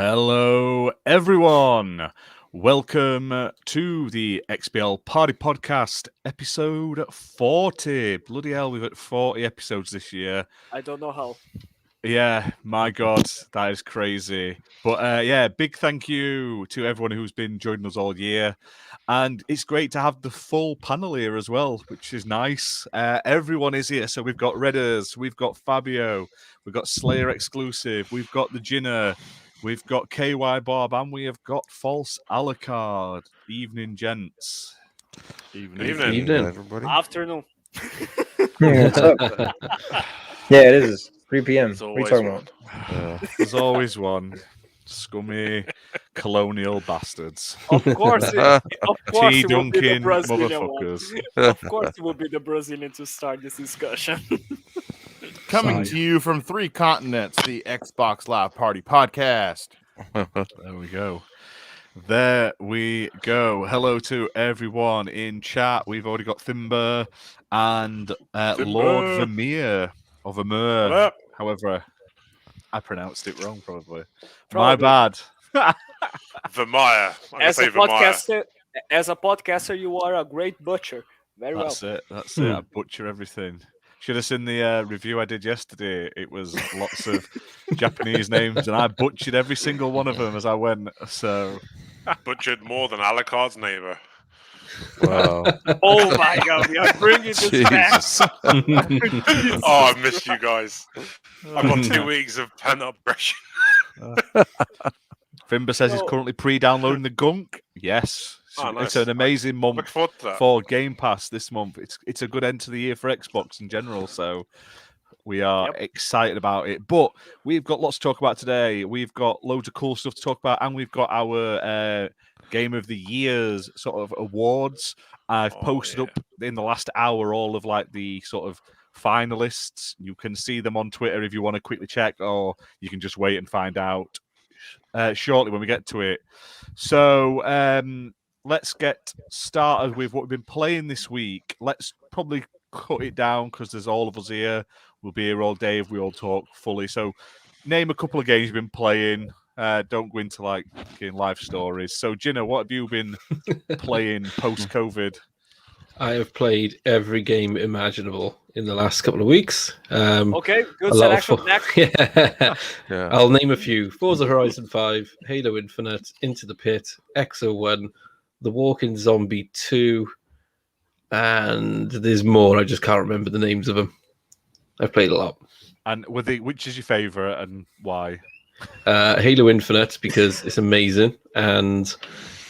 Hello, everyone. Welcome to the XBL Party Podcast, episode 40. Bloody hell, we've had 40 episodes this year. I don't know how. Yeah, my God, that is crazy. But yeah, big thank you to everyone who's been joining us all year. And it's great to have the full panel here as well, which is nice. Everyone is here. So we've got Redders, we've got Fabio, we've got Slayer Exclusive, we've got the Jinner, we've got KY Bob, and we have got False Alucard. Evening, gents. Evening, everybody. Afternoon. What's up? Yeah, it is 3 p.m. There's What are you talking about? There's always one. Scummy colonial bastards. Of course, it will be the Duncan Brazilian one. motherfuckers. Of course, it will be the Brazilian to start this discussion. Coming to you from 3 continents, the Xbox Live Party Podcast. There we go. There we go. Hello to everyone in chat. We've already got Thimber and Lord Vermeer, or Vermeer. However, I pronounced it wrong, probably. My bad. Vermeer. As a podcaster, you are a great butcher. Very That's well. That's it. I butcher everything. Should have seen the review I did yesterday. It was lots of Japanese names, and I butchered every single one of them as I went. So Butchered more than Alucard's neighbor. wow. Oh my God, we are bringing this back. Oh, I missed you guys. I've got 2 weeks of pent-up pressure. Fimber says he's currently pre-downloading the Gunk. Yes. Oh, nice. It's an amazing month Look forward to that. for Game Pass this month. It's a good end to the year for Xbox in general, so we are excited about it. But we've got lots to talk about today. We've got loads of cool stuff to talk about, and we've got our Game of the Year's sort of awards. I've posted up in the last hour all of like the sort of finalists. You can see them on Twitter if you want to quickly check, or you can just wait and find out shortly when we get to it. So let's get started with what we've been playing this week. Let's probably cut it down because there's all of us here. We'll be here all day if we all talk fully. So name a couple of games you've been playing. Don't go into like life stories. So Jinner, what have you been playing post-COVID? I have played every game imaginable in the last couple of weeks. Okay, good selection. Next. Yeah. I'll name a few. Forza Horizon 5, Halo Infinite, Into the Pit, XO1, The Walking Zombie 2, and there's more. I just can't remember the names of them. I've played a lot. And which is your favourite and why? Halo Infinite, because it's amazing. And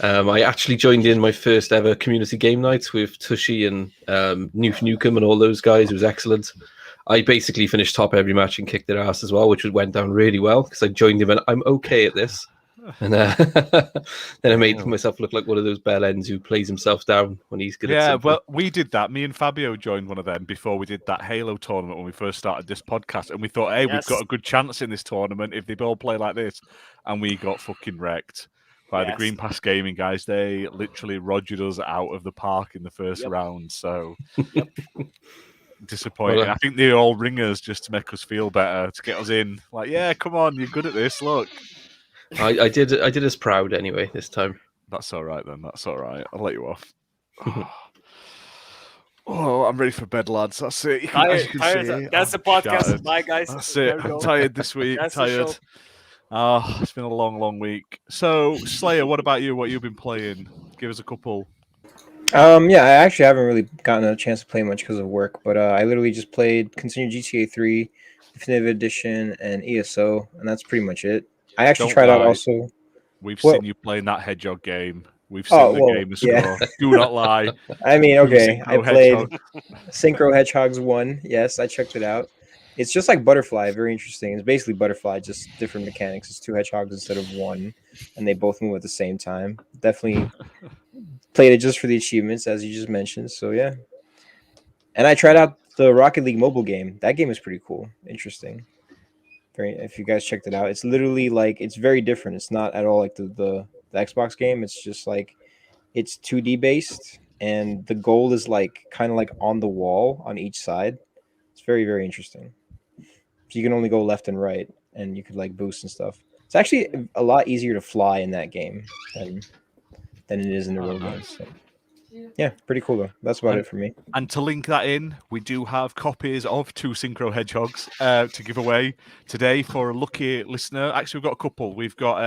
I actually joined in my first ever community game night with Tushy and Nuke Nukem and all those guys. It was excellent. I basically finished top every match and kicked their ass as well, which went down really well because I joined him and I'm okay at this. And then I made myself look like one of those bell ends who plays himself down when he's good at something. Well, we did that. Me and Fabio joined one of them before we did that Halo tournament when we first started this podcast. And we thought, hey, we've got a good chance in this tournament if they all play like this. And we got fucking wrecked by the Green Pass Gaming guys. They literally rogered us out of the park in the first round. So disappointing. Well, I think they all ring us just to make us feel better, to get us in. Like, yeah, come on, you're good at this. Look. I did us proud anyway this time. That's all right then. That's all right. I'll let you off. Oh, I'm ready for bed, lads. That's it. That's the podcast. Shattered. Bye, guys. That's it. I'm tired this week. Tired. Oh, it's been a long, long week. So, Slayer, what about you? What you've been playing? Give us a couple. Yeah, I actually haven't really gotten a chance to play much because of work, but I literally just continued GTA 3, Definitive Edition, and ESO, and that's pretty much it. I actually tried out also. We've seen you playing that Hedgehog game. We've seen the game score. Yeah. Do not lie. I mean, okay, I played Hedgehog. Synchro Hedgehogs 1. Yes, I checked it out. It's just like Butterfly, very interesting. It's basically Butterfly, just different mechanics. It's 2 hedgehogs instead of 1, and they both move at the same time. Definitely played it just for the achievements, as you just mentioned. So yeah, and I tried out the Rocket League mobile game. That game is pretty cool, interesting. If you guys checked it out, it's literally like it's very different. It's not at all like the Xbox game. It's just like it's 2D based, and the goal is like kind of like on the wall on each side. It's very, very interesting. So you can only go left and right, and you could like boost and stuff. It's actually a lot easier to fly in that game than it is in the real game. nice. So, yeah, pretty cool though. That's about it for me. And to link that in, we do have copies of 2 Synchro Hedgehogs to give away today for a lucky listener. Actually, we've got a couple. We've got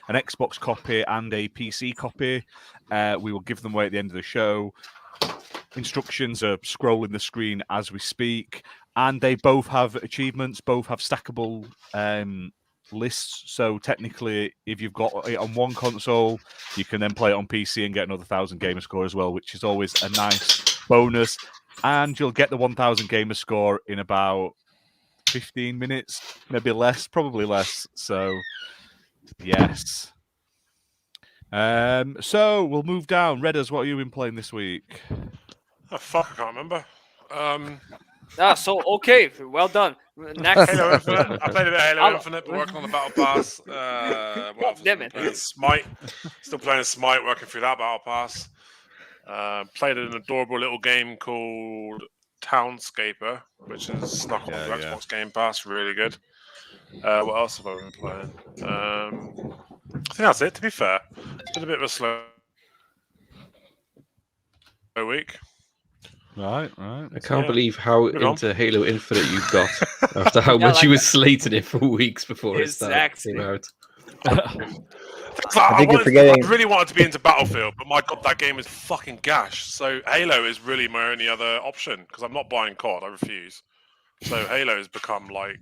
an Xbox copy and a PC copy. We will give them away at the end of the show. Instructions are scrolling the screen as we speak. And they both have achievements, both have stackable lists. So technically, if you've got it on one console, you can then play it on PC and get another 1,000 gamer score as well, which is always a nice bonus. And you'll get the 1,000 gamer score in about 15 minutes, maybe less, probably less. So, yes. So we'll move down. Redders, what have you been playing this week? Oh, fuck, I can't remember. So okay, well done. Next. Halo Infinite. I played a bit of Halo Infinite, but working on the Battle Pass. What else? Damn it. Playing Smite. Still playing Smite, working through that Battle Pass. Played an adorable little game called Townscaper, which is snuck on the Xbox Game Pass. Really good. What else have I been playing? I think that's it, to be fair. It's been a bit of a slow week. Right. I can't believe how Moving on. into Halo Infinite you got after how much you were slating it for weeks before it came out. I think you're forgetting. I really wanted to be into Battlefield, but my god, that game is fucking gash. So Halo is really my only other option because I'm not buying COD. I refuse. So Halo has become like.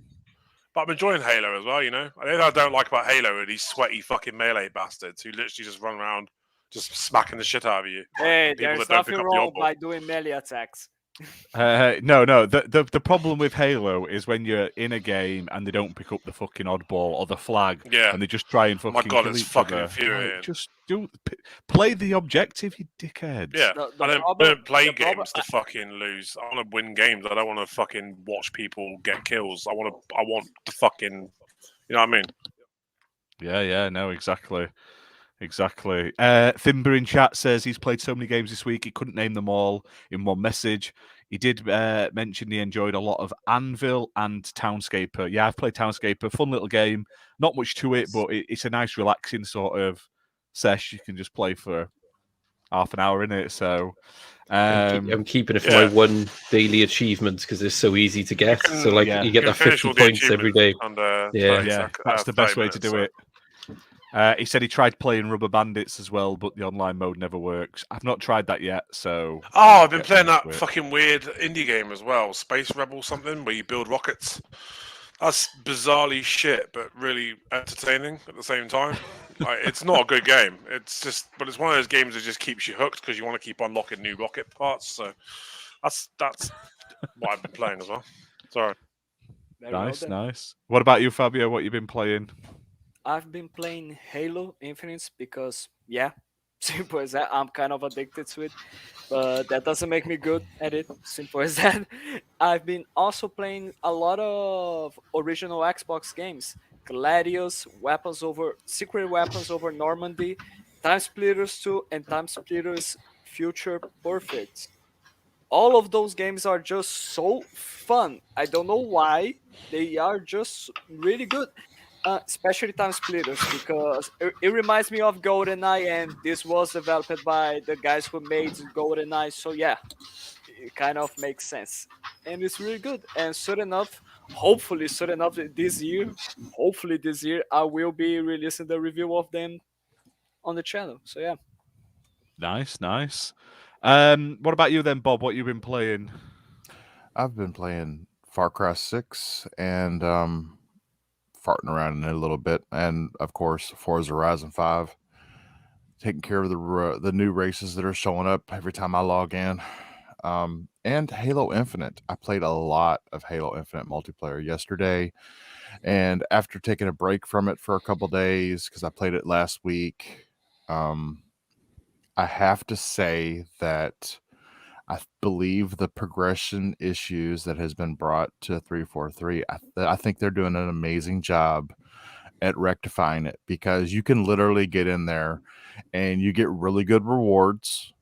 But I'm enjoying Halo as well, you know. I think I don't like about Halo are these sweaty fucking melee bastards who literally just run around just smacking the shit out of you. Hey, People there's that don't nothing pick up the wrong odd ball. by doing melee attacks. No. The problem with Halo is when you're in a game and they don't pick up the fucking oddball or the flag, Yeah. and they just try and fucking My god, kill it's each fucking other. infuriating. Like, just play the objective, you dickheads. Yeah, The I problem- don't play the problem- games to fucking lose. I want to win games. I don't want to fucking watch people get kills. I want to fucking, you know what I mean? Yeah, no, exactly. Thimber in chat says he's played so many games this week he couldn't name them all in one message. He did mention he enjoyed a lot of Anvil and Townscaper. Yeah, I've played Townscaper. Fun little game. Not much to it, but it's a nice, relaxing sort of sesh. You can just play for half an hour in it. So I'm keeping it for my one daily achievement because it's so easy to get. So like you get that 50 points every day. That's the best way to do it. He said he tried playing Rubber Bandits as well, but the online mode never works. I've not tried that yet, so... Oh, I've been playing that fucking weird indie game as well, Space Rebel something, where you build rockets. That's bizarrely shit, but really entertaining at the same time. Like, it's not a good game. It's one of those games that just keeps you hooked because you want to keep unlocking new rocket parts. So that's what I've been playing as well. Sorry. Nice. What about you, Fabio? What you been playing? I've been playing Halo Infinite because, simple as that. I'm kind of addicted to it, but that doesn't make me good at it. Simple as that. I've been also playing a lot of original Xbox games. Gladius, Secret Weapons over Normandy, Time Splitters 2, and Time Splitters Future Perfect. All of those games are just so fun. I don't know why. They are just really good. Especially Time Splitters, because it reminds me of GoldenEye, and this was developed by the guys who made GoldenEye, so yeah, it kind of makes sense. And it's really good. And hopefully this year, I will be releasing the review of them on the channel. So yeah. Nice. What about you then, Bob? What you been playing? I've been playing Far Cry 6 and farting around in it a little bit, and of course Forza Horizon 5, taking care of the new races that are showing up every time I log in, and Halo Infinite. I played a lot of Halo Infinite multiplayer yesterday, and after taking a break from it for a couple days because I played it last week, I have to say that I believe the progression issues that has been brought to 343, I think they're doing an amazing job at rectifying it, because you can literally get in there and you get really good rewards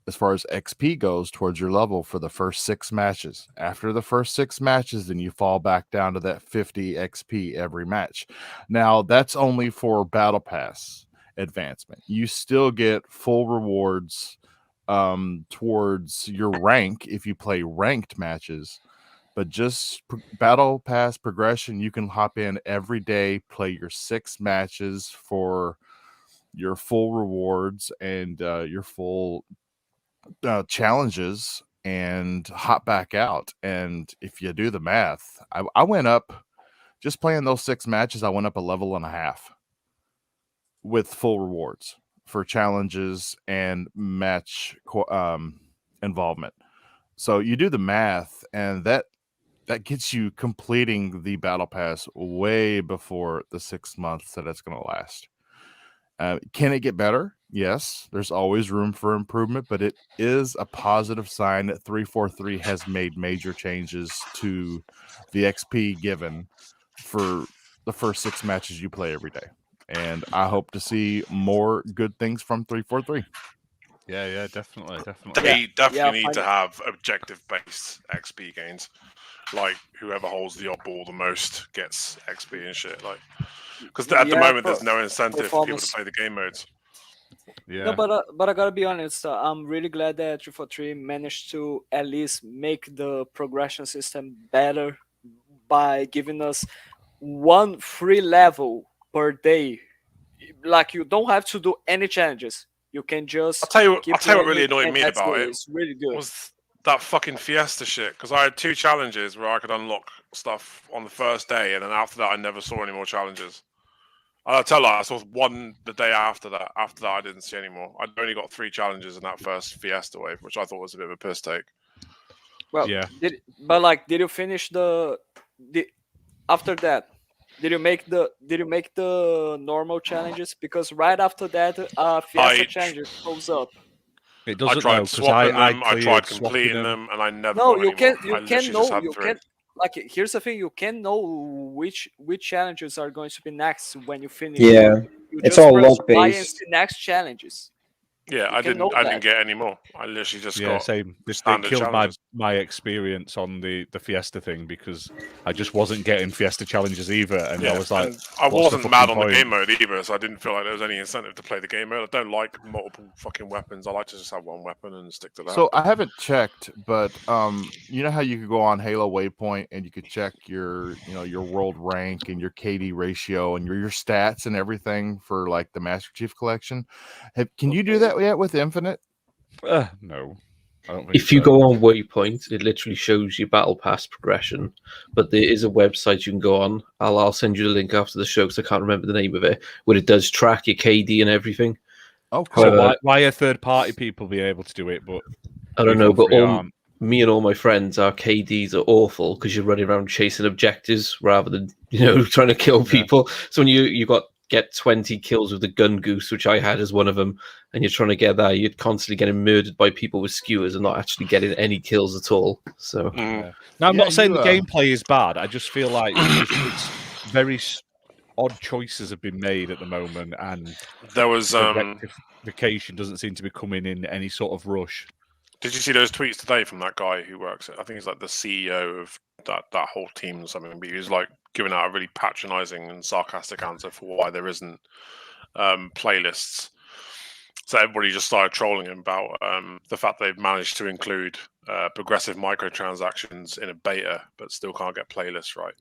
as far as XP goes towards your level for the first 6 matches. After the first 6 matches, then you fall back down to that 50 XP every match. Now, that's only for Battle Pass advancement. You still get full rewards towards your rank if you play ranked matches. But just Battle Pass progression, you can hop in every day, play your 6 matches for your full rewards and your full challenges, and hop back out. And if you do the math, I went up, just playing those 6 matches, I went up a level and a half with full rewards for challenges and match involvement. So you do the math, and that gets you completing the battle pass way before the 6 months that it's going to last. Can it get better? Yes, there's always room for improvement, but it is a positive sign that 343 has made major changes to the XP given for the first 6 matches you play every day. And I hope to see more good things from 343. Yeah, definitely. They definitely need fine. to have objective-based XP gains. Like, whoever holds the odd ball the most gets XP and shit. Like, because at the moment there's no incentive for people to play the game modes. Yeah. No, but I gotta be honest. I'm really glad that 343 managed to at least make the progression system better by giving us one free level per day. Like, you don't have to do any challenges. You can just. I'll tell you keep what really learning, annoyed and me that's about it It's really good. was that fucking Fiesta shit. Because I had 2 challenges where I could unlock stuff on the first day, and then after that I never saw any more challenges. I'll tell you, I saw one the day after that. After that, I didn't see any more. I'd only got 3 challenges in that first Fiesta wave, which I thought was a bit of a piss take. Well, Yeah. did you finish the after that? Did you make the normal challenges? Because right after that, Fiesta challenge goes up. It I doesn't tried though, because swapping them, I cleared tried swapping completing them, and I never No, got you any can more. you I can literally just know had you 3. can like here's the thing, you can know which challenges are going to be next when you finish. Yeah, You it's just all press luck Y and based. see next challenges. Yeah, You I can know didn't that. get any more. I literally just Yeah, got same. It standard killed challenges. my experience on the Fiesta thing, because I just wasn't getting Fiesta challenges either, and I was like, and I what's the wasn't mad fucking on the point? game mode either, so I didn't feel like there was any incentive to play the game mode. I don't like multiple fucking weapons. I like to just have one weapon and stick to that. So I haven't checked, but you know how you could go on Halo Waypoint and you could check your world rank and your KD ratio and your stats and everything for like the Master Chief Collection. Can you do that yet with Infinite? No, I don't think If you so. go on Waypoint, it literally shows you battle pass progression. But there is a website you can go on. I'll send you the link after the show because I can't remember the name of it, where it does track your KD and everything. Oh, cool. So why are third-party people being able to do it, but I don't know, but 343 aren't? me and all my friends, our KDs are awful because you're running around chasing objectives rather than trying to kill people. So when you get 20 kills with the gun goose, which I had as one of them, and you're trying to get that, you're constantly getting murdered by people with skewers and not actually getting any kills at all. So Now, I'm not saying the gameplay is bad. I just feel like it's very odd choices have been made at the moment, and there was the rectification doesn't seem to be coming in any sort of rush. Did you see those tweets today from that guy who works at, I think he's like the CEO of that whole team or something, but he was like giving out a really patronizing and sarcastic answer for why there isn't playlists. So everybody just started trolling him about the fact they've managed to include progressive microtransactions in a beta, but still can't get playlists right.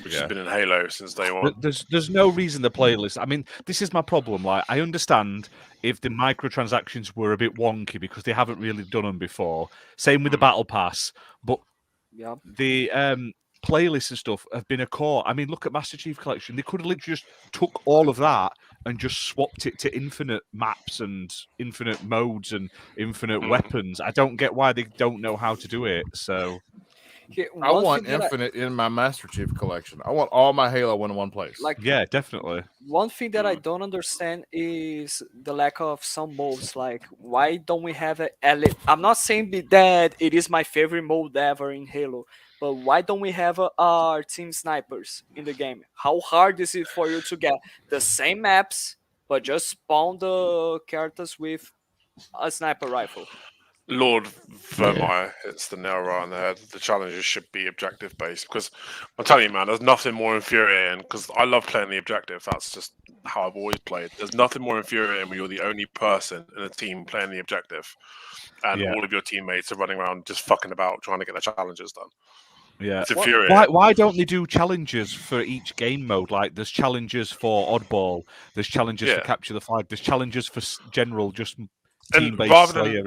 Which has been in Halo since day one. There's no reason the playlist. I mean, this is my problem. Like, I understand if the microtransactions were a bit wonky because they haven't really done them before. Same with the battle pass, but the playlists and stuff have been a core. I mean, look at Master Chief Collection. They could have literally just took all of that and just swapped it to infinite maps and infinite modes and infinite weapons. I don't get why they don't know how to do it. So. I want Infinite in my Master Chief Collection. I want all my Halo in one place. Like, yeah, definitely. One thing that I don't understand is the lack of some modes. Like, why don't we have a? I'm not saying that it is my favorite mode ever in Halo, but why don't we have our team snipers in the game? How hard is it for you to get the same maps, but just spawn the characters with a sniper rifle. Lord Vermeer hits the nail right on the head. The challenges should be objective based because I'm telling you, man, there's nothing more infuriating because I love playing the objective. That's just how I've always played. There's nothing more infuriating when you're the only person in a team playing the objective and all of your teammates are running around just fucking about trying to get the challenges done. Yeah. It's infuriating. Why don't they do challenges for each game mode? Like there's challenges for oddball, there's challenges for capture the flag, there's challenges for general just team-based Slayer.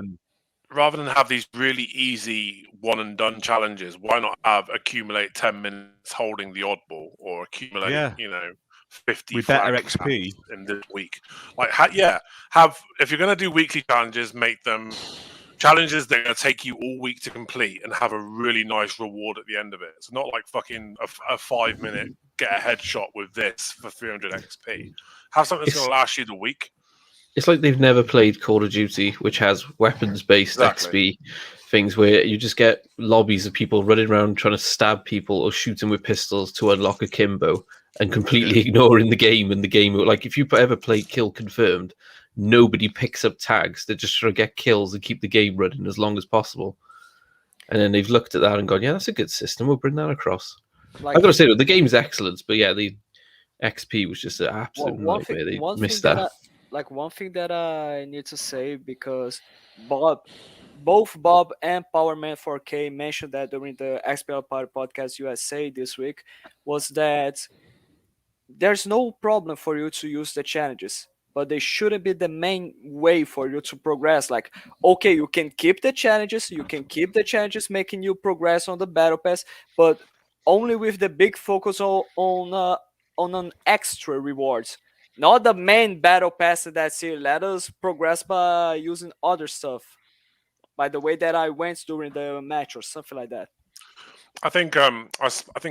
Rather than have these really easy one and done challenges, why not have accumulate 10 minutes holding the oddball or accumulate 50 with better XP in this week? Like have if you're going to do weekly challenges, make them challenges that are going to take you all week to complete and have a really nice reward at the end of it. It's not like fucking a 5-minute get a headshot with this for 300 XP. Have something that's going to last you the week. It's like they've never played Call of Duty, which has weapons-based XP things where you just get lobbies of people running around trying to stab people or shoot them with pistols to unlock a Kimbo and completely ignoring the game. And the game, like if you ever play Kill Confirmed, nobody picks up tags. They're just trying to get kills and keep the game running as long as possible. And then they've looked at that and gone, yeah, that's a good system. We'll bring that across. Like, I've got to say, the game's excellent, but yeah, the XP was just an absolute nightmare. They missed that. One thing that I need to say, because both Bob and Powerman 4K mentioned that during the XBL Party Podcast USA this week, was that there's no problem for you to use the challenges, but they shouldn't be the main way for you to progress. Like, okay, you can keep the challenges, making you progress on the battle pass, but only with the big focus on an extra rewards. Not the main battle pass that's here. Let us progress by using other stuff. By the way that I went during the match or something like that. I think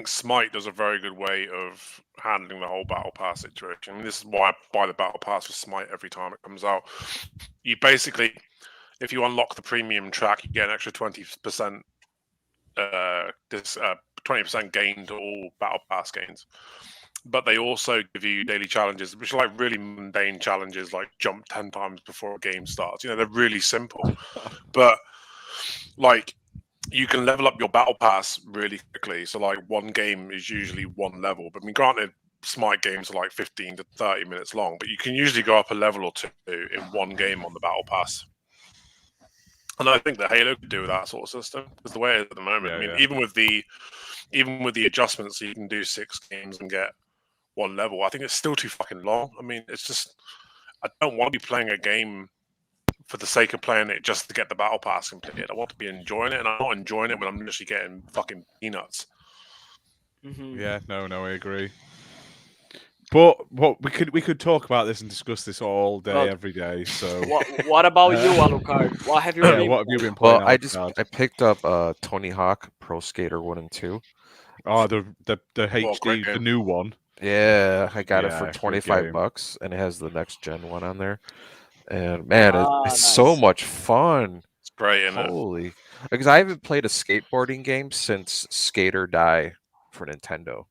Smite does a very good way of handling the whole battle pass situation. I mean, this is why I buy the battle pass for Smite every time it comes out. You basically, if you unlock the premium track, you get an extra 20%. 20% gain to all battle pass gains. But they also give you daily challenges, which are like really mundane challenges, like jump 10 times before a game starts. You know, they're really simple. But like you can level up your battle pass really quickly. So like one game is usually one level. But I mean, granted, Smite games are like 15 to 30 minutes long, but you can usually go up a level or two in one game on the battle pass. And I think that Halo could do that sort of system, because the way it is at the moment, even with the adjustments, so you can do 6 games and get one level. I think it's still too fucking long. I mean, it's just, I don't want to be playing a game for the sake of playing it just to get the battle pass completed. I want to be enjoying it, and I'm not enjoying it when I'm literally getting fucking peanuts. Mm-hmm. Yeah, no, I agree. But we could talk about this and discuss this all day, every day. So what about you, Alucard? What have you been playing? Well, I picked up Tony Hawk Pro Skater 1 and 2. Oh, the HD, the new one. Yeah, I got it for $25, and it has the next gen one on there. And man, it's so much fun. It's great, isn't it? Holy, because I haven't played a skateboarding game since Skate or Die for Nintendo,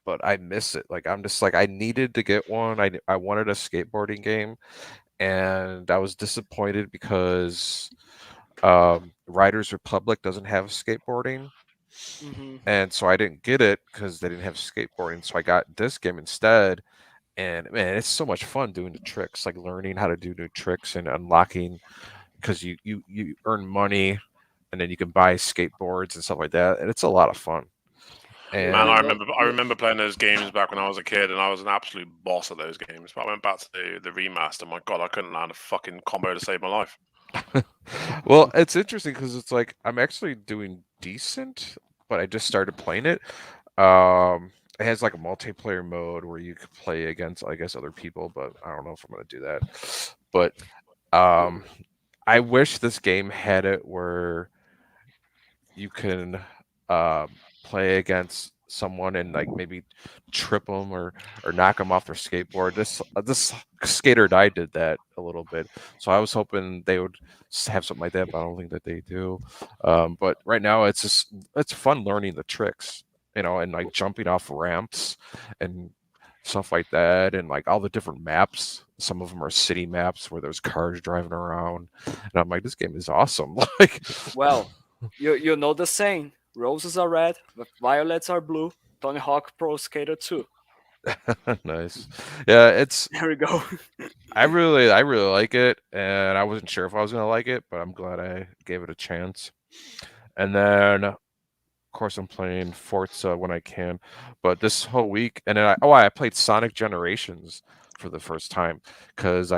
but I miss it. Like I'm just like I needed to get one. I wanted a skateboarding game, and I was disappointed because Riders Republic doesn't have skateboarding. Mm-hmm. And so I didn't get it because they didn't have skateboarding. So I got this game instead. And man, it's so much fun doing the tricks, like learning how to do new tricks and unlocking, because you earn money and then you can buy skateboards and stuff like that. And it's a lot of fun. And man, I remember playing those games back when I was a kid, and I was an absolute boss at those games. But I went back to the remaster. My God, I couldn't land a fucking combo to save my life. Well, it's interesting because it's like I'm actually doing decent, but I just started playing it. It has like a multiplayer mode where you could play against, I guess, other people, but I don't know if I'm going to do that. But I wish this game had it where you can play against someone and like maybe trip them or knock them off their skateboard. This Skate or Die did that a little bit, so I was hoping they would have something like that, but I don't think that they do. But right now it's fun learning the tricks, you know, and like jumping off ramps and stuff like that, and like all the different maps some of them are city maps where there's cars driving around, and I'm like, this game is awesome. Like, Well, you know the saying: roses are red, but violets are blue. Tony Hawk Pro Skater 2. nice. Yeah, it's There we go. I really like it, and I wasn't sure if I was gonna like it, but I'm glad I gave it a chance. And then, of course, I'm playing Forza when I can, but this whole week, and then I played Sonic Generations for the first time because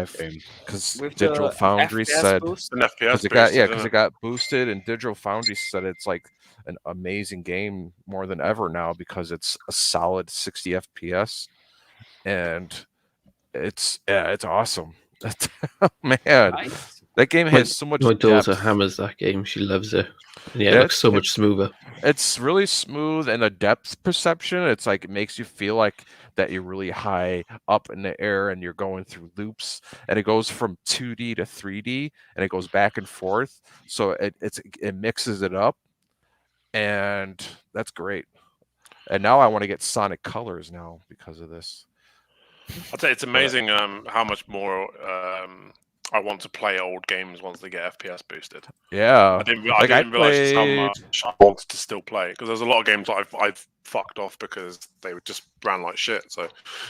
With Digital the Foundry FPS said boost? An FPS because it got boosted, and Digital Foundry said it's like an amazing game more than ever now because it's a solid 60 FPS, and it's awesome. Man, Nice. that game has so much My daughter depth. hammers that game. She loves it. And yeah, Yeah, it looks so much smoother. It's really smooth, and the depth perception, it's like it makes you feel like that you're really high up in the air and you're going through loops, and it goes from 2D to 3D and it goes back and forth, so it mixes it up, and that's great. And now I want to get Sonic Colors now because of this. I'd say it's amazing how much more I want to play old games once they get FPS boosted. Yeah, I didn't Like, I realize just how played- much I wanted to still play, because there's a lot of games that I've fucked off because they just ran like shit. So you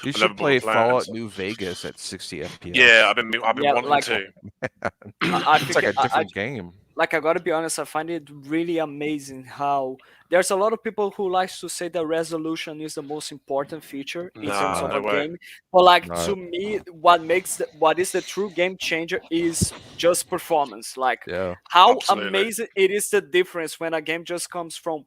I should never play bothered playing it, Fallout so- New Vegas at 60 FPS. yeah, I've been Yeah, wanting like- to. I It's think like a different game. like I gotta be honest, I find it really amazing how there's a lot of people who likes to say that resolution is the most important feature in terms Nah, of no a way. game. But like No. to me, what is the true game changer is just performance. Like Yeah, how Absolutely. amazing it is the difference when a game just comes from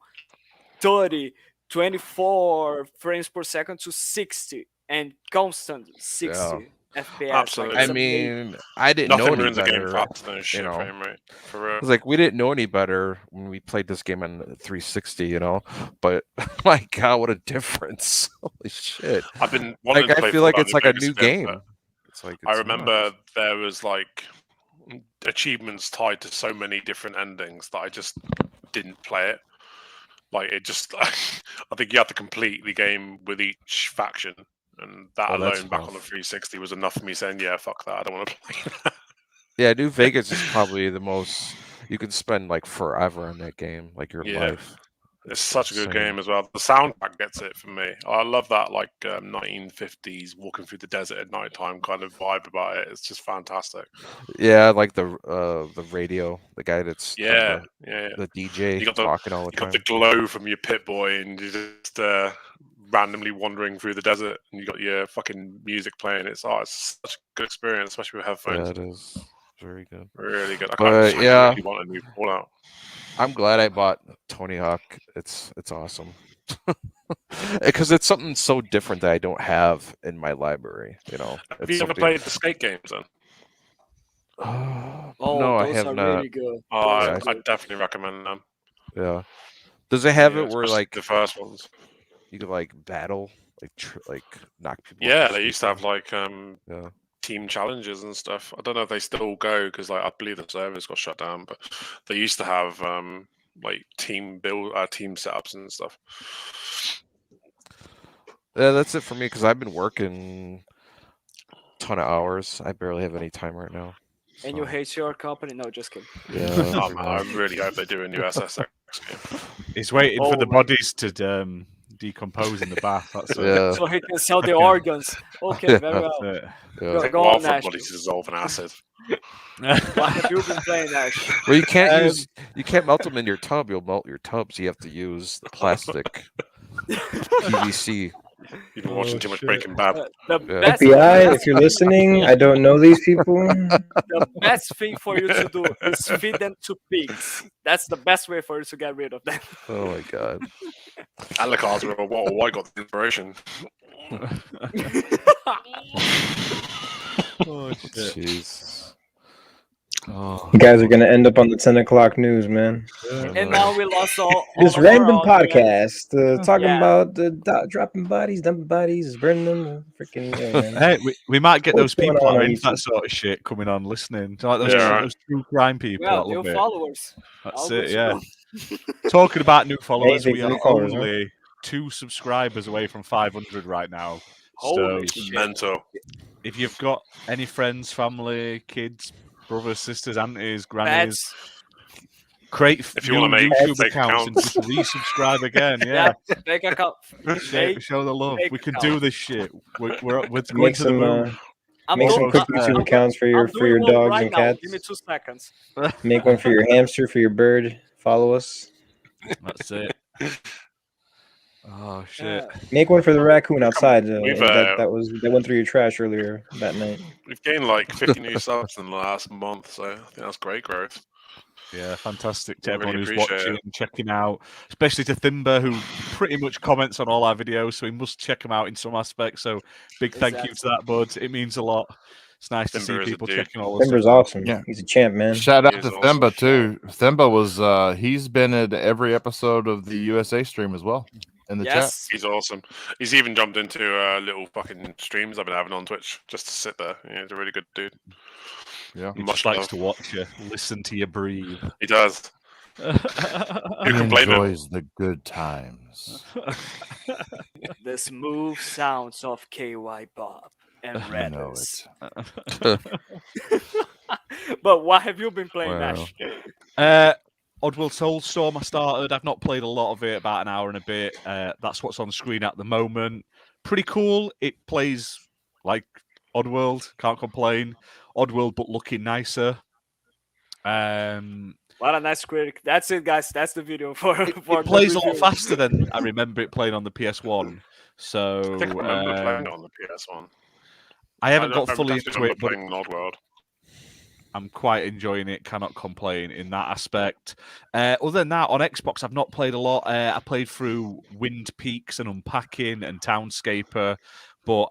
30, 24 frames per second to 60 and constant 60 FPS. Absolutely. Like, I it's amazing. mean, I didn't know Nothing any ruins a game better. faster than a shit know. frame rate. For real. It's like we didn't know any better when we played this game on 360, you know. But my God, what a difference! Holy shit! I've been wanting Like to play I feel like Fallout it's like a Vegas new again, game. but It's like I it's remember nuts. there was like achievements tied to so many different endings that I just didn't play it. Like it just, I think you have to complete the game with each faction, and that Oh, that's alone back on the rough. 360 was enough for me saying, "Yeah, fuck that, I don't want to play that." Yeah, New Vegas is probably the most you can spend like forever on that game, like your Yeah. life. It's such a good insane. game as well. The soundtrack gets it for me. I love that 1950s walking through the desert at night time kind of vibe about it. It's just fantastic. Yeah, like the radio, the guy that's Yeah, the DJ You got the- talking all the You got time. the glow from your Pit Boy, and you're just randomly wandering through the desert, and you got your fucking music playing. It's such a good experience, especially with headphones. Yeah, it is very good. Really good. But, I yeah. really want a new Fallout. I'm glad I bought Tony Hawk. It's awesome. Because it's something so different that I don't have in my library, you know. Have It's you ever something- played the skate games then? Oh, no, I those have are not. really good. Oh, Those Yeah, are I good. definitely recommend them. Yeah. Does it have Yeah, it where especially like the first ones? you could like battle, like knock people? off Yeah, the they used to street? have like Yeah. team challenges and stuff. I don't know if they still go because I believe the servers got shut down, but they used to have like team setups and stuff. Yeah, that's it for me because I've been working a ton of hours. I barely have any time right now. And you so, hate your company? No, just kidding. Yeah. Oh, pretty man, I much. really hope they do a new SSX game. He's waiting for the Oh. bodies to decompose in the bath. That's it. Yeah. So he can sell the organs. Okay, very well. That's it. Yeah. Take a Go while on, for Ash. body to dissolve in acid. What have you been playing, Ash? Well, you can't Um, you can't melt them in your tub. You'll melt your tub, so you have to use the plastic PVC. You've been watching Oh, too much shit. Breaking Bad. The Yeah. best, FBI, if you're listening, I don't know these people. the best thing for you to do is feed them to pigs. That's the best way for you to get rid of them. Oh my god. Alucards were I got the inspiration. Oh, shit. Jeez. Oh, You guys are gonna end up on the 10 o'clock news, man. And now we lost all This of random our audience. podcast talking Yeah. about dropping bodies, dumping bodies, burning them. Freaking yeah, man. Hey, we might get What's those people going on that are on into YouTube? that sort of shit coming on listening. Do you like those, Yeah, right. those true crime people Well, that new love it? followers. That's All it, good yeah. stuff. Talking about new followers, Anything we for are new followers, huh? only 2 subscribers away from 500 right now. Holy So shit. Mental. if you've got any friends, family, kids, brothers, sisters, aunties, grannies, Pets. create If you new wanna make YouTube fake accounts and accounts. just resubscribe again. Yeah, Make account. show the love. fake We can account. do this shit. We're going Make to the some moon. I'm make some doing- quick I'm- YouTube I'm- accounts for I'm your doing one dogs right and now. cats. Give me 2 seconds. Make one for your hamster, for your bird. Follow us. That's it. Oh shit! Make one for the raccoon outside. We've, that went through your trash earlier that night. We've gained like 50 new subs in the last month, so I think that's great growth. Yeah, fantastic to Yeah, everyone really who's appreciate watching it. and checking out, especially to Thimba, who pretty much comments on all our videos, so we must check him out in some aspects. So big thank you to that, bud. It means a lot. It's nice to Thimba see is a people dude. checking all this Timber's stuff. awesome. Yeah. He's a champ, man. Shout He out is to awesome. Thimba too. Thimba was he's been at every episode of the USA stream as well in the chat. Yes. He's awesome. He's even jumped into little fucking streams I've been having on Twitch just to sit there. Yeah, he's a really good dude. Yeah. He Much just likes love. to watch you, listen to you breathe. He does. He You can blame him. enjoys the good times. The smooth sounds of KY Bob and I know Redis. it. But what have you been playing, Wow. Nash? Oddworld Soulstorm I started. I've not played a lot of it, about an hour and a bit. That's what's on screen at the moment. Pretty cool. It plays like Oddworld, can't complain. Oddworld, but looking nicer. What a nice critic. That's it, guys. That's the video for It the plays a lot review. faster than I remember it playing on the PS1. So I think I remember playing it on the PS1. I haven't I got don't- fully I into remember it, but playing Oddworld. I'm quite enjoying it. Cannot complain in that aspect. Other than that, on Xbox, I've not played a lot. I played through Wind Peaks and Unpacking and Townscaper, but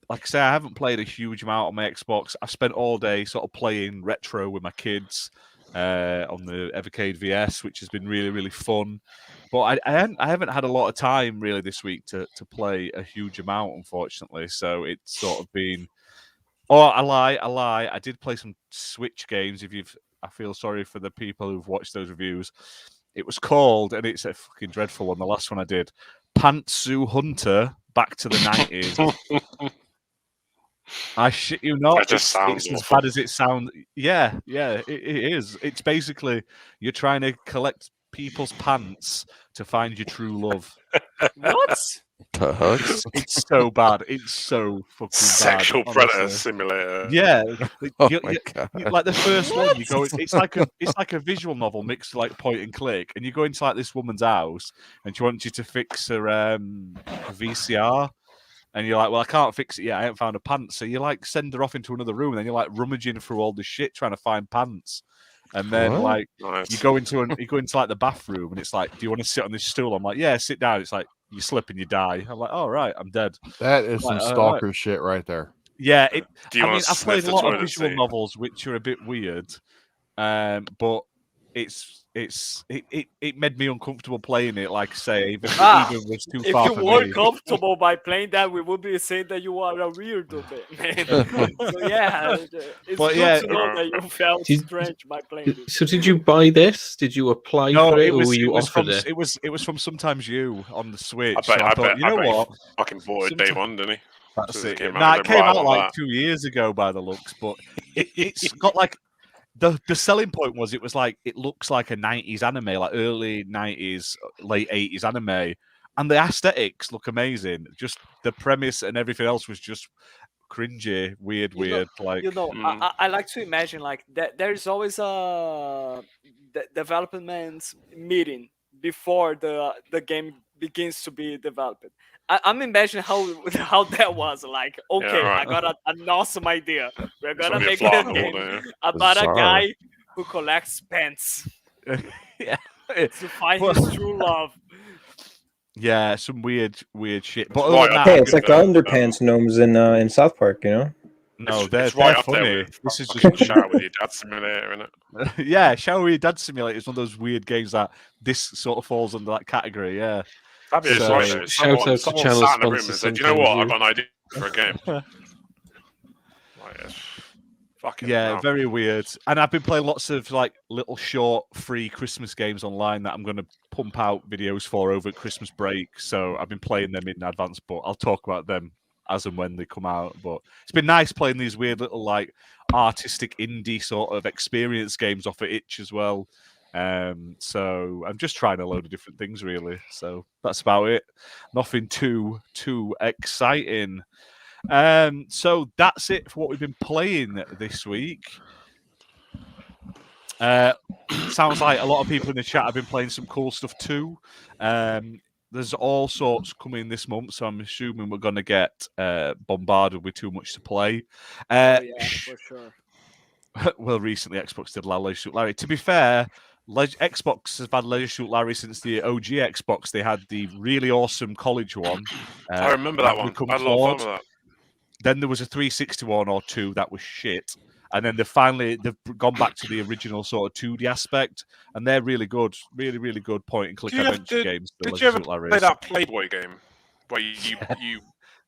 like I say, I haven't played a huge amount on my Xbox. I've spent all day sort of playing retro with my kids on the Evercade VS, which has been really, really fun. But I haven't had a lot of time really this week to play a huge amount, unfortunately. So it's sort of been. Oh, I lie. I did play some Switch games. I feel sorry for the people who've watched those reviews. It was called, and it's a fucking dreadful one. The last one I did, Pantsu Hunter, back to the 90s. I shit you not. That just sounds it's as awful. bad as it sounds. Yeah, it is. It's basically you're trying to collect people's pants to find your true love. What? Tugs. It's so bad. It's so fucking Sexual bad. predator honestly. simulator. Yeah, Oh you- my you- god. like the first one, you go. It's like a visual novel mixed like point and click, and you go into like this woman's house, and she wants you to fix her VCR, and you're like, well, I can't fix it yet. I haven't found a pants, so you like send her off into another room, and then you're like rummaging through all the shit trying to find pants, and then What? like Nice. you go into like the bathroom, and it's like, do you want to sit on this stool? I'm like, yeah, sit down. It's like you slip and you die. I'm like, all right, I'm dead. That is some Right, stalker shit right there. Yeah, Do you I mean, want to I've played sniff a the lot of toilet visual seat? novels which are a bit weird, but it made me uncomfortable playing it. Like I say, even was too If far you for were me. comfortable by playing that, we would be saying that you are a weirdo, man. So yeah, it's But good yeah, to know that you felt Did- strange by playing it. So did you buy this? Did you apply No, for it, it or was were you it was offered from it? it was from Sometimes You on the Switch. I bet- so I I thought, bet- you I know bet he what? Fucking bought it day one, didn't he? That's As it it. came out, Nah, they it came brought out all like that. 2 years ago by the looks, but it's got like the selling point was it was like it looks like a 90s anime, like early 90s, late 80s anime, and the aesthetics look amazing. Just the premise and everything else was just cringy, weird. Like You know, I like to imagine like that. There's always a development meeting before the game begins to be developed. I'm imagining how that was like. Okay, right. I got an awesome idea. We're It's gonna gonna be a make flop a all game day. about a Bizarre. guy who collects pants yeah, to find Well- his true love. yeah, some weird shit. But It's other right than up that, Hey, it's like the Um, underpants gnomes in South Park, you know? no, It's they're right up there funny. with This is fucking just shower with your dad simulator, isn't it? yeah, Shall We Dad Simulator is one of those weird games that this sort of falls under that category. Yeah. That'd be So- right there. Shout out to Someone channel sat in a room sponsor and said, "You know what? Sometimes I've got an idea for a game." Like, fucking Yeah, hell. very weird. And I've been playing lots of like little short free Christmas games online that I'm going to pump out videos for over Christmas break. So I've been playing them in advance, but I'll talk about them as and when they come out. But it's been nice playing these weird little like artistic indie sort of experience games off of Itch as well. So I'm just trying a load of different things really. So that's about it. Nothing too exciting. So that's it for what we've been playing this week. Sounds like a lot of people in the chat have been playing some cool stuff too. There's all sorts coming this month, so I'm assuming we're going to get bombarded with too much to play. Yeah, for sure. Well, recently Xbox did Leisure Suit Larry. To be fair, Xbox has had Leisure Suit Larry since the OG Xbox. They had the really awesome college one. I remember that one. I had a lot of fun with that. Then there was a 360 one or two that was shit. And then they've gone back to the original sort of 2D aspect, and they're really good, really, really good point and click adventure games. Did you ever play that Playboy game where you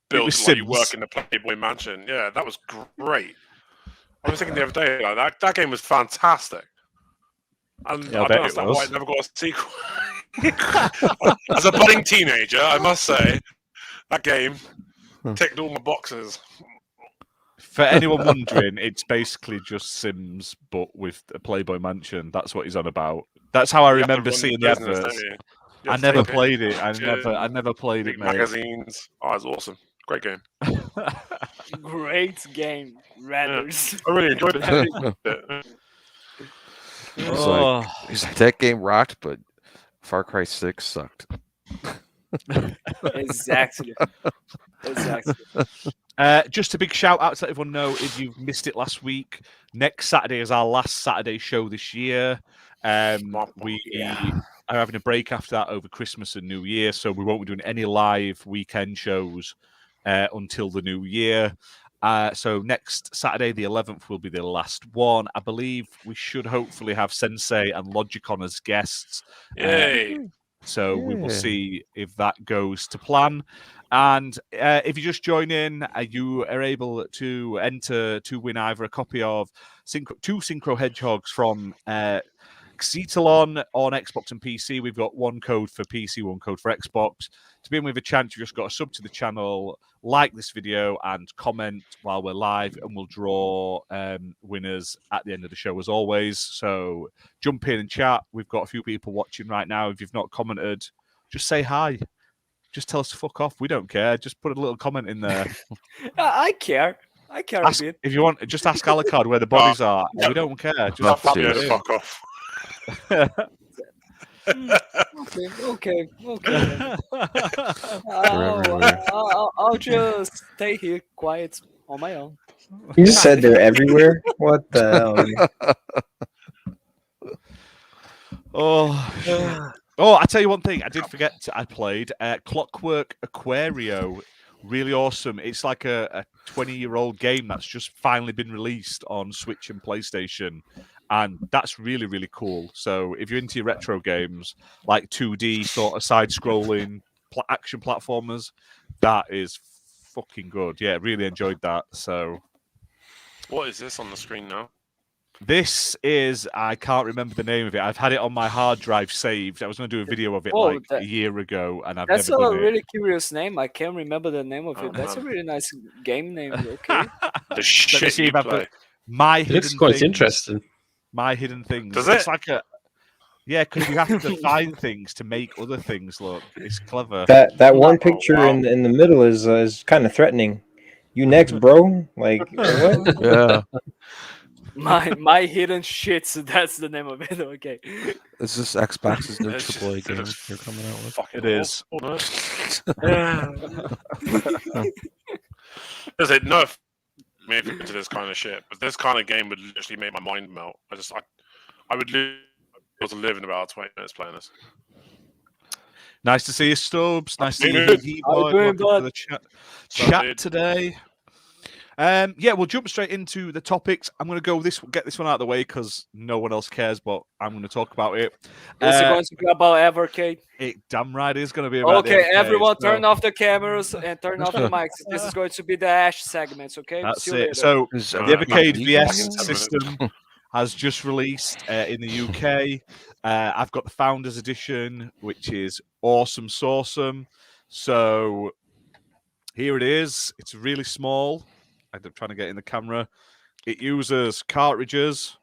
build like you work in the Playboy mansion? Yeah, that was great. I was thinking the other day, like, that game was fantastic. And Yeah, I don't understand why it never got a sequel. As a budding teenager, I must say, that game ticked all my boxes. For anyone wondering, it's basically just Sims, but with a Playboy mansion. That's what he's on about. That's how I remember seeing the adverts. I never played it. I never played it, mate. Magazines. Oh, it's awesome. Great game. Great game, Radders. I really enjoyed it. He's like, that game rocked, but Far Cry 6 sucked. Exactly. Just a big shout out to let everyone know, if you've missed it last week, next Saturday is our last Saturday show this year. We are having a break after that over Christmas and New Year, so we won't be doing any live weekend shows until the new year. So next Saturday, the 11th, will be the last one. I believe we should hopefully have Sensei and Logicon as guests. Yay! So we will see if that goes to plan. And if you just join in, you are able to enter to win either a copy of two Synchro Hedgehogs from Xitilon on Xbox and PC. We've got one code for PC, one code for Xbox. To be in with a chance, you've just got to sub to the channel, like this video, and comment while we're live, and we'll draw winners at the end of the show as always. So jump in and chat. We've got a few people watching right now. If you've not commented, just say hi. Just tell us to fuck off. We don't care. Just put a little comment in there. I care. I care a bit. If you want, just ask Alucard where the bodies are. We don't care. Just fuck off. Okay. I'll just stay here quiet on my own. You just said they're everywhere? What the hell? Oh, I tell you one thing. I did forget. I played Clockwork Aquario. Really awesome. It's like a 20-year-old game that's just finally been released on Switch and PlayStation. And that's really, really cool. So if you're into your retro games, like 2D sort of side-scrolling action platformers, that is fucking good. Yeah, really enjoyed that. So, what is this on the screen now? This is, I can't remember the name of it. I've had it on my hard drive saved. I was going to do a video of it a year ago, and I've that's never done a really curious name. I can't remember the name of it. That's a really nice game name. Okay. The shit you play. My It looks quite interesting. My Hidden Things. Does it's it? like a because you have to find things to make other things look. It's clever. That one picture in the middle is kind of threatening. You next, bro? Like what? Yeah. My hidden shits. That's the name of it. Okay. Is this Xbox's new AAA game you're coming out with? It is. Does it? No. Maybe into this kind of shit, but this kind of game would literally make my mind melt. I would be able to live in about 20 minutes playing this. Nice to see you, Stubbs. Nice to see you, Welcome to the chat today. Yeah, we'll jump straight into the topics. I'm going to get this one out of the way because no one else cares, but I'm going to talk about it. Is it going to be about Evercade? It damn right is going to be about Okay, everyone turn off the cameras and turn off the mics. This is going to be the Ash segments, okay? That's it. So the Evercade VS system has just released in the UK. I've got the Founders Edition, which is awesome. So Here it is. It's really small. I'm trying to get in the camera. It uses cartridges,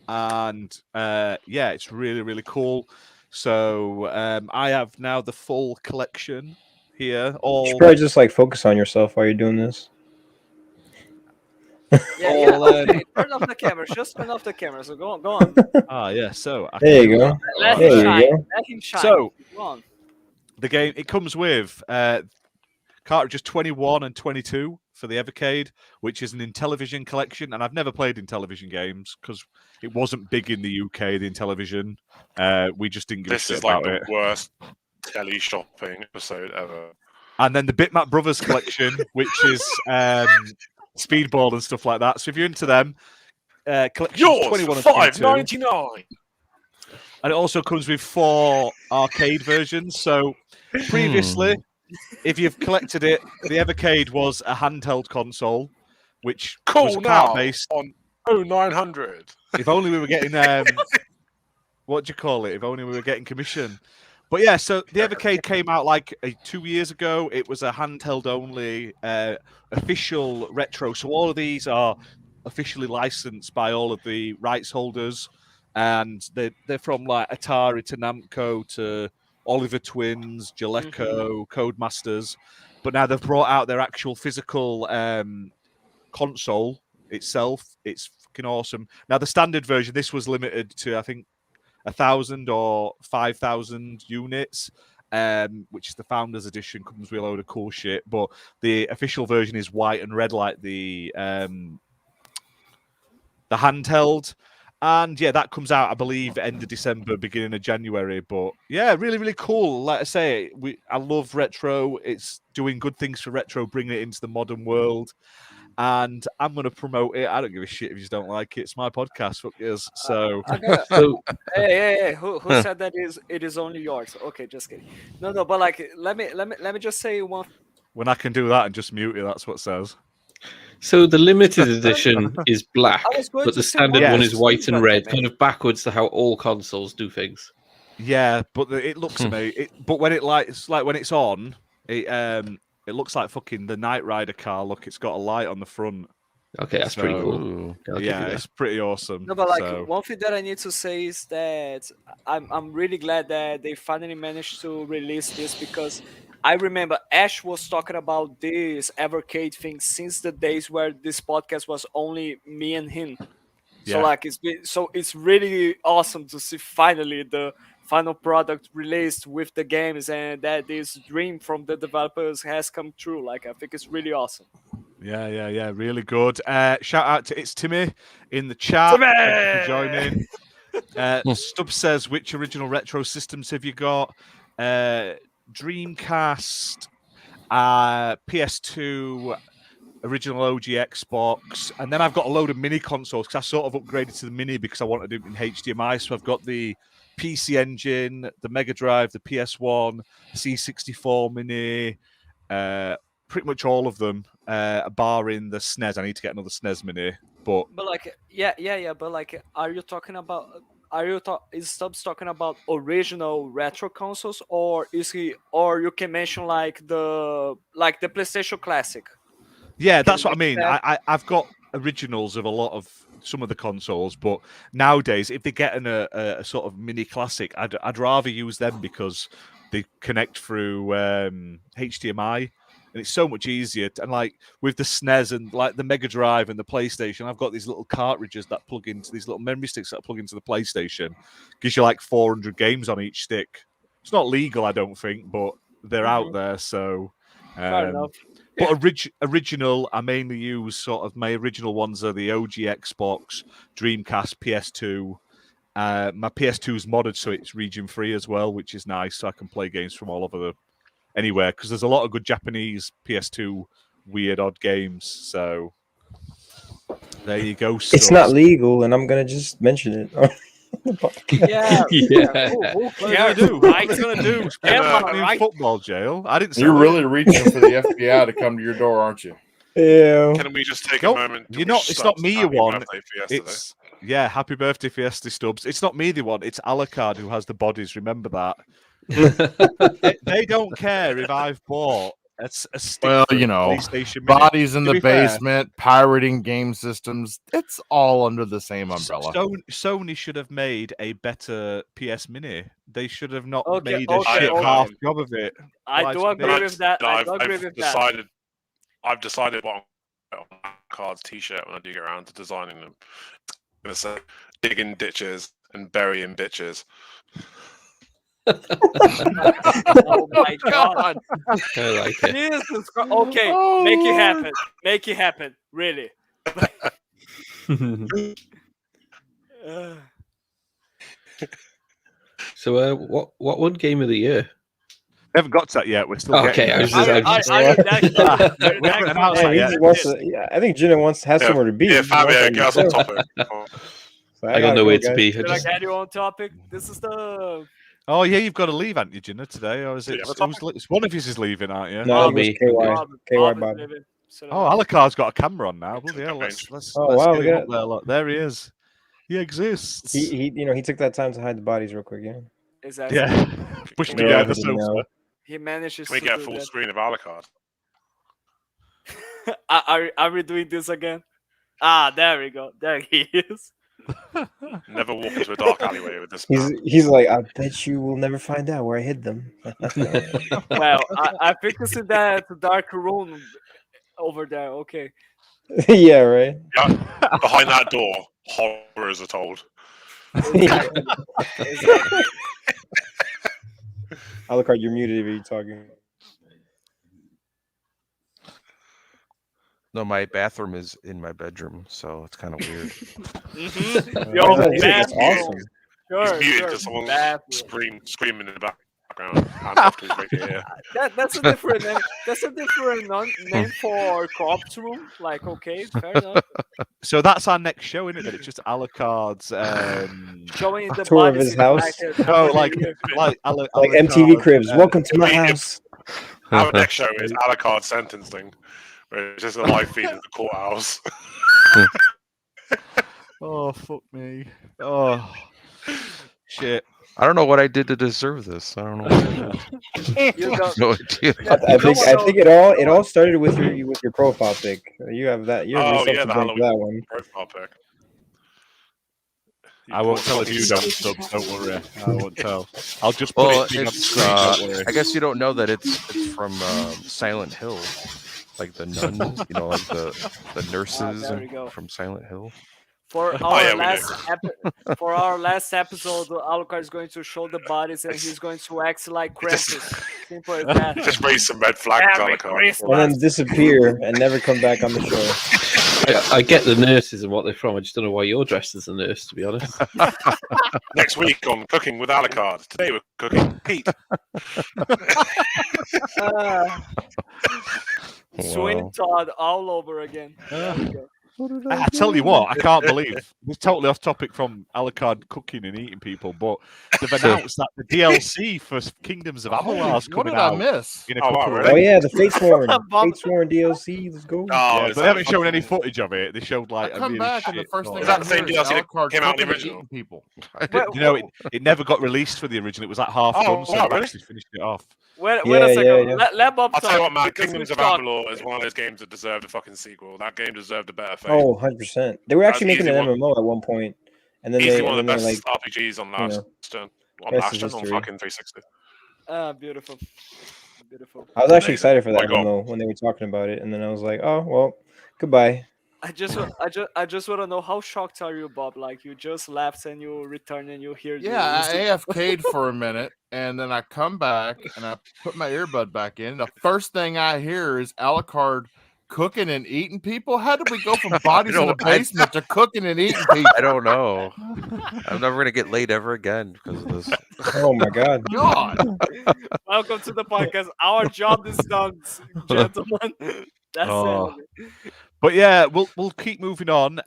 and it's really, really cool. So I have now the full collection here. You should probably just like focus on yourself while you're doing this. Okay. Turn off the camera. Just turn off the camera. So go on. So There you go. Let There him you shine. go. Let him shine. So go on. the game, it comes with cartridges 21 and 22 for the Evercade, which is an Intellivision collection, and I've never played Intellivision games because it wasn't big in the UK. The Intellivision, we just didn't give a shit about it. This is like the worst telly shopping episode ever. And then the Bitmap Brothers collection, which is Speedball and stuff like that. So if you're into them, collections Yours 21 for and 22. $5.99. And it also comes with 4 arcade versions. So previously, if you've collected it, the Evercade was a handheld console, which was cart-based. On 0900. If only we were getting what do you call it? If only we were getting commission. But yeah, so the Evercade came out like 2 years ago. It was a handheld only official retro. So all of these are officially licensed by all of the rights holders, and they're from like Atari to Namco to Oliver Twins, Jaleco, Codemasters. But now they've brought out their actual physical console itself. It's fucking awesome. Now the standard version, this was limited to I think 1,000 or 5,000 units, which is the Founders Edition. Comes with a load of cool shit. But the official version is white and red, like the handheld. And yeah, that comes out, I believe, end of December, beginning of January. But yeah, really, really cool. Like I say, I love retro. It's doing good things for retro, bringing it into the modern world. And I'm going to promote it. I don't give a shit if you don't like it. It's my podcast. Fuck yours. So, hey, who said that it is only yours? Okay, just kidding. No, but like, let me just say one. When I can do that and just mute it, that's what it says. So the limited edition is black, but the standard one is Yes. white and red, kind of backwards to how all consoles do things. Yeah, but it looks amazing. But when when it's on, it looks like fucking the Knight Rider car. Look, it's got a light on the front. Okay, that's pretty cool. Yeah, it's pretty awesome. No, but like one thing that I need to say is that I'm really glad that they finally managed to release this, because I remember Ash was talking about this Evercade thing since the days where this podcast was only me and him. So like it's really awesome to see finally the final product released with the games, and that this dream from the developers has come true. Like I think it's really awesome. Yeah, really good. Shout out to Timmy in the chat. Timmy! Thank you for joining. Stubb says, which original retro systems have you got? Dreamcast, PS2, original OG Xbox, and then I've got a load of mini consoles because I sort of upgraded to the mini because I wanted to do it in HDMI. So I've got the PC Engine, the Mega Drive, the PS1, C64 Mini, pretty much all of them, barring the SNES. I need to get another SNES Mini, but like but like, are you talking about? Is Stubbs talking about original retro consoles, or you can mention like the PlayStation Classic? Yeah, that's what I mean. I've got originals of some of the consoles, but nowadays, if they get a sort of mini classic, I'd rather use them because they connect through HDMI, and it's so much easier. And like with the SNES and like the Mega Drive and the PlayStation, I've got these little cartridges that plug into these little memory sticks that plug into the PlayStation. Gives you like 400 games on each stick. It's not legal, I don't think, but they're out there. So, fair enough. But original, I mainly use sort of my original ones are the OG Xbox, Dreamcast, PS2. My PS2 is modded, so it's region free as well, which is nice. So I can play games from all over anywhere, because there's a lot of good Japanese PS2 weird odd games. So there you go. It's not legal, and I'm gonna just mention it. Yeah. What are you gonna do? In football jail? I didn't say You're that. really reaching for the FBI to come to your door, aren't you? Yeah. Can we just take a moment? To it's not me you want. It's happy birthday, Fiesta Stubbs. It's not me they want. It's Alucard who has the bodies. Remember that. They don't care if I've bought That's a stick Well, for you know, PlayStation Mini. bodies in To the be fair, basement, pirating game systems. It's all under the same umbrella. Sony should have made a better PS Mini. They should have not Okay, made a okay, shit okay. half job of it. I do agree with that. I do agree I've with that. decided what I'm going to on cards T-shirt when I do get around to designing them. I'm going to say digging ditches and burying bitches. Oh my god! I like it. Jesus Christ. Okay, Oh, make it Lord. happen. Make it happen. Really. So, what won Game of the Year? We haven't got to that yet. We're still Okay, getting I there. was just- We haven't announced that Hey, yet. he wants to, yeah, I think Jenna has somewhere to be. Yeah, He wants Fabio, to get us be on there. topic. So I got gotta nowhere go, to guys. be. I Should I just- get you on topic? This is the Oh yeah, you've got to leave, haven't you, Gina, today? Or is Do it? you have a It's one of you is leaving, aren't you? No, me. it was KY. KY Bob is Bob. leaving. So Oh, Alucard's got a camera on now. Bloody hell, let's Oh, let's wow, get look him at up there. Look, there he is. He exists. He took that time to hide the bodies real quick. Yeah. exactly. Yeah, pushed Can the we guy get- on the he didn't sofa. know. He manages Can we to get a do full that. screen of Alucard? Are we doing this again? Ah, there we go. There he is. Never walk into a dark alleyway with this. He's like, I bet you will never find out where I hid them. Well, I think it's in that dark room over there. Okay. Yeah, right. Yeah, behind that door, horrors are told. Exactly. Alucard, you're muted if you're talking. No, my bathroom is in my bedroom, so it's kind of weird. Mhm. Yo, Yo, that's bathroom. awesome. He's Sure, muted sure. because someone's Bathroom. screaming in the background. And after his radio here. That's a different name. That's a different name for co-op room. Like, okay, fair enough. So that's our next show, isn't it? It's just Alucard's. Showing the Tour of bodies his in the house. back. No, like Like Alucard, MTV Cribs. Welcome to my house. Our next show is Alucard sentencing, where it's just a live feed of the courthouse. Oh fuck me! Oh shit! I don't know what I did to deserve this. I don't know. You don't- No idea. I think it all started with your profile pic. You have that. You have Oh, yourself yeah, to the blame for that one. Profile pic. I won't tell if you don't sub. Don't worry. I won't tell. I'll just put Well, it big on it's, screen. Don't worry. I guess you don't know that it's from Silent Hill, like the nuns, you know, like the nurses there we go. from Silent Hill. For Oh, our yeah, we for our last episode, Alucard is going to show the bodies and he's going to act like Krampus. Simple as that. Just raise some red flags, Merry Alucard. Christmas. And then disappear and never come back on the show. I get the nurses and what they're from. I just don't know why you're dressed as a nurse, to be honest. Next week on Cooking with Alucard. Today we're cooking Pete. Swing Todd all over again. There we go. I tell you what, I can't believe it's totally off topic from Alucard cooking and eating people, but they've announced that the DLC for Kingdoms of Amalur is What coming did I out miss? in a Oh, wow, couple of really? Oh yeah, the Fatesworn. Bob- Fatesworn DLC. Let's go. Oh, Yeah, is but they that haven't shown fucking- any footage of it. They showed like I a come really back and the shit first thing one. Is that I the same hear is DLC that Alucard came out in the cooking and original? eating people. You know, it never got released for the original. It was like half Oh, done, so wow, they've really? actually finished it off. Wait Yeah, a second. yeah. Let Bob I'll talk. tell you what, man. because Kingdoms we of talked- Amalur is one of those games that deserved a fucking sequel. That game deserved a better fate. Oh, 100%. They were actually That's making an easy one. MMO at one point, and then Easily they one of and the then they're best like, RPGs on you last know, gen. On rest last is gen, on history. fucking 360. Beautiful. Beautiful. I was actually Amazing. excited for that My God. MMO when they were talking about it, and then I was like, oh well, goodbye. I just want to know how shocked are you, Bob? Like you just left and you return and you hear. Yeah, I AFK'd for a minute, and then I come back and I put my earbud back in. The first thing I hear is Alucard cooking and eating people. How did we go from bodies in the basement to cooking and eating people? I don't know. I'm never gonna get laid ever again because of this. Oh my god. God, Welcome to the podcast. Our job is done, gentlemen. That's Oh. it. But yeah, we'll keep moving on.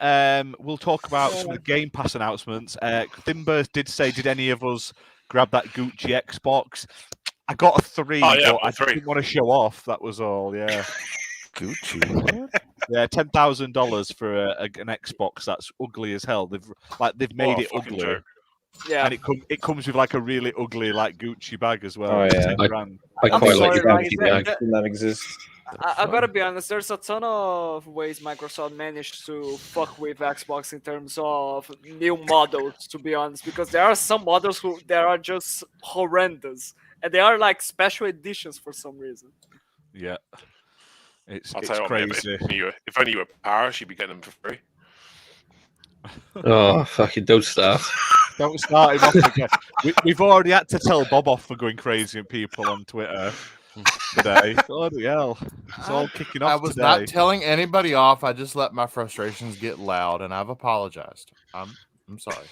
We'll talk about some of the Game Pass announcements. Thimber did say, did any of us grab that GOTY Xbox? I got a 3, Oh, yeah, but I 3. didn't want to show off. That was all. Yeah, Gucci. yeah, $10,000 for an Xbox that's ugly as hell. They've made What a it fucking ugly. joke. Yeah. And it comes with like a really ugly like Gucci bag as well. Oh, It's yeah. 10 grand. I I'm quite like sorry, the like, Gucci that- bag. Did not exist. I gotta be honest, there's a ton of ways Microsoft managed to fuck with Xbox in terms of new models, to be honest, because there are some models that are just horrendous, and they are like special editions for some reason. Yeah. I'll It's tell you what, mate, crazy. if only you were Paris, you'd be getting them for free. Oh, fucking don't start. Don't start him off again. We've already had to tell Bob off for going crazy and people on Twitter today. Bloody hell. It's all kicking off I was today. not telling anybody off. I just let my frustrations get loud, and I've apologized. I'm sorry.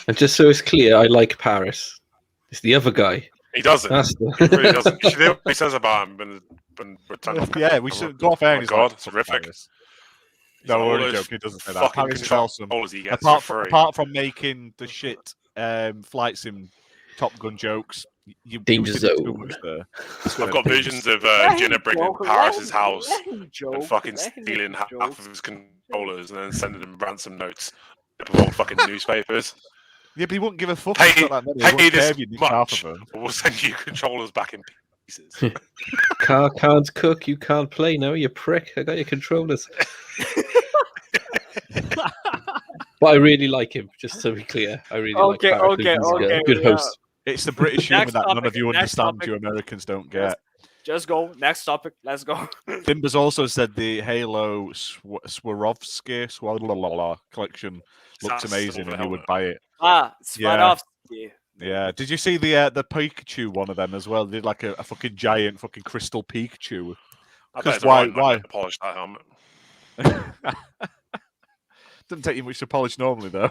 And just so it's clear, I like Paris. It's the other guy. He doesn't. That's He really doesn't. You should hear what he says about him when we're turning off. Yeah, we should go off air. Oh and my he's God, like, it's horrific. Paris. He's No, like, we're all only those joking. He doesn't say that. fucking Paris is awesome. controllers he gets for free. Apart from making the shit flight sim Top Gun jokes, you Danger did it too Zone. much there. I've got visions of Let Jenna him bringing joke, Paris's let him- house let him and joke, fucking let him stealing half joke. of his controllers and then sending them ransom notes to all fucking newspapers. Yeah, but he wouldn't give a fuck. Hey, He's got that many. He hey, wouldn't care this if you nicked half much. of them. We'll send you controllers back in pieces. Car can't cook, you can't play now, you prick. I got your controllers. But I really like him, just to be clear. I really like Paris. Okay, He's a okay, good yeah. host. It's the British humour Next that none of topic, you next understand, topic. you Americans don't get. Just go. Next topic. Let's go. Timbers also said the Halo Swarovski collection looks Sounds amazing silver and you would helmet. buy it. Swarovski. Yeah. Did you see the Pikachu one of them as well? They did like a fucking giant fucking crystal Pikachu. I bet 'Cause it's why- alright, why? to polish that helmet. Doesn't take you much to polish normally though.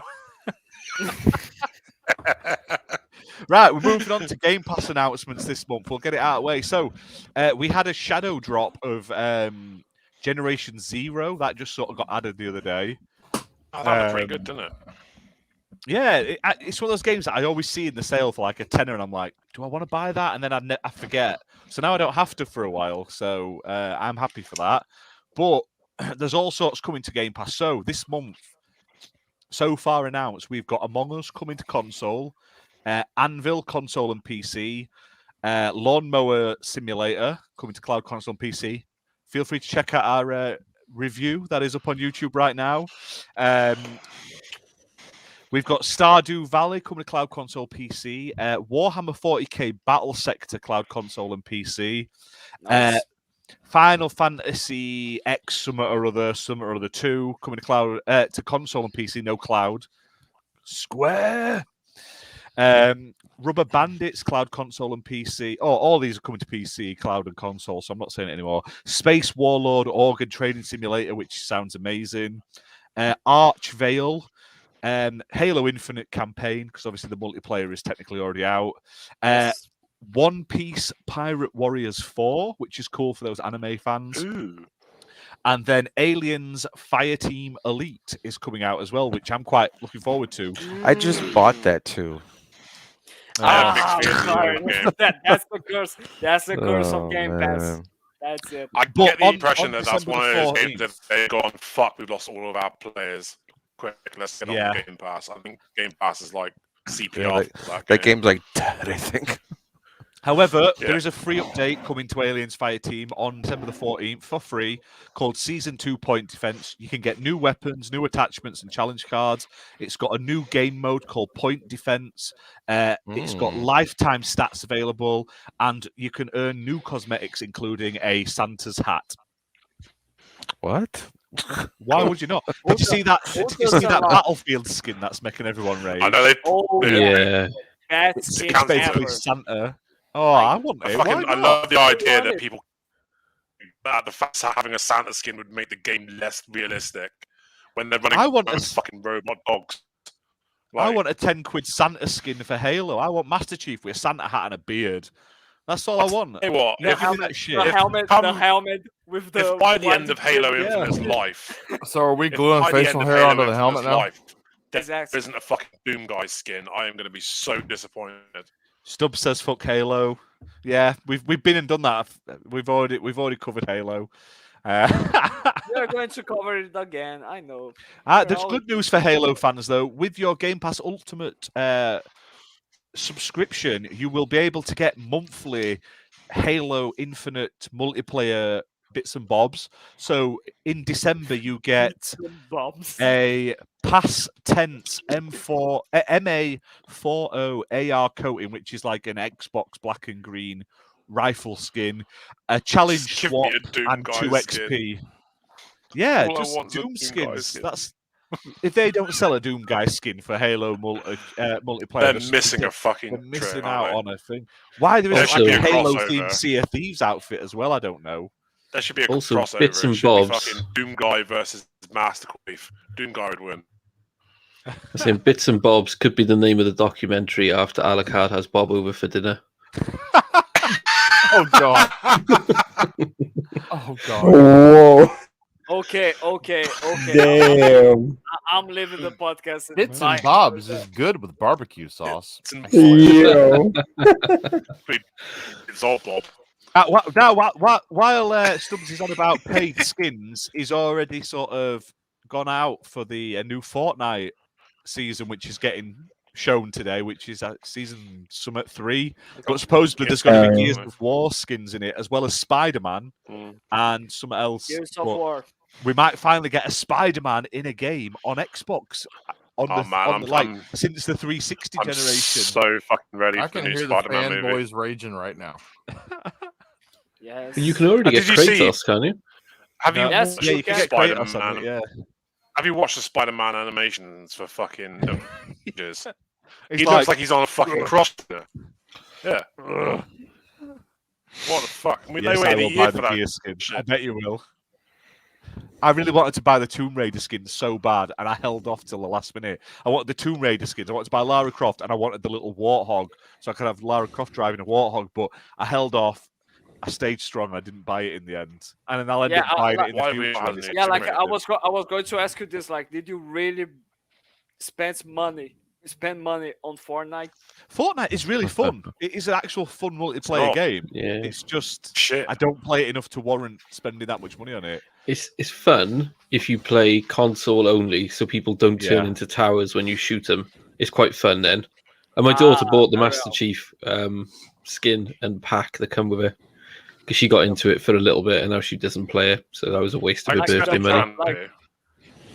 Right, we're moving on to Game Pass announcements this month. We'll get it out of the way. So, we had a shadow drop of Generation Zero that just sort of got added the other day. Oh, that looked pretty good, didn't it? Yeah, it's one of those games that I always see in the sale for like a tenner, and I'm like, do I want to buy that? And then I forget. So now I don't have to for a while. So I'm happy for that. But there's all sorts coming to Game Pass. So this month, so far announced, we've got Among Us coming to console, Anvil console and PC, Lawnmower Simulator coming to cloud console and PC. Feel free to check out our review that is up on YouTube right now. We've got Stardew Valley coming to cloud console PC, Warhammer 40k Battle Sector cloud console and PC, Nice. Final Fantasy X Summit or Other 2 coming to cloud to console and PC, no cloud. Square. Rubber Bandits cloud console and PC. Oh, all these are coming to PC, cloud and console, so I'm not saying it anymore. Space Warlord Organ Trading Simulator, which sounds amazing. Arch Veil. Halo Infinite campaign, because obviously the multiplayer is technically already out. Yes. One Piece Pirate Warriors 4, which is cool for those anime fans. Ooh. And then Aliens Fireteam Elite is coming out as well, which I'm quite looking forward to. I just bought that too. Ah, sorry. okay. That's the curse. That's the curse Oh, of Game Pass. man. That's it. I But get the on- impression on that that's December one of the those games 14th. that they've gone, fuck, we've lost all of our players. Quick, let's get Yeah. on Game Pass. I think Game Pass is like CPR. Yeah, for That game's like dead, I think. However, Yeah. there is a free update coming to Aliens Fireteam on December the 14th for free called Season 2 Point Defense. You can get new weapons, new attachments, and challenge cards. It's got a new game mode called Point Defense. It's got lifetime stats available, and you can earn new cosmetics, including a Santa's hat. What? Why would you not? Did you see that? Did you see that Who does Battlefield skin that's making everyone rage? I know they. Oh, Yeah. best It's skin basically ever. Santa. Oh, I want I it. fucking Why I not? love the idea want that it? people the fact that having a Santa skin would make the game less realistic when they're running I want around a with s- fucking robot dogs. I Like, want a 10 quid Santa skin for Halo. I want Master Chief with a Santa hat and a beard. That's all I want. Hey, what? You don't If, give me that shit. The helmet, come- the helmet with the. if by the white end of Halo trim. Yeah. Infinite's life, So are we if gluing by the end facial of hair Halo onto the helmet Infinite's now? life, there Exactly. isn't a fucking Doom Guy skin, I am going to be so disappointed. Stubbs says fuck Halo. Yeah, we've been and done that. We've already covered Halo. We're going to cover it again. I know. There's good news for Halo fans, though. With your Game Pass Ultimate subscription, you will be able to get monthly Halo Infinite multiplayer bits and bobs. So in December, you get a Pass Tense MA40 AR coating, which is like an Xbox black and green rifle skin, a challenge Just give swap, me a Doom and guy 2 skin. XP. Yeah, All I just want's a Doom Doom guy skins. skin. That's if they don't sell a Doom guy skin for Halo multiplayer, They're there's missing something- a fucking they're missing trick, out aren't on a thing. Why there There isn't should like be a a Halo crossover. themed Sea of Thieves outfit as well? I don't know. There should be a Also, crossover. bits and it should bobs. be fucking Doom guy versus Master Chief. Doom guy would win. I think Bits and Bobs could be the name of the documentary after Alucard has Bob over for dinner. Oh god. Oh god. Whoa! Okay. Damn! I'm leaving the podcast. Bits Bye. and Bobs is good with barbecue sauce. It's in Yo! It's all Bob. While Stubbs is on about paid skins, he's already sort of gone out for the new Fortnite season, which is getting shown today, which is season Summit 3. But supposedly there's going to be Gears of War skins in it, as well as Spider-Man and something else. Gears of But War. we might finally get a Spider-Man in a game on Xbox. Since the 360 I'm generation. so fucking ready I for the can new hear the Spider-Man movie. fanboys raging right now. Yes. You can already get Did you see- Kratos, can you? Have you Yes, watched Yeah, you can get Spider-Man? Kratos on it, yeah. Have you watched the Spider-Man animations for fucking Avengers? It's He looks like he's on a fucking cross. Yeah. Ugh. What the fuck? We Yes, know I where will the buy year the for that. gear skin. shit. I bet you will. I really wanted to buy the Tomb Raider skin so bad, and I held off till the last minute. I wanted the Tomb Raider skins. I wanted to buy Lara Croft, and I wanted the little warthog, so I could have Lara Croft driving a warthog. But I held off. I stayed strong. I didn't buy it in the end, and then I'll end up buying it in why the we future. had when it's it? Yeah, like Tomb I Raider. was going to ask you this. Like, did you really spend money on Fortnite? Fortnite is really fun. It is an actual fun multiplayer not. game. Yeah. It's just Shit. I don't play it enough to warrant spending that much money on it. It's fun if you play console only, so people don't turn Yeah. into towers when you shoot them. It's quite fun then. And my daughter bought the very Master well. Chief skin and pack that come with it because she got into it for a little bit and now she doesn't play it. So that was a waste of her like birthday that money. one. Like-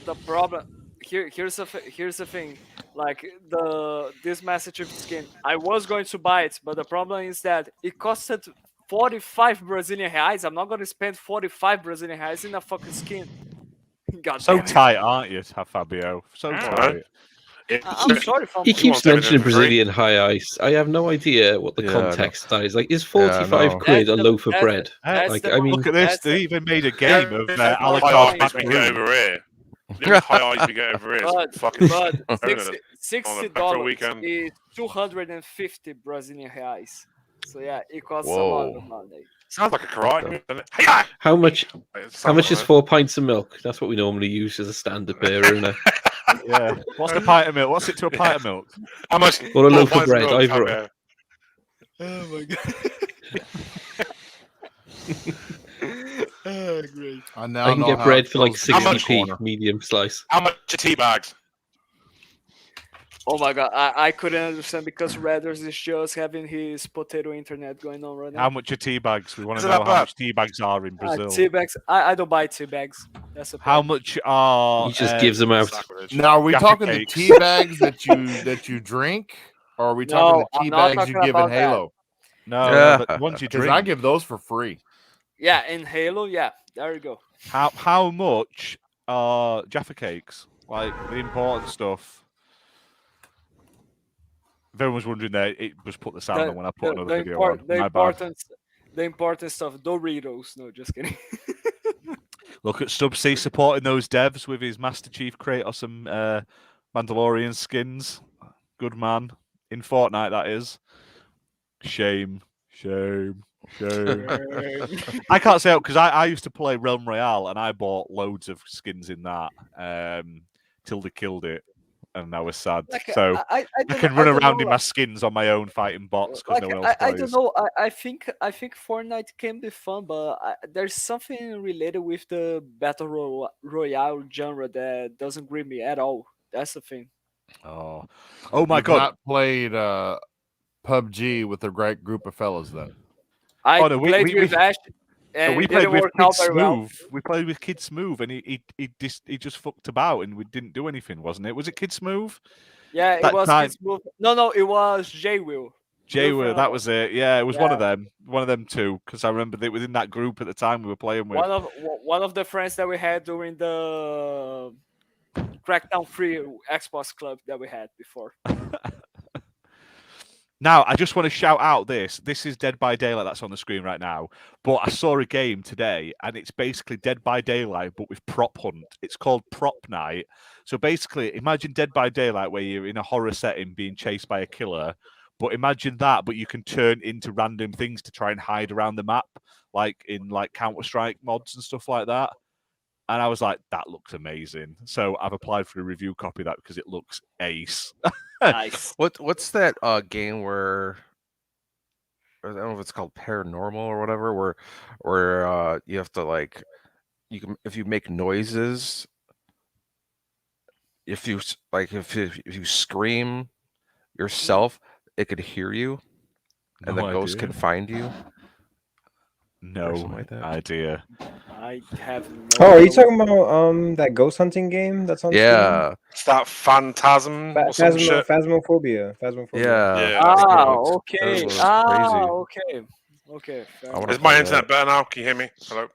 The problem here's the thing. Like this Master Chief skin, I was going to buy it, but the problem is that it costed 45 Brazilian reais. I'm not going to spend 45 Brazilian reais in a fucking skin. God So damn it. tight, aren't you, Fabio? So I don't tight. I'm sorry for He keeps wants everything mentioning for free. Brazilian high ice. I have no idea what the Yeah, I know. context of that is. Like, is Yeah, I 45 know. quid a That's the- loaf of that's bread? the- that's Like, the- I mean, Look at this. That's They even made a game of high Alucard eyes we get over here. The high eyes we get over here. But, is fucking but owning it. $60 weekend. is 250 Brazilian reais. So yeah, it costs a Whoa. lot of money. Sounds like a karate move, doesn't it? Hey-ya! how much It sounds How much is like 4 pints of milk? That's what we normally use as a standard beer, isn't it? Yeah. What's the pint of milk? What's it to a pint of milk? that. How much? Or a loaf Why of is bread, milk either out or. there? Oh my god. Great. I now I can know get how bread it for like goes in the 60p, corner. medium slice. How much are tea bags? Oh my god, I couldn't understand because Redders is just having his potato internet going on right now. How much are tea bags? We want Is to it know that how bad? much tea bags are in Brazil. Tea bags. I don't buy tea bags. That's a How problem. much are? He just gives them out. Sacrilege. Now, are we Jaffa talking the cakes. tea bags that you drink, or are we talking No, the tea I'm not bags you talking give in about that. Halo? No, Yeah. the ones you Because drink. I give those for free. Yeah, in Halo, yeah. There you go. How much are Jaffa cakes? Like the important stuff. If everyone's wondering there, it just put the sound on when I put another video on. My bad. The important stuff. Doritos. No, just kidding. Look at Stubbsy supporting those devs with his Master Chief Kratos and Mandalorian skins. Good man. In Fortnite, that is. Shame. I can't say it because I used to play Realm Royale and I bought loads of skins in that till they killed it. and I was sad. Like, So I I don't can know, run I don't around know, in my skins on my own fighting bots because no one else I plays. don't know. I think Fortnite can be fun, but there's something related with the royale genre that doesn't grip me at all. That's the thing. Oh my You've god! not played PUBG with a great group of fellas then. I Oh, no, we- played we- with Ash, So and we it played didn't with work Kid out very well. Smooth. We played with Kid Smooth, and he just fucked about, and we didn't do anything, wasn't it? Was it Kid Smooth? Yeah, That it was time- Kids Move. No, it was J Will. Jay, Will that was it. Yeah, it was one of Yeah. them two. Because I remember they was in that group at the time we were playing with. One of the friends that we had during the Crackdown 3 Xbox club that we had before. Now, I just want to shout out this. This is Dead by Daylight that's on the screen right now. But I saw a game today, and it's basically Dead by Daylight, but with prop hunt. It's called Prop Night. So basically, imagine Dead by Daylight where you're in a horror setting being chased by a killer. But imagine that, but you can turn into random things to try and hide around the map, like in like Counter-Strike mods and stuff like that. And I was like, that looks amazing. So I've applied for a review copy of that because it looks ace. Nice. What's that game where I don't know if it's called Paranormal or whatever, where you have to like if you make noises, if you scream yourself, it could hear you, and No the ghost idea. can find you. No something like that. idea. I have no Oh, are you idea. talking about that ghost hunting game that's on Yeah, It's that Phantasm or some shit. Phasmophobia. yeah. Yeah. Ah, That okay. was Okay. Okay. fair I wanna enough. Is my play internet better now? Can you hear me? Hello?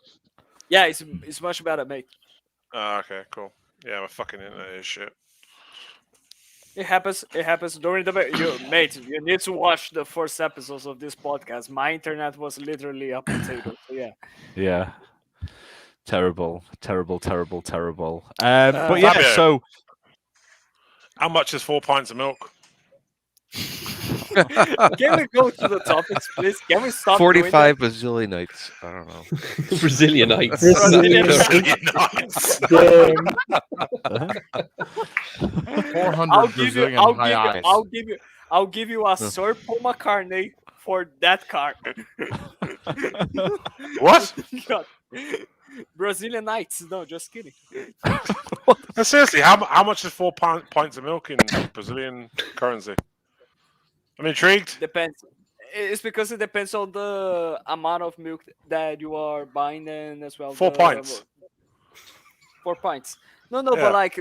Yeah, it's much better, mate. Okay, cool. Yeah, my fucking internet is shit. It happens during the mate. You need to watch the first episodes of this podcast. My internet was literally a potato. So yeah. Yeah. Terrible. But yeah, Fabio. so How much is 4 pints of milk? Can we go to the topics, please? Can we stop? 45 bazillion nights. I don't know. Brazilianites. Brazilian Nice. Doing 400 Brazilian high ice. I'll give you a Sir Paul McCartney for that car. What? God. Brazilian Nights. No, just kidding. No, seriously, how much is 4 pints of milk in Brazilian currency? I'm intrigued. Depends. It's because it depends on the amount of milk that you are buying, and as well. 4 pints. 4 pints. No, Yeah. but like,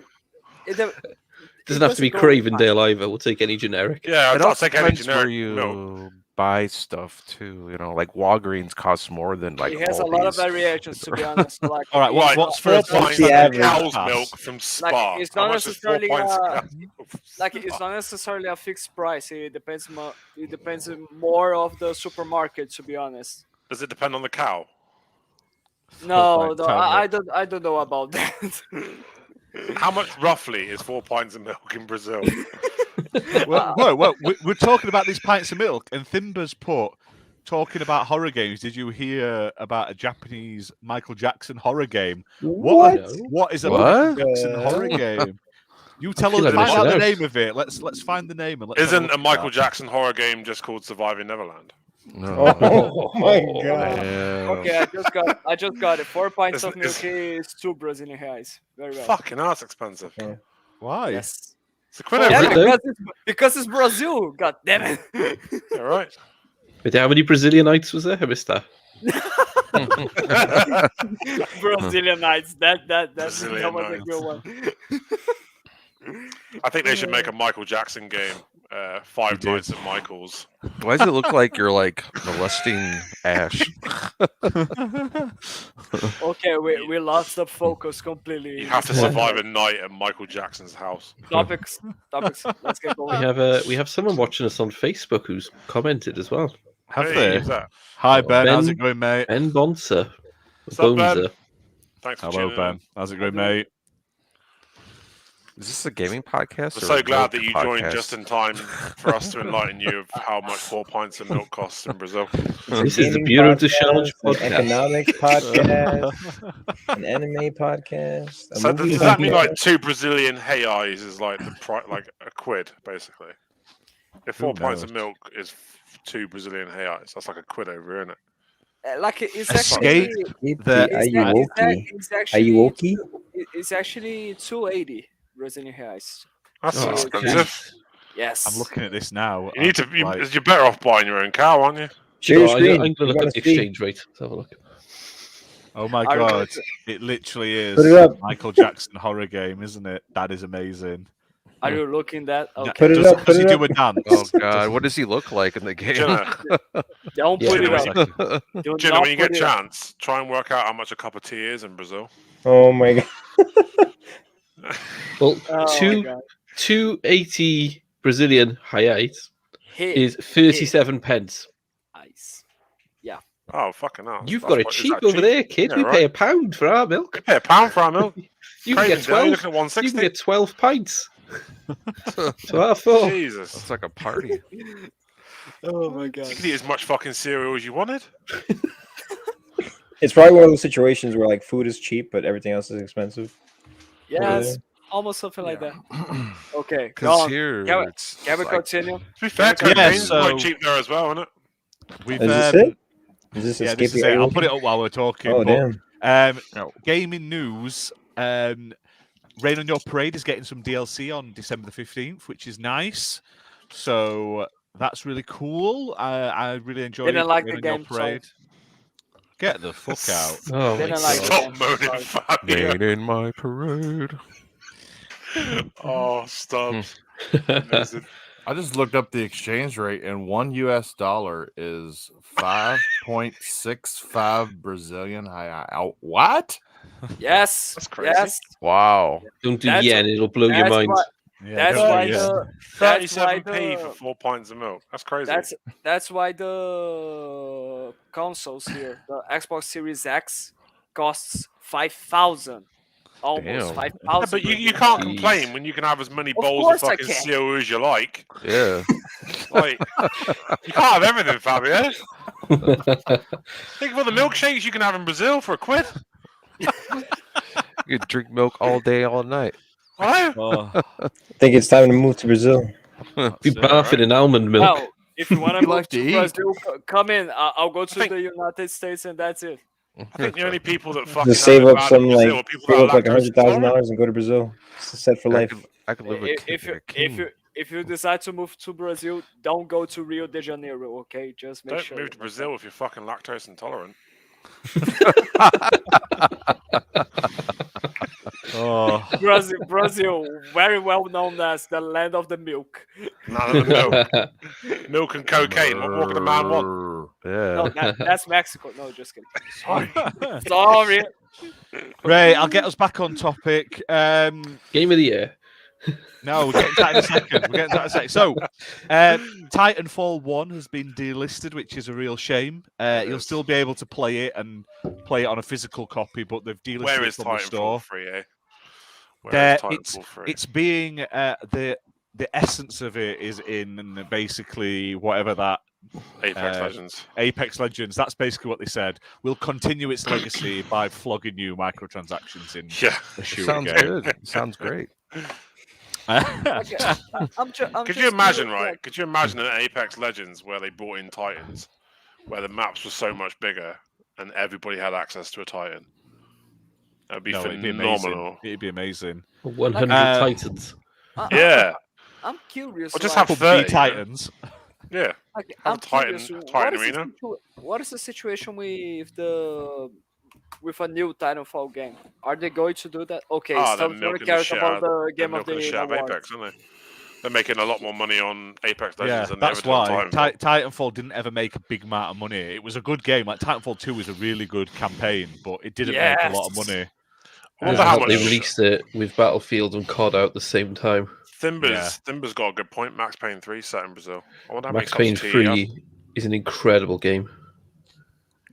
Doesn't have to be Cravendale either. We'll take any generic. Yeah, It I'll also take any depends where generic you milk. buy stuff too. You know, like Walgreens costs more than like. It has a lot of Aldi's. variations, to be honest. So, like, all right, Right, what's 4 for pints the of average cow's pass? milk from Spa? it's How not much is 4 necessarily, pints of uh, cow's milk from like it's Spa? not necessarily a fixed price. It depends. It depends more of the supermarket, to be honest. Does it depend on the cow? No, Cow I milk. don't know about that. How much roughly is 4 pints of milk in Brazil? Well, we're talking about these pints of milk, and Thimba's put talking about horror games. Did you hear about a Japanese Michael Jackson horror game? What? What is a What? Michael Jackson horror game? You tell feel us. like Find out the missing out. name of it. Let's find the name and let's. have Isn't look a at Michael that. Jackson horror game just called Surviving Neverland? No. Oh my god. Yeah. Okay, I just got it. 4 pints of milk It's- is 2 Brazilian reais. Very well. Fucking hell, that's expensive. Yeah. Why? Yes. It's equivalent. Yeah, it though? because it's Brazil. God damn it. Yeah, right. But how many Brazilianites was there? I missed that. Brazilian Nights. That Brazilian was a Nights. good one. I think they should make a Michael Jackson game. 5 did. Nights at Michael's. Why does it look like you're like molesting Ash? Okay, we lost the focus completely. You have to survive a night at Michael Jackson's house. Topics. Let's get We going. have someone watching us on Facebook who's commented as well. Have Hey, they? who's that? Hi Ben, how's Ben- it going, mate? Ben Bonser. What's up, Ben? Bonser. Thanks for Hello tuning Ben, how's it going, mate? Is this a gaming podcast? We're or so a glad milk that you joined podcast? just in time for us to enlighten you of how much 4 pints of milk costs in Brazil. This is the gaming Bureau de podcast, Change an podcast. economics podcast, an anime podcast. A So movie does that mean podcast. like 2 Brazilian reais is like the price, like a quid, basically? If 4 Who pints of knows? milk is 2 Brazilian reais, that's like a quid over, isn't it? Like it's Escape actually the Ayuwoki. it's actually 280 Brazilian reais. That's Oh, expensive. Yes. I'm looking at this now. You need to. Like, You're better off buying your own cow, aren't you? Share your No, screen. I'm going to You look wanna at the see? exchange rate. Let's have a look. oh my I god, remember- it literally is Put it up. Michael Jackson horror game, isn't it? That is amazing. Are you looking that? Okay. Put it does, up, Does put he it do up. a dance? Oh God, what does he look like in the game? Jenna, Don't Yeah, put it Jenna, up. Do Jenna, not when you get put a it up. chance, try and work out how much a cup of tea is in Brazil. Oh my god. Well, Oh, two, God. 280 Brazilian reais Hit. is 37 pence. Nice. Oh, fucking hell. You've That's got it what- is cheap that over there, kid. Yeah, We right. pay £1 for our milk. We pay £1 for our milk. You can Crazy, get Jenna, you're 12. looking at You 160. can get 12 pints. So our four. Jesus. It's like a party. Oh my god. You could eat as much fucking cereal as you wanted. It's probably one of those situations where like food is cheap, but everything else is expensive. Yeah, Over it's almost something like that. Okay, go Because on. here, Can we- it's Can we like, continue? To be fair, Yeah, cocaine's so- quite cheap there as well, isn't it? We've, Is this it? Is this yeah, this is escaping? it. I'll put it up while we're talking. Oh but, damn! Gaming news. Rain on Your Parade is getting some DLC on December the 15th, which is nice. So that's really cool. I really enjoyed Didn't like Rain the on Your game, sorry. Parade. Get the fuck out. Oh, my Didn't like God. Stop Okay, moaning, sorry. Fabio. rain in my parade. Oh, stop. Amazing. I just looked up the exchange rate, and $1 is 5.65 Brazilian. What? Yes. That's crazy. Yes. Wow. Don't do That's- yen, it'll blow your That's mind. why, Yeah, that's don't why do it. the that's why 37p the for 4 pints of milk. That's crazy. that's why the consoles here, the Xbox Series X, costs 5,000. Almost Damn. 5,000. Yeah, but you can't Jeez. complain when you can have as many Of bowls of course I fucking can. cereal as you like. Yeah. Like, you can't have everything, Fabio. Think of all the milkshakes you can have in Brazil for a quid. You could drink milk all day, all night. Right? Oh, I think it's time to move to Brazil. Be that's it. bathing in almond milk. Well, if you want to You move like to to eat. Brazil, come in. I'll go to think- the United States and that's it. I think the only people that fucking Just save have it up bad some in Brazil like are people save that up are like lactose intolerant. $100,000 and go to Brazil. It's set for life. I could live with If you decide to move to Brazil, don't go to Rio de Janeiro, okay? Just make Don't sure. move to Brazil if you're fucking lactose intolerant. oh. Brazil, very well known as the land of the milk. None of the milk. Milk and cocaine. What more can a man want? Yeah. No, that's Mexico. No, just kidding. Sorry. Right, I'll get us back on topic. Game of the year. No, we're getting to that in a second. We're getting to that in a second. So, Titanfall 1 has been delisted, which is a real shame. You'll still be able to play it and play it on a physical copy, but they've delisted Where it is from the store. Titanfall 3, eh? Where There, is Titanfall 3? It's being the essence of it is in basically whatever that Apex Legends. Apex Legends. That's basically what they said. We'll continue its legacy by flogging you microtransactions in Yeah. the shooter Sounds game. good. Sounds great. Okay, I'm Could just you imagine, curious, right? Could you imagine an Apex Legends where they brought in Titans, where the maps were so much bigger and everybody had access to a Titan? That'd be No, it'd be phenomenal. amazing. It'd be amazing. 100 Titans. Yeah. I'm curious. Or just like, have Be 30. Titans. Yeah. like, have I'm a Titan- curious. a Titan What is the arena. what is the situation with a new Titanfall game? Are they going to do that? Okay, Ah, Stuff they're very milking the cares shit about out- the They're game of milking the shit the out of award. Apex, aren't they? They're making a lot more money on Apex Yeah, Legends than they ever that's did on why Titanfall. Titanfall didn't ever make a big amount of money. It was a good game. Like Titanfall 2 was a really good campaign, but it didn't make a lot of Yes. money. I wonder how much They released it with Battlefield and COD out at the same time. Thimber's got a good point. Max Payne 3 set in Brazil. I wonder how many Max cups Payne of tea he had. 3 is an incredible game. Do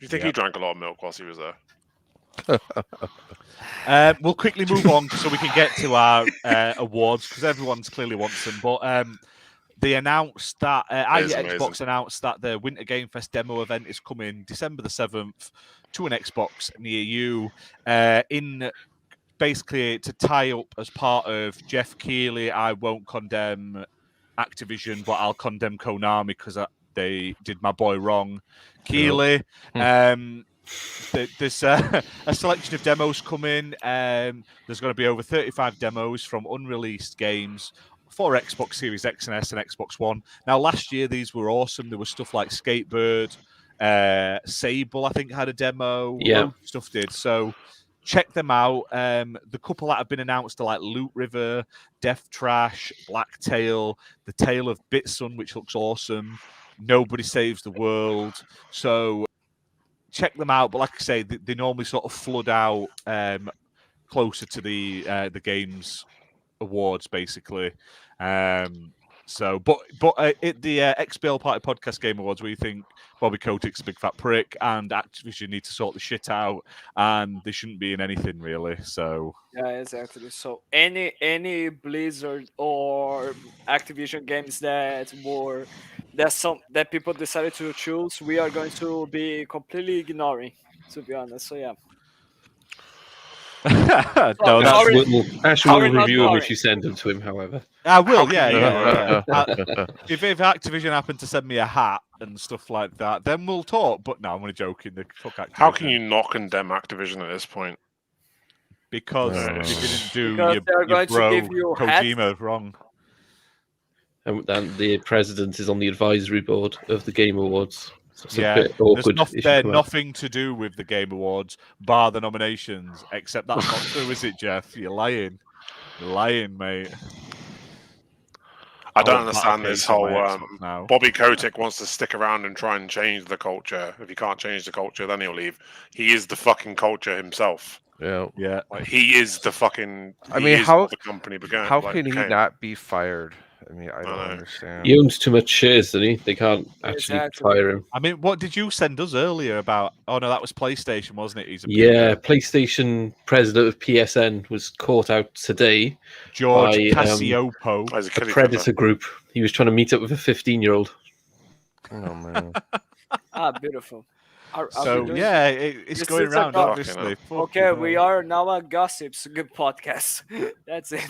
you think he drank a lot of milk whilst he was there? We'll quickly move on so we can get to our awards because everyone's clearly wants them. But they announced that Xbox announced that the Winter Game Fest demo event is coming December the 7th to an Xbox near you. In basically to tie up as part of Jeff Keighley, I won't condemn Activision, but I'll condemn Konami because they did my boy wrong. Keighley. There's a selection of demos coming. There's going to be over 35 demos from unreleased games for Xbox Series X and S and Xbox One. Now, last year, these were awesome. There was stuff like Skatebird, Sable, I think, had a demo. Yeah. Stuff did. So check them out. The couple that have been announced are like Loot River, Death Trash, Blacktail, The Tale of Bitsun, which looks awesome. Nobody Saves the World. So check them out. But like I say, they normally sort of flood out closer to the games awards, basically. At the XBL Party Podcast Game Awards, we think Bobby Kotick's a big fat prick, and Activision need to sort the shit out, and they shouldn't be in anything really. So yeah, exactly. So any Blizzard or Activision games that people decided to choose, we are going to be completely ignoring, to be honest. So yeah. No, Ash will review them if you send them to him, however. I will, yeah. If Activision happen to send me a hat and stuff like that, then we'll talk. But no, I'm only joking. Fuck Activision. How can you not condemn Activision at this point? Because you didn't do they're going to give you Kojima wrong. And the president is on the advisory board of the Game Awards. So it's yeah, a bit awkward. There's nothing to do with the Game Awards, bar the nominations, except that's not true, is it, Jeff? You're lying. You're lying, mate. I don't understand this whole Bobby Kotick wants to stick around and try and change the culture. If he can't change the culture, then he'll leave. He is the fucking culture himself. Yeah. Like, he is the fucking. How the company began? How can he not be fired? I mean, I don't understand. He owns too much shares, doesn't he? They can't actually fire him. I mean, what did you send us earlier about? Oh no, that was PlayStation, wasn't it? PlayStation president of PSN was caught out today. George Cassiopo, a Predator group. He was trying to meet up with a 15-year-old. Oh man! Beautiful. It's going around, obviously. Okay, we are now a gossips good podcast. That's it.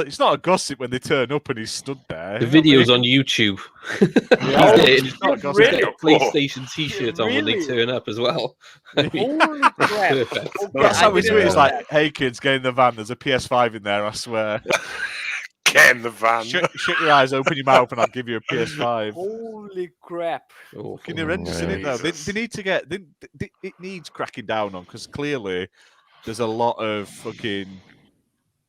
It's not a gossip when they turn up and he's stood there. The video's on YouTube. It's not a gossip. Really? Got a PlayStation T-shirt on when they turn up as well. Holy crap! Perfect. That's how we do it. It's like, hey kids, get in the van. There's a PS5 in there. I swear. Get in the van. Shut your eyes, open your mouth, and I'll give you a PS5. Holy crap! Fucking horrendous, isn't it? Though they need to get. It needs cracking down on because clearly there's a lot of fucking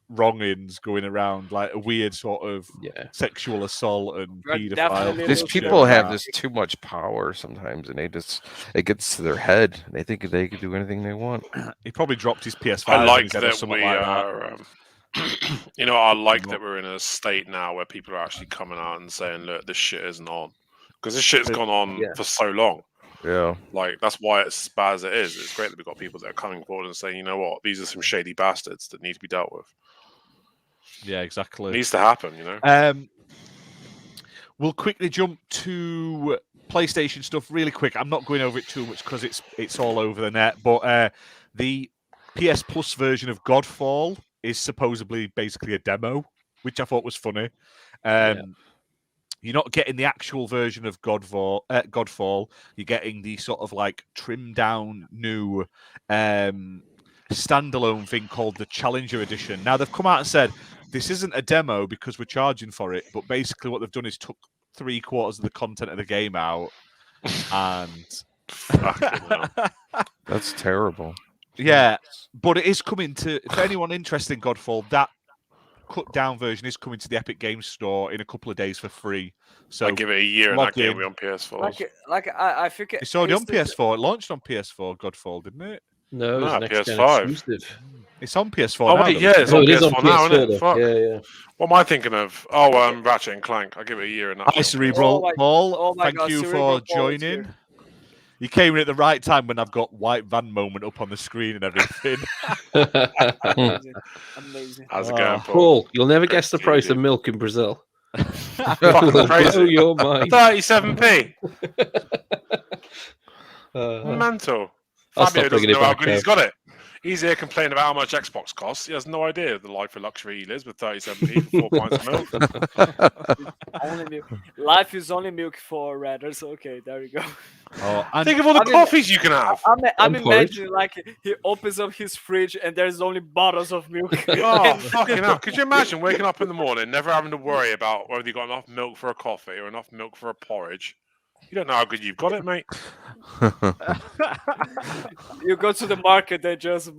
wrongings going around, like a weird sort of sexual assault and paedophile. These people have this too much power sometimes, and it gets to their head. They think they can do anything they want. He probably dropped his PS5. I like that we are. I like that we're in a state now where people are actually coming out and saying, "Look, this shit isn't on," because this shit's gone on for so long. Yeah, like that's why it's as bad as it is. It's great that we've got people that are coming forward and saying, "You know what? These are some shady bastards that need to be dealt with." Yeah, exactly. It needs to happen, you know. We'll quickly jump to PlayStation stuff really quick. I'm not going over it too much because it's all over the net. But the PS Plus version of Godfall is supposedly basically a demo, which I thought was funny. You're not getting the actual version of Godfall. You're getting the sort of like trimmed down new standalone thing called the Challenger Edition. Now they've come out and said this isn't a demo because we're charging for it, but basically what they've done is took 3/4 of the content of the game out, and that's terrible. Yeah, but it is coming to, for anyone interested in Godfall, that cut down version is coming to the Epic Games Store in a couple of days for free. So I give it a year and that game will be on PS4. I think it's already on PS4. It launched on PS4, Godfall, didn't it? No, it's next PS5. exclusive. It's on PS4 now. Wait, it's on PS4 now, isn't it? Fuck. Yeah. What am I thinking of? Oh, Ratchet and Clank. I give it a year and that. Hi, Cerebral Paul. Oh my thank God, you Cerebral for joining. You came in at the right time when I've got white van moment up on the screen and everything. Amazing. Amazing. How's it Oh. going, Paul? Paul, you'll never Great guess the to see you, price of dude. milk in Brazil. Fucking It'll crazy. blow your mind. 37p. Uh, Mental. I'll Fabio stop doesn't bringing it know how back good he's now. got it. He's here complaining about how much Xbox costs. He has no idea of the life of luxury he lives with 37p for 4 pints of milk. Only milk. Life is only milk for Redders. Okay, there we go. Oh, and Think of all the I mean, coffees you can have. I'm And porridge. imagining like he opens up his fridge and there's only bottles of milk. Oh, fucking hell. Could you imagine waking up in the morning, never having to worry about whether you got enough milk for a coffee or enough milk for a porridge? You don't know how good you've got it, mate. You go to the market and just.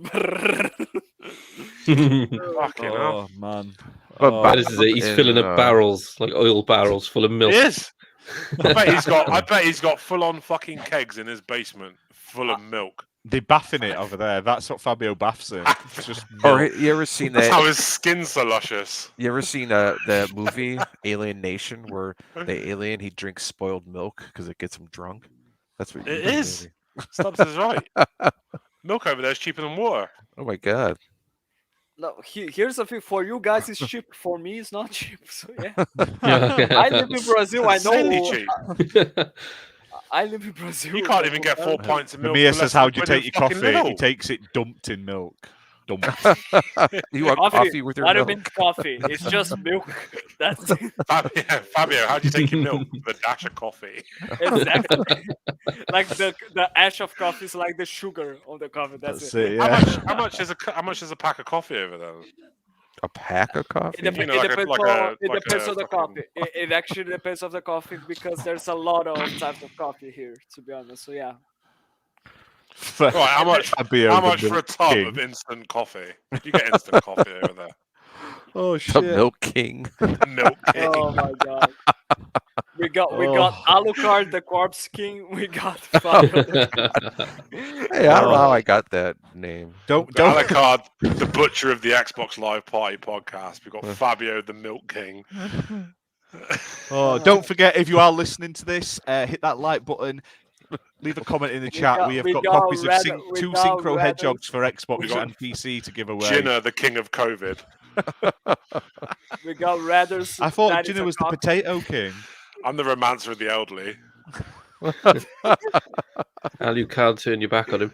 Fucking hell. oh man. But Oh, This is it. He's In, filling up barrels, like oil barrels full of milk. He is. I bet he's got full-on fucking kegs in his basement full of milk. they're baffing it over there. That's what Fabio baffs in. It's just Or milk. you ever seen That's how that? his skin's so luscious. You ever seen the movie Alien Nation where the alien he drinks spoiled milk because it gets him drunk? That's what It you do, is. maybe. Stubbs is right. Milk over there is cheaper than water. Oh my god! No, here's the thing. For you guys, it's cheap. For me, it's not cheap. So yeah. Yeah. I live in Brazil. I Insanely know. cheap. I live in Brazil. You can't even get 4 pints of milk. Mia for says, less "How than do you a quid take in your fucking coffee?" Lidl. He takes it dumped in milk. Dumped. You want coffee with your I don't milk? mean coffee. It's just milk. That's it. Fabio, how do you take your milk with a dash of coffee? Exactly. Like the ash of coffee is like the sugar on the coffee. That's it. Yeah. How much is a pack of coffee over there? A pack of coffee? It, You know, like a- depends like on, a- it like depends a on the fucking- coffee. It actually depends on the coffee because there's a lot of types of coffee here, to be honest. So yeah. Right, how much? Fabio, How the much for a milk tub king. of instant coffee? You get instant coffee over there. Oh The shit! Milk King. Milk king. Oh my god. We got Oh. Alucard, the Corpse King. We got Fabio. Hey, I don't know how I got that name. Don't Alucard, the butcher of the Xbox Live Party Podcast. We've got Fabio, the Milk King. Oh, don't forget, if you are listening to this, hit that like button. Leave a comment in the chat. We have got copies of two Synchro Hedgehogs for Xbox got and PC to give away. Jinner, the king of COVID. We got Radders. I thought that is Jinner a was the cock- potato king. I'm the romancer of the elderly. Al, you can't turn your back on him.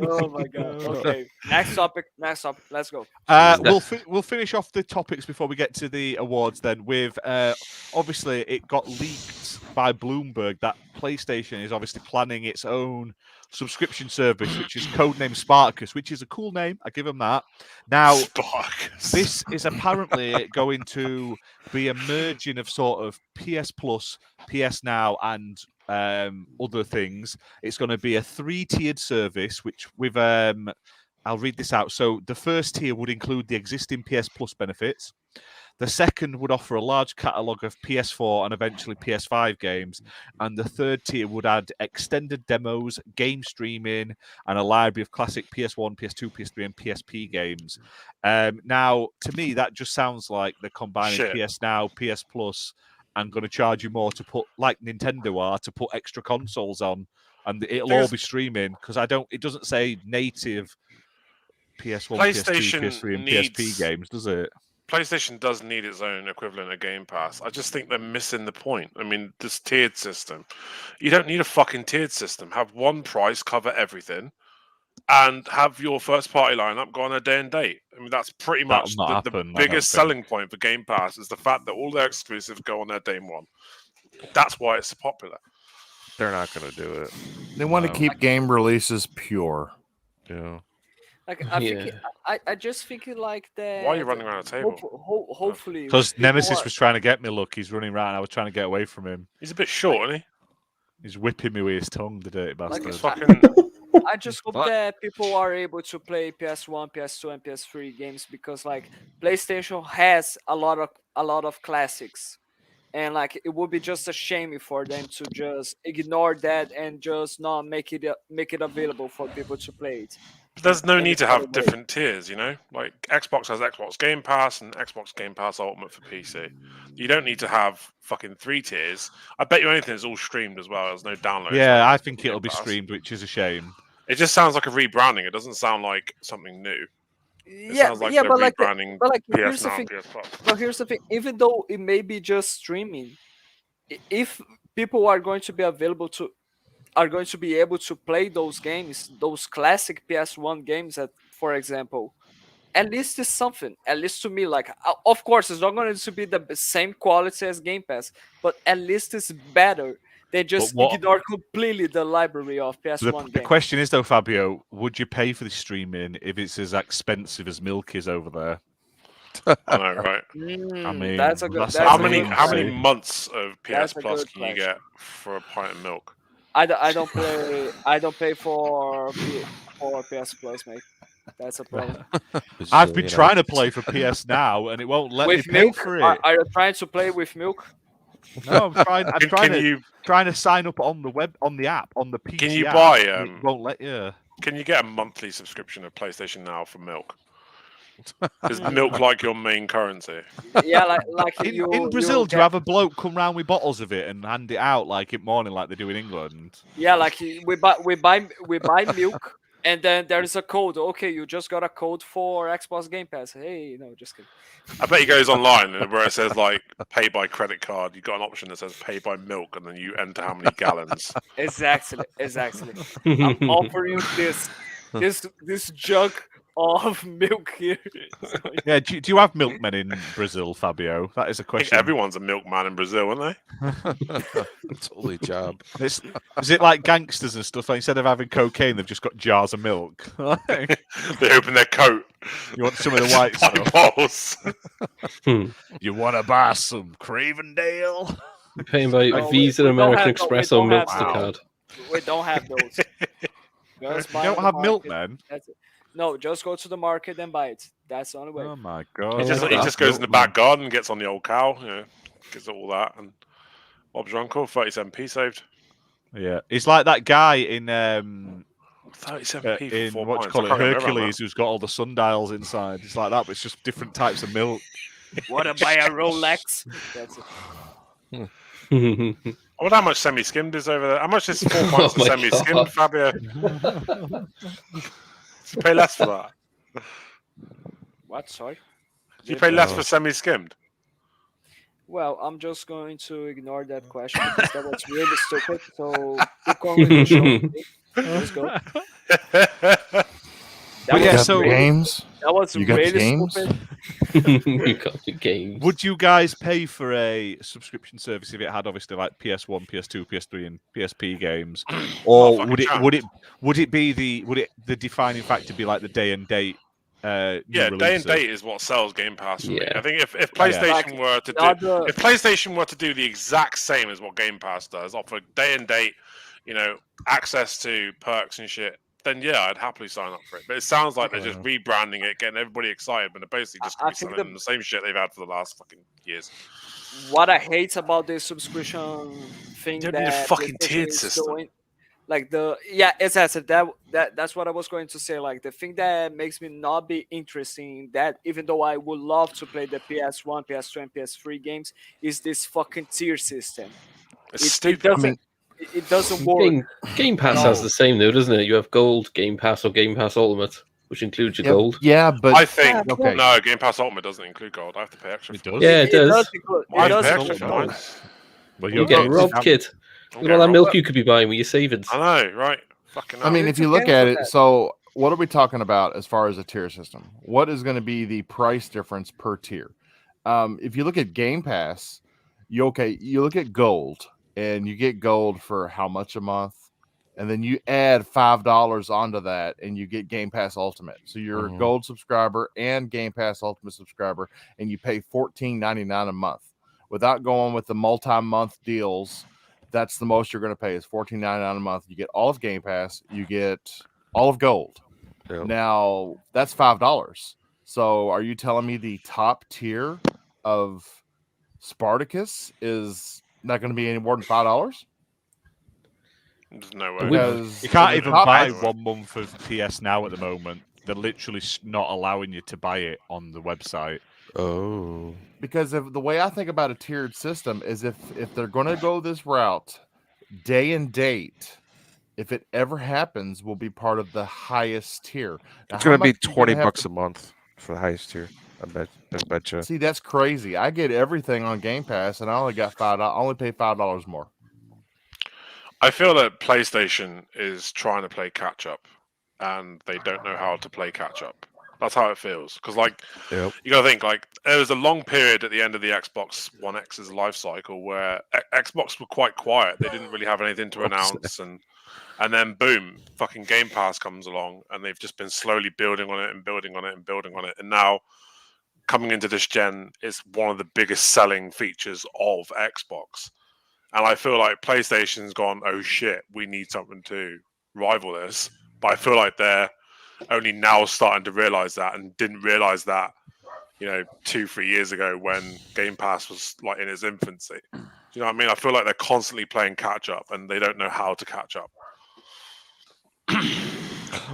Oh my god. Okay. Next topic. Let's go. We'll finish off the topics before we get to the awards. Then with obviously it got leaked by Bloomberg that PlayStation is obviously planning its own subscription service, which is codenamed Spartacus, which is a cool name. I give them that. Now, Sparks. this is apparently going to be a merging of sort of PS Plus, PS Now, and other things. It's going to be a 3-tiered service, which with I'll read this out. So the first tier would include the existing PS Plus benefits. The second would offer a large catalogue of PS4 and eventually PS5 games. And the third tier would add extended demos, game streaming, and a library of classic PS1, PS2, PS3, and PSP games. Now, to me, that just sounds like they're combining Shit. PS Now, PS Plus, and going to charge you more to put, like Nintendo are, to put extra consoles on. And it'll all be streaming, because it doesn't say native PS1, PS2, PlayStation PS3, and needs- PSP games, does it? PlayStation does need its own equivalent of Game Pass. I just think they're missing the point. I mean, this tiered system. You don't need a fucking tiered system. Have one price, cover everything, and have your first party lineup go on a day and date. I mean, that's pretty That'll much not the happen, I don't biggest think. selling point for Game Pass is the fact that all their exclusives go on their day one. That's why it's so popular. They're not going to do it. They want to No. keep game releases pure. Yeah. Like I just think like that. Why are you running around a table? Hopefully, Because people Nemesis are- was trying to get me. Look, he's running around. I was trying to get away from him. He's a bit short, isn't he? He's whipping me with his tongue, the dirty bastard. He's fucking. I just hope that people are able to play PS1, PS2, and PS3 games because like PlayStation has a lot of classics, and like it would be just a shame for them to just ignore that and just not make it available for people to play it. There's no in need to better have way. different tiers, you know? Like Xbox has Xbox Game Pass and Xbox Game Pass Ultimate for PC. You don't need to have fucking 3 tiers. I bet you anything is all streamed as well. There's no downloads. Yeah, like I think Game it'll be Pass. streamed, which is a shame. It just sounds like a rebranding. It doesn't sound like something new. It Yeah, sounds like yeah, they're but like, rebranding here's PS the Now thing. and PS Plus. But here's the thing. Even though it may be just streaming, if people are going to be able to play those games, those classic PS1 games, for example, at least it's something. At least to me, like, of course, it's not going to be the same quality as Game Pass, but at least it's better than just ignore completely the library of PS1 The games. question is, though, Fabio, would you pay for the streaming if it's as expensive as milk is over there? I know, right? I mean, that's a good. that's That's How a many good how question. many months of That's PS a Plus good can you question. get for a pint of milk? I don't play. I don't pay for PS Plus, mate. That's a problem. I've been trying to play for PS Now, and it won't let me With pay milk, for it. are you trying to play with milk? No, I'm trying. Can trying to sign up on the app, on the PC. Can you app, buy? and it won't let you. Can you get a monthly subscription of PlayStation Now for milk? Is milk like your main currency? Yeah, like in Brazil, do you have a bloke come round with bottles of it and hand it out like in morning, like they do in England? Yeah, like we buy milk, and then there is a code. Okay, you just got a code for Xbox Game Pass. Hey, no, just kidding. I bet he goes online and where it says like pay by credit card. You've got an option that says pay by milk, and then you enter how many gallons. Exactly. I'm offering this jug of milk here. Yeah, do you have milkmen in Brazil, Fabio? That is a I think question. everyone's a milkman in Brazil, aren't they? Totally job. Is it like gangsters and stuff? Like instead of having cocaine, they've just got jars of milk. They open their coat. You want some of the white stuff? Bottles. You want to buy some Cravendale? Paying by No, Visa, we don't American have- Express, we or don't have- Milkster card. We don't have those. Just You buy don't on the have market. milkmen? That's it. No, just go to the market and buy it. That's the only way. Oh my He god! just, he just goes in the back garden, gets on the old cow, you know, gets all that, and Bob's your uncle. 37p saved. Yeah, it's like that guy in 37p for in 4 what do you pints. call I it, can't remember Hercules, who's got all the sundials inside. It's like that, but it's just different types of milk. Want to buy a Rolex? That's it. I wonder how much semi-skimmed is over there. How much is 4 pints of my semi-skimmed, God. Fabio? You pay less for that. What? Sorry. You pay less for semi-skimmed. Well, I'm just going to ignore that question because that was really stupid. So keep on with the show. Let's go. That yeah, was so- really- games. that was You got really games? stupid. You got your games. Would you guys pay for a subscription service if it had obviously like PS1, PS2, PS3, and PSP games, or fucking would it chance. would it be the defining factor be like the day and date? New Yeah, day and releases? date is what sells Game Pass. For me. Yeah. I think if PlayStation were to do Other- if PlayStation were to do the exact same as what Game Pass does, offer day and date, you know, access to perks and shit, then yeah, I'd happily sign up for it. But it sounds like they're just rebranding it, getting everybody excited, but they're basically just I gonna be think selling them the same shit they've had for the last fucking years. What I hate about this subscription thing You don't need a that fucking PlayStation tiered is system. doing, like exactly that's what I was going to say. Like the thing that makes me not be interested in that, even though I would love to play the PS1, PS2, and PS3 games, is this fucking tier system. It's It stupid. doesn't. It doesn't work. Game Pass has No. the same though, doesn't it? You have Gold, Game Pass, or Game Pass Ultimate, which includes your Gold. Yeah, but I think okay. no, Game Pass Ultimate doesn't include gold. I have to pay extra. It for does. Yeah, it does. include. I It does pay include extra for gold. mine. Well, You're getting robbed, kid. I'm Look at all that getting milk robbed. you could be buying with your savings. I know, right? Fucking hell. I mean, It's if you look okay at for it, that. so what are we talking about as far as a tier system? What is going to be the price difference per tier? If you look at Game Pass, you look at Gold, and you get Gold for how much a month, and then you add $5 onto that, and you get Game Pass Ultimate. So you're a Gold subscriber and Game Pass Ultimate subscriber, and you pay $14.99 a month. Without going with the multi-month deals, that's the most you're going to pay is $14.99 a month. You get all of Game Pass, you get all of Gold. Yep. Now that's $5. So are you telling me the top tier of Spartacus is not going to be any more than $5. There's no way. Because You can't the even top- buy 1 month of PS Now at the moment. They're literally not allowing you to buy it on the website. Oh. Because the way I think about a tiered system is if they're going to go this route, day and date, if it ever happens, will be part of the highest tier. Now, It's how going to be much are you gonna have $20 to- a month for the highest tier. I betcha. See, that's crazy. I get everything on Game Pass, and I only got $5. I only pay $5 more. I feel that PlayStation is trying to play catch up, and they don't know how to play catch up. That's how it feels. Because, like, Yep. you got to think, like, there was a long period at the end of the Xbox One X's life cycle where Xbox were quite quiet. They didn't really have anything to announce, and then boom, fucking Game Pass comes along, and they've just been slowly building on it and building on it and building on it, and now coming into this gen is one of the biggest selling features of Xbox. And I feel like PlayStation's gone, oh shit, we need something to rival this. But I feel like they're only now starting to realize that, and didn't realize that, 2-3 years ago when Game Pass was like in its infancy. Do you know what I mean? I feel like they're constantly playing catch up, and they don't know how to catch up.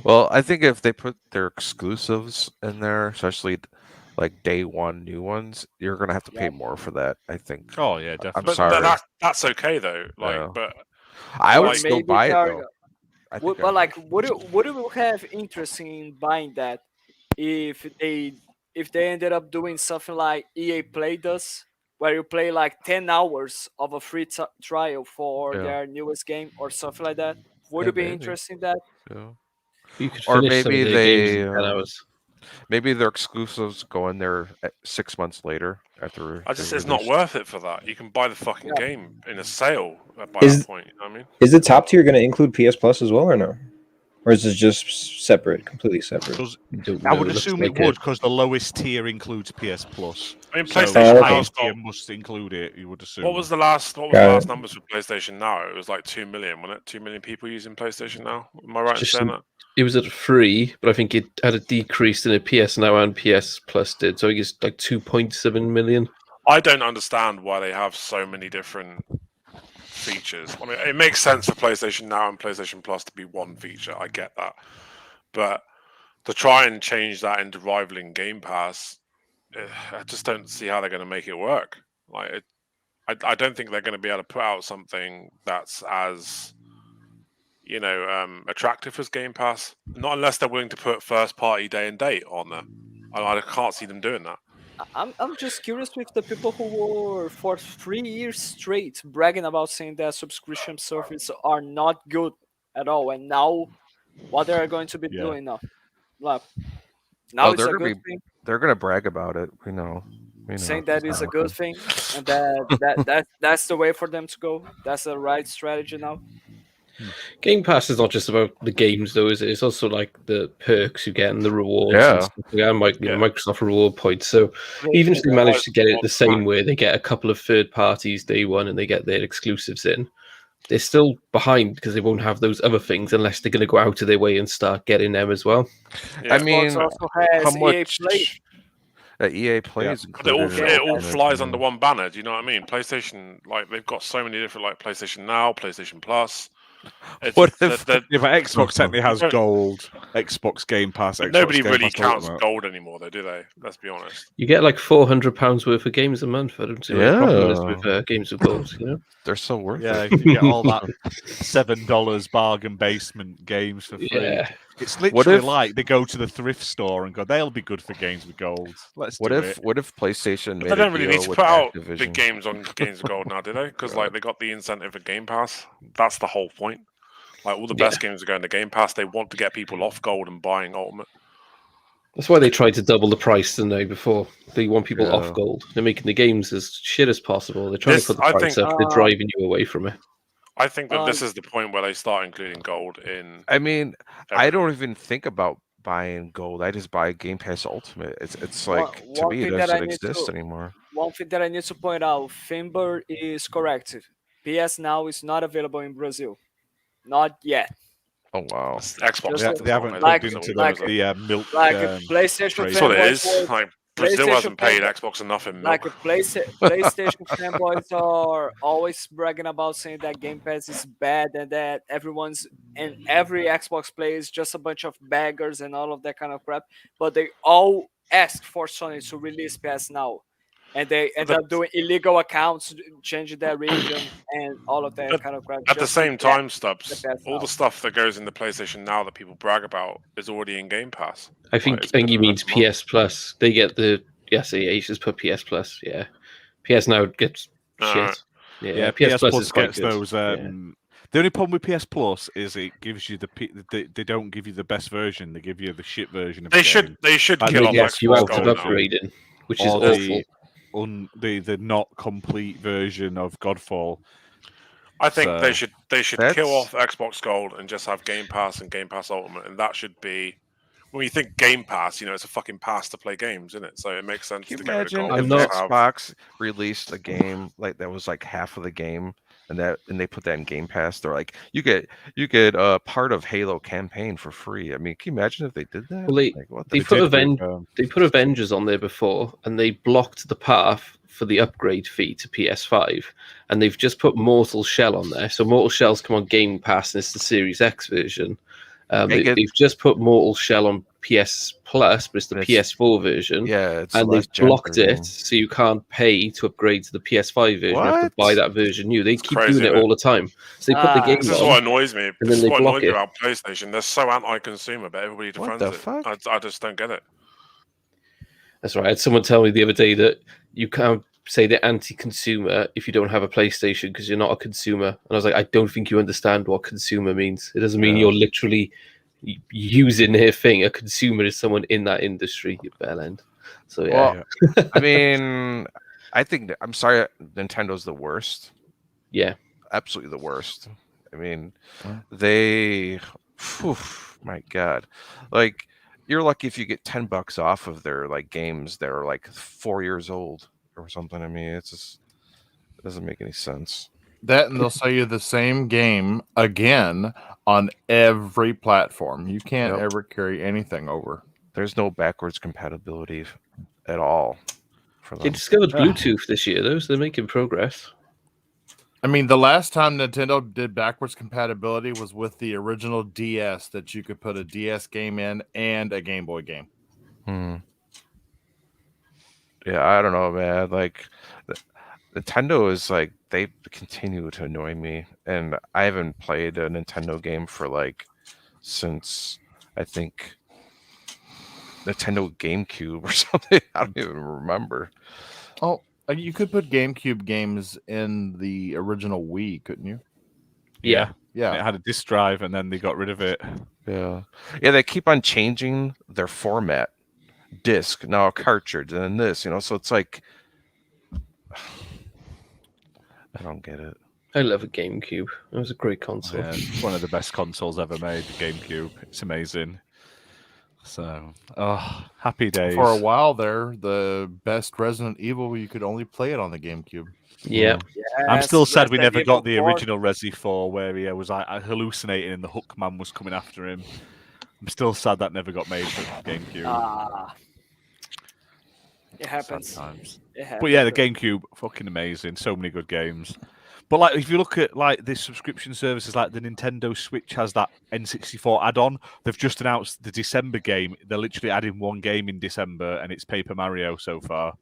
Well, I think if they put their exclusives in there, especially like day one new ones, you're gonna have to pay more for that. I think. Oh yeah, definitely. But sorry. that's okay though. Like, Yeah. but I would like, still maybe buy it they are- though. I think But I like, would you have interest in buying that if they ended up doing something like EA Play does, where you play like 10 hours of a free trial for Yeah. their newest game or something like that? Would Yeah, you be maybe. interested in that? Yeah. You could Or finish some maybe of their games they, in 10 hours. Maybe their exclusives go in there 6 months later after. it's not worth it for that. You can buy the fucking Yeah. game in a sale by Is- that point. You know what I mean? Is the top tier going to include PS Plus as well, or no? Or is it just separate, completely separate? Don't I know, would looks assume like it would, because the lowest tier includes PS Plus. I mean, So PlayStation the okay. highest Now's tier got- must include it. You would assume. What was the last numbers for PlayStation Now? It was like 2 million, wasn't it? 2 million people using PlayStation Now. Am I right in Just saying that? It was at free, but I think it had a decrease in a PS Now and PS Plus did. So I guess like 2.7 million. I don't understand why they have so many different features. I mean, it makes sense for PlayStation Now and PlayStation Plus to be one feature. I get that, but to try and change that into rivaling Game Pass, I just don't see how they're going to make it work. Like, I don't think they're going to be able to put out something that's as attractive as Game Pass. Not unless they're willing to put first party day and date on there. I can't see them doing that. I'm just curious with the people who were for 3 years straight bragging about saying that subscription services are not good at all, and now what they are going to be Yeah. doing now. Like, now Oh, it's they're a gonna good thing, They're gonna brag about it. We know. saying that is a good thing, and that's the way for them to go. That's the right strategy now. Game Pass is not just about the games, though, is it? It's also like the perks you get and the rewards. Yeah. And stuff like that, and like, Microsoft reward points. So even if they manage to get it the same way, they get a couple of third parties day one and they get their exclusives in. They're still behind because they won't have those other things unless they're going to go out of their way and start getting them as well. Yeah. I mean, Xbox also has how EA much Play. EA plays But it all included. flies under one banner. Do you know what I mean? PlayStation, like, they've got so many different, like, PlayStation Now, PlayStation Plus. It's What just- if- Yeah, but Xbox technically has Don't- Gold, Xbox Game Pass. but Xbox nobody Game really Pass counts Ultimate. gold anymore, though, do they? Let's be honest. You get like £400 worth of games a month. I don't see what the problem is with games with gold. They're so worth Yeah, it. you get all that $7 bargain basement games for free. Yeah. It's What literally if- like they go to the thrift store and go, "They'll be good for games with gold." Let's What do if it. PlayStation made They don't a really deal need to with put out Activision? big games on Games of Gold now, do they? Because like they got the incentive of Game Pass. That's the whole point. Like all the best games are going to Game Pass. They want to get people off Gold and buying Ultimate. That's why they tried to double the price, didn't they, before? They want people Yeah. off gold. They're making the games as shit as possible. They're trying This- to put I the price think- up. They're driving you away from it. I think that this is the point where they start including Gold in. I mean, I everything. don't even think about buying gold. I just buy Game Pass Ultimate. It's like to one me it thing that I doesn't need exist to- anymore. One thing that I need to point out, Finber is correct. PS Now is not available in Brazil. Not yet. Oh wow. Xbox. Just They haven't like- plugged into like- the milk. Like trade. PlayStation That's That's what it fanboys is. were- Like Brazil hasn't paid fanboy- Xbox enough in like milk. PlayStation fanboys are always bragging about saying that Game Pass is bad and that every Xbox player is just a bunch of beggars and all of that kind of crap. But they all ask for Sony to release PS Now, and they end up doing illegal accounts, changing their region and all of that kind of crap. At the just to same get time, Stubbs, the PS all Now. the stuff that goes into PlayStation Now that people brag about is already in Game Pass. I think it's he been means a month. PS Plus. They get the you just put PS Plus. Yeah, PS Now gets Alright. shit. Yeah, Yeah, PS Plus is quite gets good. those. Yeah. The only problem with PS Plus is it gives you they don't give you the best version. They give you the shit version of They the should game. they should Like, kill they off get you Xbox out of Gold now. upgrading, which is Or awful. the not complete version of Godfall. I think So- they should That's- kill off Xbox Gold and just have Game Pass and Game Pass Ultimate, and that should be. When you think Game Pass, it's a fucking pass to play games, isn't it? So it makes sense Can to you get rid of imagine Gold. I'm if and not- just have- Xbox released a game like that was like half of the game, and they put that in Game Pass? They're like, you get part of Halo campaign for free. I mean, can you imagine if they did that? Well, they- like, what they the put did They put Avengers on there before, and they blocked the path for the upgrade fee to PS5, and they've just put Mortal Shell on there. So Mortal Shell's come on Game Pass, and it's the Series X version. They've just put Mortal Shell on PS Plus, but it's the But it's- PS4 version. Yeah, it's And the they've last gen blocked version. it, so you can't pay to upgrade to the PS5 version. You have to What? buy that version new. They It's keep crazy, doing it isn't it? all the time. So they put the game This is what on. annoys me. then This is they what block annoys me it. about PlayStation. They're so anti-consumer, but everybody What defends the it. fuck? I just don't get it. That's right. I had someone tell me the other day that you can't say they're anti-consumer if you don't have a PlayStation because you're not a consumer. And I was like, I don't think you understand what consumer means. It doesn't mean Yeah. you're literally using their thing. A consumer is someone in that industry, you bell end. So yeah, Well, I mean, I think I'm sorry, Nintendo's the worst. yeah. Absolutely the worst. I mean, Huh? my God, like you're lucky if you get $10 off of their like games that are like 4 years old or something. I mean, it doesn't make any sense. That and they'll sell you the same game again on every platform. You can't Yep. ever carry anything over. There's no backwards compatibility at all for They them. discovered Bluetooth this year, though, so they're making progress. I mean, the last time Nintendo did backwards compatibility was with the original DS, that you could put a DS game in and a Game Boy game. Yeah, I don't know, man. Like, Nintendo is like, they continue to annoy me, and I haven't played a Nintendo game for like since I think Nintendo GameCube or something. I don't even remember. Oh, you could put GameCube games in the original Wii, couldn't you? Yeah. Yeah. It had a disk drive, and then they got rid of it. Yeah, they keep on changing their format. Disc, now a cartridge, and then this, so it's like I don't get it. I love a GameCube. It was a great console. Yeah, it's one of the best consoles ever made, the GameCube. It's amazing. So, happy days. For a while there, the best Resident Evil, you could only play it on the GameCube. Yeah. I'm still sad we Resident never got the Evil 4. original Resi 4 where he was like hallucinating and the Hook Man was coming after him. I'm still sad that never got made for GameCube. It happens. Sometimes. It happens. But yeah, the GameCube, fucking amazing. So many good games. But like, if you look at like the subscription services, like the Nintendo Switch has that N64 add-on. They've just announced the December game. They're literally adding one game in December, and it's Paper Mario so far.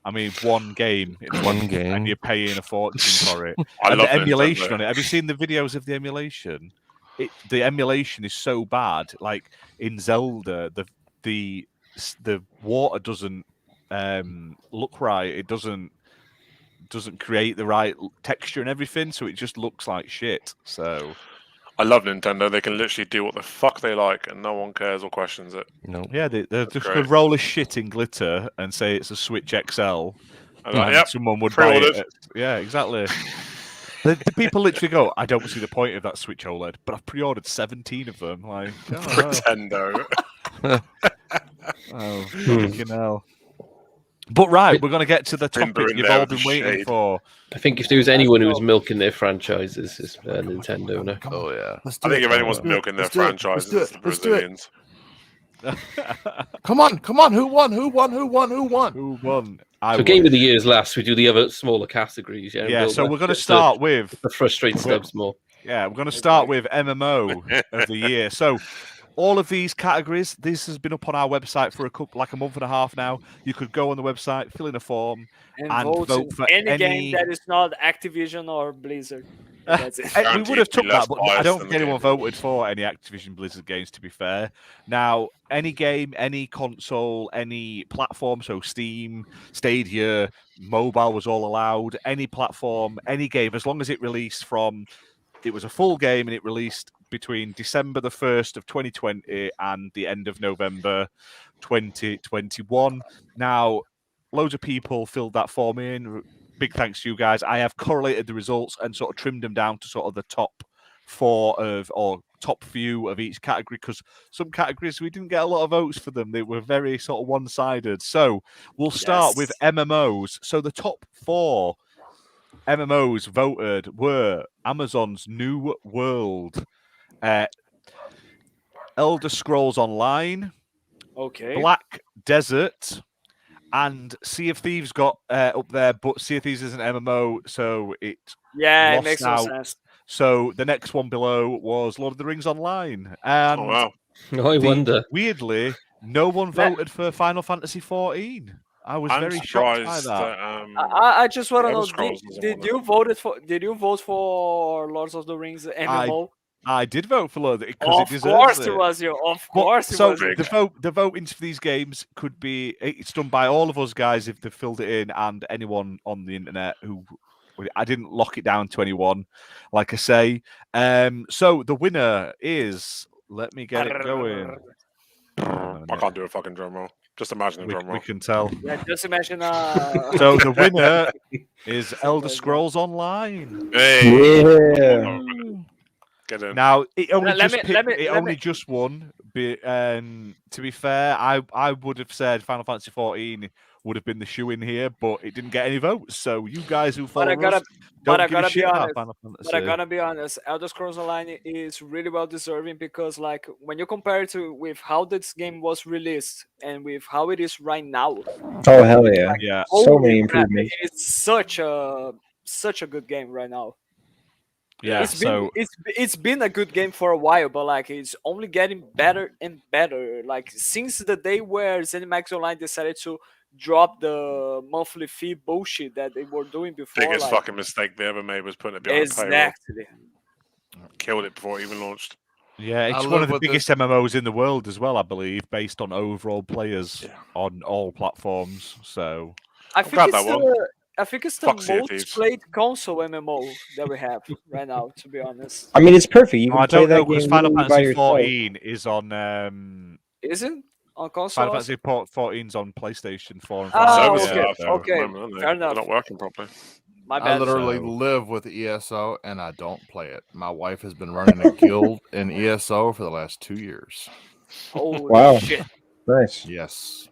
I mean, one game, One game. and you're paying a fortune for it. I And love the emulation Nintendo. on it. Have you seen the videos of the emulation? The emulation is so bad. Like in Zelda, the water doesn't look right. It doesn't create the right texture and everything, so it just looks like shit. So I love Nintendo. They can literally do what the fuck they like, and no one cares or questions it. No. yeah, they just great. could roll a shit in glitter and say it's a Switch XL. And like, And yep, someone would buy pre-ordered. it. Yeah, exactly. The people literally go, I don't see the point of that Switch OLED, but I've pre-ordered 17 of them. Like, Nintendo. oh, fucking hell. But right, we're going to get to the topic Timber in you've there all with been the waiting shade. for. I think if there was anyone who was milking their franchises, it's Nintendo. No? Oh yeah. Let's I do think it. if anyone's Let's do it. milking their Let's do it. franchises, Let's it's the do it. Let's do it. Brazilians. Come on. Who won? Who won? So Game of the Year is last. We do the other smaller categories. Yeah. Yeah, Build so up we're going to just start with to frustrate Stubbs more. Yeah, we're going to start with MMO of the year. So all of these categories, this has been up on our website for a month and a half now. You could go on the website, fill in a form, and vote for any game that is not Activision or Blizzard. That's it. We would have took that, but I don't than think anyone voted for any Activision Blizzard games, to be fair. Now, any game, any console, any platform, so Steam, Stadia, mobile was all allowed. Any platform, any game, as long as it released it was a full game and it released between December the 1st of 2020 and the end of November 2021. Now, loads of people filled that form in. Big thanks to you guys. I have correlated the results and sort of trimmed them down to sort of the top top few of each category, because some categories we didn't get a lot of votes for them. They were very sort of one-sided. So we'll start with MMOs. So the top 4 MMOs voted were Amazon's New World, Elder Scrolls Online, Black Desert, and Sea of Thieves got up there, but Sea of Thieves is an MMO, so it it makes no sense. So the next one below was Lord of the Rings Online, and I wonder. Weirdly, no one voted for Final Fantasy 14. I was very shocked by that. I just want to know: Did you vote for Lords of the Rings MMO? I did vote for Lord because it deserves it. Of course it was you. Of course it was. So the votings for these games could be, it's done by all of us guys if they filled it in, and anyone on the internet who, I didn't lock it down to anyone, like I say. So the winner is, let me get it going. I can't do a fucking drum roll. Just imagine a drum roll. We can tell. Yeah, just imagine. So the winner is Elder Scrolls Online. Hey. Yeah. Get in. Now it only just won. To be fair, I would have said Final Fantasy 14 would have been the shoe in here, but it didn't get any votes. So you guys who follow us don't give a shit about Final Fantasy. But I gotta be honest, Elder Scrolls Online is really well deserving, because like when you compare it with how this game was released and with how it is right now. Oh hell yeah! Yeah, so many improvements. It's such a good game right now. Yeah, it's been a good game for a while, but like it's only getting better and better. Like since the day where ZeniMax Online decided to drop the monthly fee bullshit that they were doing before. Biggest fucking mistake they ever made was putting it behind paywall. Exactly. Killed it before it even launched. Yeah, it's one of the biggest MMOs in the world as well, I believe, based on overall players on all platforms. So I think it's the most played console MMO that we have right now, to be honest. I mean, it's perfect. You can I play don't that know, because game Final by Fantasy yourself. 14 is on. Is it on console? Final Fantasy 14's on PlayStation 4 and 5. Okay. Fair enough. They're not working properly. My bad. I literally live with ESO and I don't play it. My wife has been running a guild in ESO for the last 2 years. Holy shit. Nice. Yes.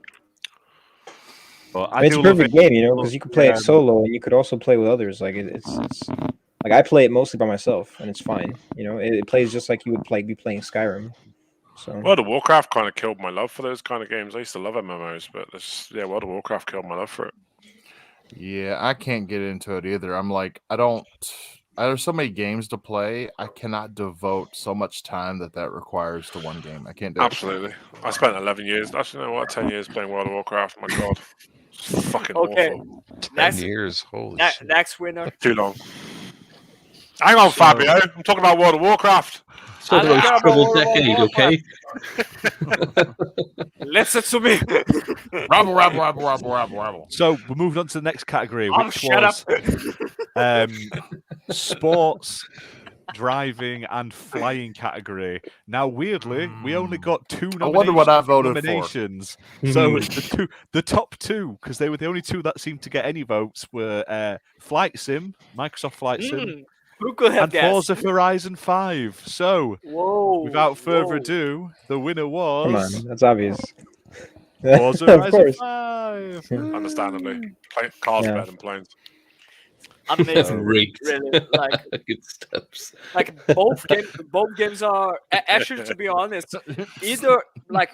But it's a perfect game, because you can play it solo and you could also play with others. Like it's like I play it mostly by myself and it's fine. It plays just like you would be playing Skyrim. So World of Warcraft kind of killed my love for those kind of games. I used to love MMOs, but World of Warcraft killed my love for it. Yeah, I can't get into it either. I'm like, there's so many games to play. I cannot devote so much time that requires to one game. I can't do it. Absolutely. I spent 11 years, actually, 10 years playing World of Warcraft. My God. It's fucking awful. 10 years. Holy shit. Next winner. Too long. Hang on, Fabio. I'm talking about World of Warcraft. It's not the most troubled decade, okay? Listen to me. Rabble. So we're moving on to the next category, which shut was up. sports, driving, and flying category. Now, weirdly, we only got 2 nominations. I wonder what I voted nominations. So the top 2, because they were the only 2 that seemed to get any votes, were Flight Sim, Microsoft Flight Sim, who could have and guessed? Forza Horizon 5. So, without further ado, the winner was... Come on, that's obvious. Forza Horizon 5. Understandably. Cars are better than planes. amazing. Rigged. Really, like Good steps. both games are actually, to be honest, either like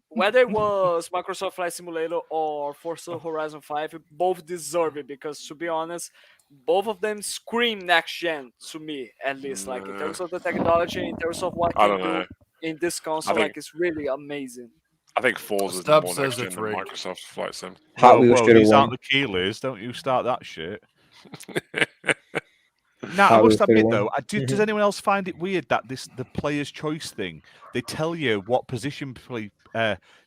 whether it was Microsoft Flight Simulator or Forza Horizon 5, both deserve it, because to be honest, both of them scream next gen to me, at least, like in terms of the technology, in terms of what I can don't do know. in this console. think- like it's really amazing. I think Forza is Stubb more says next gen it's than rigged. Microsoft's Flight Sim. Hot Wheels should have these won. aren't the Keelers. Don't you start that shit. Now, I Hot must Wheels admit, should've though, won. does anyone else find it weird that the player's choice thing, they tell you what position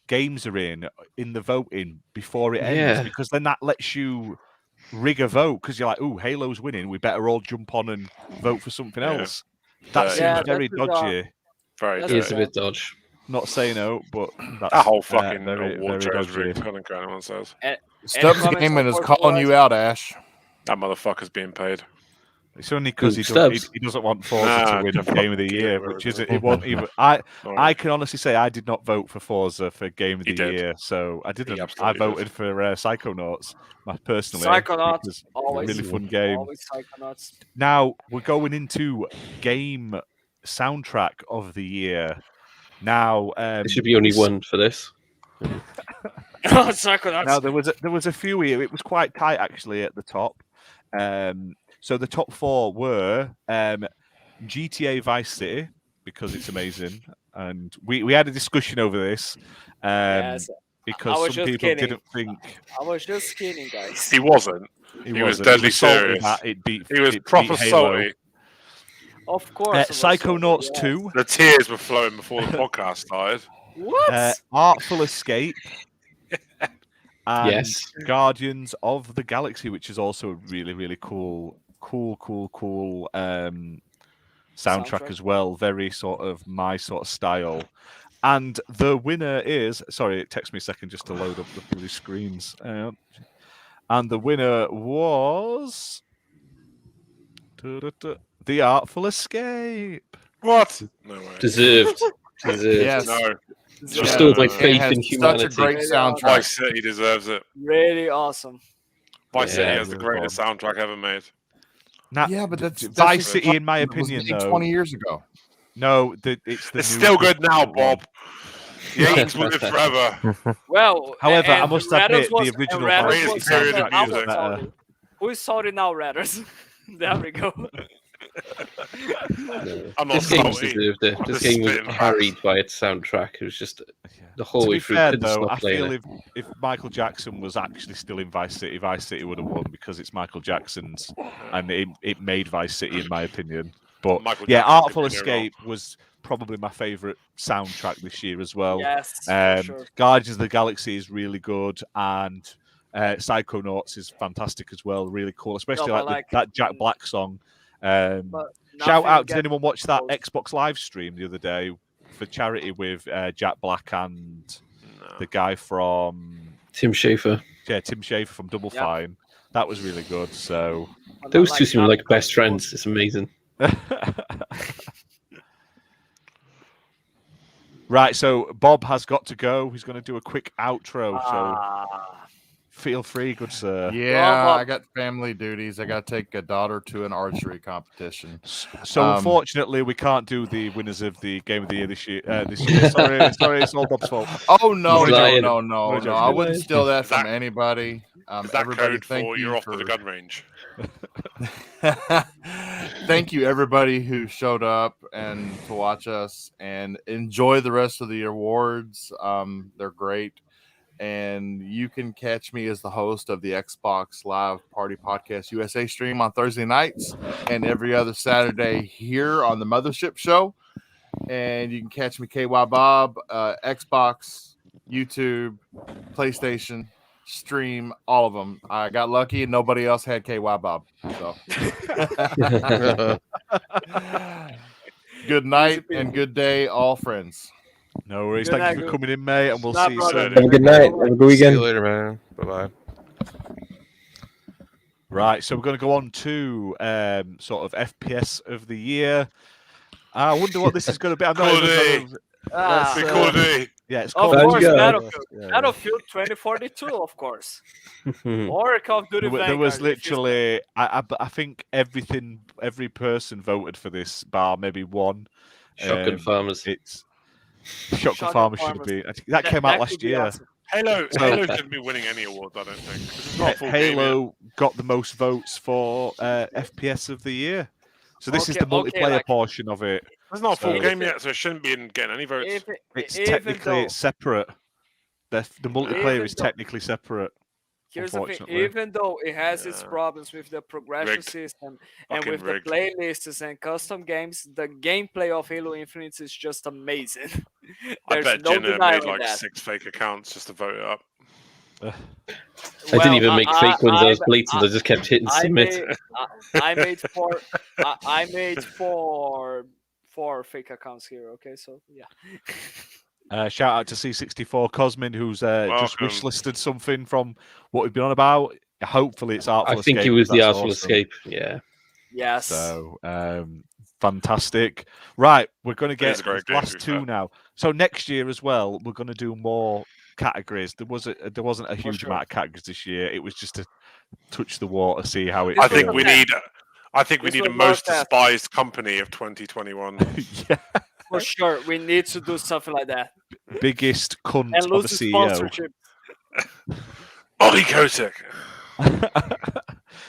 games are in the voting before it ends? Yeah. Because then that lets you rig a vote, because you're like, ooh, Halo's winning, we better all jump on and vote for something Yeah. else. That Dirty, seems Yeah, very that's bizarre. dodgy. Very That's It is a dirty. bit dodge. Not saying no, but that's That whole fucking very, award very show is dodgy. rigged. I don't care what anyone says. Stubbs comments Gaming on is Forza calling you Horizon? out, Ash. That motherfucker's being paid. It's only because Who, he Stubbs? doesn't want Forza Nah, to win just Game of the fucking Year, Keeler, which is isn't it won't even. I can honestly say I did not vote for Forza for Game of He the did. Year, so I didn't. I absolutely did. voted for Psychonauts, personally. Psychonauts, because always really fun game. Always Psychonauts. Now we're going into game soundtrack of the year. Now There should be only one for this. Psychonauts. Now there was a few here. It was quite tight actually at the top. So the top four were GTA Vice City, because it's amazing, and we had a discussion over this Yes, I because was some just people kidding. didn't think I was just kidding, guys. He wasn't. He was wasn't. deadly salty serious. that it beat. He was it beat proper Halo. salty. Of course. I was Psychonauts sorry, 2, The tears were flowing before the podcast started. yes. What? Artful Escape, and Yes. Guardians of the Galaxy, which is also a really, really cool soundtrack as well. Very sort of my sort of style. And the winner is, sorry, it takes me a second just to load up the blue screens. And the winner was The Artful Escape. What? No way. Deserved. Yes. No. Restored my It faith has in such humanity. a great Really soundtrack. Vice City deserves it. Really awesome. Vice City Yeah, has the really greatest soundtrack ever made. Now, Yeah, but that's Vice just- City, in my it was opinion, made though. 20 years ago. No, it's the It's new still good now, one. Bob. The games will live forever. Well, However, I and must Rattles admit, was- the original and Rattles Vice was City better. period I of was music. salty. Who is salty now, Ratters? There we go. I'm not This game salty. deserved it. This Just game was spitting carried by its soundtrack. It was just the whole To way be through. fair, Couldn't though, stop I playing feel it. if Michael Jackson was actually still in Vice City would have won, because it's Michael Jackson's, and it made Vice City, in my opinion. But Michael yeah, Jackson Artful could be no wrong. Escape was probably my favourite soundtrack this year as well. Yes, for sure. Guardians of the Galaxy is really good, and Psychonauts is fantastic as well. Really cool, especially but like that Jack Black song. But Shout nothing out! Did gets anyone watch that close. Xbox live stream the other day for charity with Jack Black and the guy from Tim Schafer. Tim Schafer from Double Yeah. Fine? That was really good. So But Those not two seem nothing like best gets friends. It's amazing. right, so Bob has got to go. He's going to do a quick outro. close. So feel free, good sir. Yeah, Bob. I got family duties. I got to take a daughter to an archery competition. So unfortunately, we can't do the winners of the Game of the Year this year. Sorry, it's all Bob's fault. Oh no, He's no, lying. no, no, What a no! joke. I wouldn't steal that Is that- from anybody. Is that Everybody, code thank for you you're off for to the gun range? thank you everybody who showed up and to watch us, and enjoy the rest of the awards. They're great, and you can catch me as the host of the Xbox Live Party Podcast USA stream on Thursday nights and every other Saturday here on the Mothership Show. And you can catch me KY Bob, Xbox, YouTube, PlayStation, stream, all of them. I got lucky and nobody else had KY Bob. So good night and good day, all friends. No worries. Good Thank you night, for coming in, mate, and we'll Nah, see you brother. soon. Have a good night. Have a good See you weekend. later, man. Bye bye. Right, so we're going to go on to sort of FPS of the year. I wonder what this is going to be. I'm not even Goody. sort of Ah, We call it Yeah, it's of called course, Vanguard. Battlefield 2042, of course, or Call of Duty There was Vanguard, if you say. literally, I think every person voted for this, bar maybe one. Shotgun Farmers. It's Shotgun Shotgun Farmers should have Farmers. been. I think that came out could last be year. awesome. Halo. So- Halo shouldn't be winning any awards. I don't think. 'Cause it's not a full game yet. Halo got the most votes for FPS of the year. So this is Okay, the multiplayer like- portion of it. It's not a full So- game yet, so it shouldn't be getting any votes. It's Even technically though- it's separate. The multiplayer Even is though- technically separate. Here's the thing: Unfortunately. even though it has its Yeah. problems with the progression Rigged. system and Fucking with rigged. the playlists and custom games, the gameplay of Halo Infinite is just amazing. I There's bet no Jenna denying made like that. 6 fake accounts just to vote it up. I didn't even make fake ones. I was blatant. I just kept hitting I submit. made, I made four. I made four fake accounts here. Okay, so yeah. Shout out to C64 Cosmin, who's just Welcome. wishlisted something from what we've been on about. Hopefully, it's Artful I think Escape. it was the That's Artful awesome. Escape. Yeah. Yes. So fantastic. Right, we're going to It get is a great the game, to last be two fair. now. So next year as well, we're going to do more categories. There wasn't a huge sure. amount of categories this year. It was just to touch the water, see how it. This I was think a we test. need. I think we This need a was more most test. despised company of 2021. yeah, For sure, we need to do something like that biggest cunt and of a lose the CEO. sponsorship. Ollie Kotick.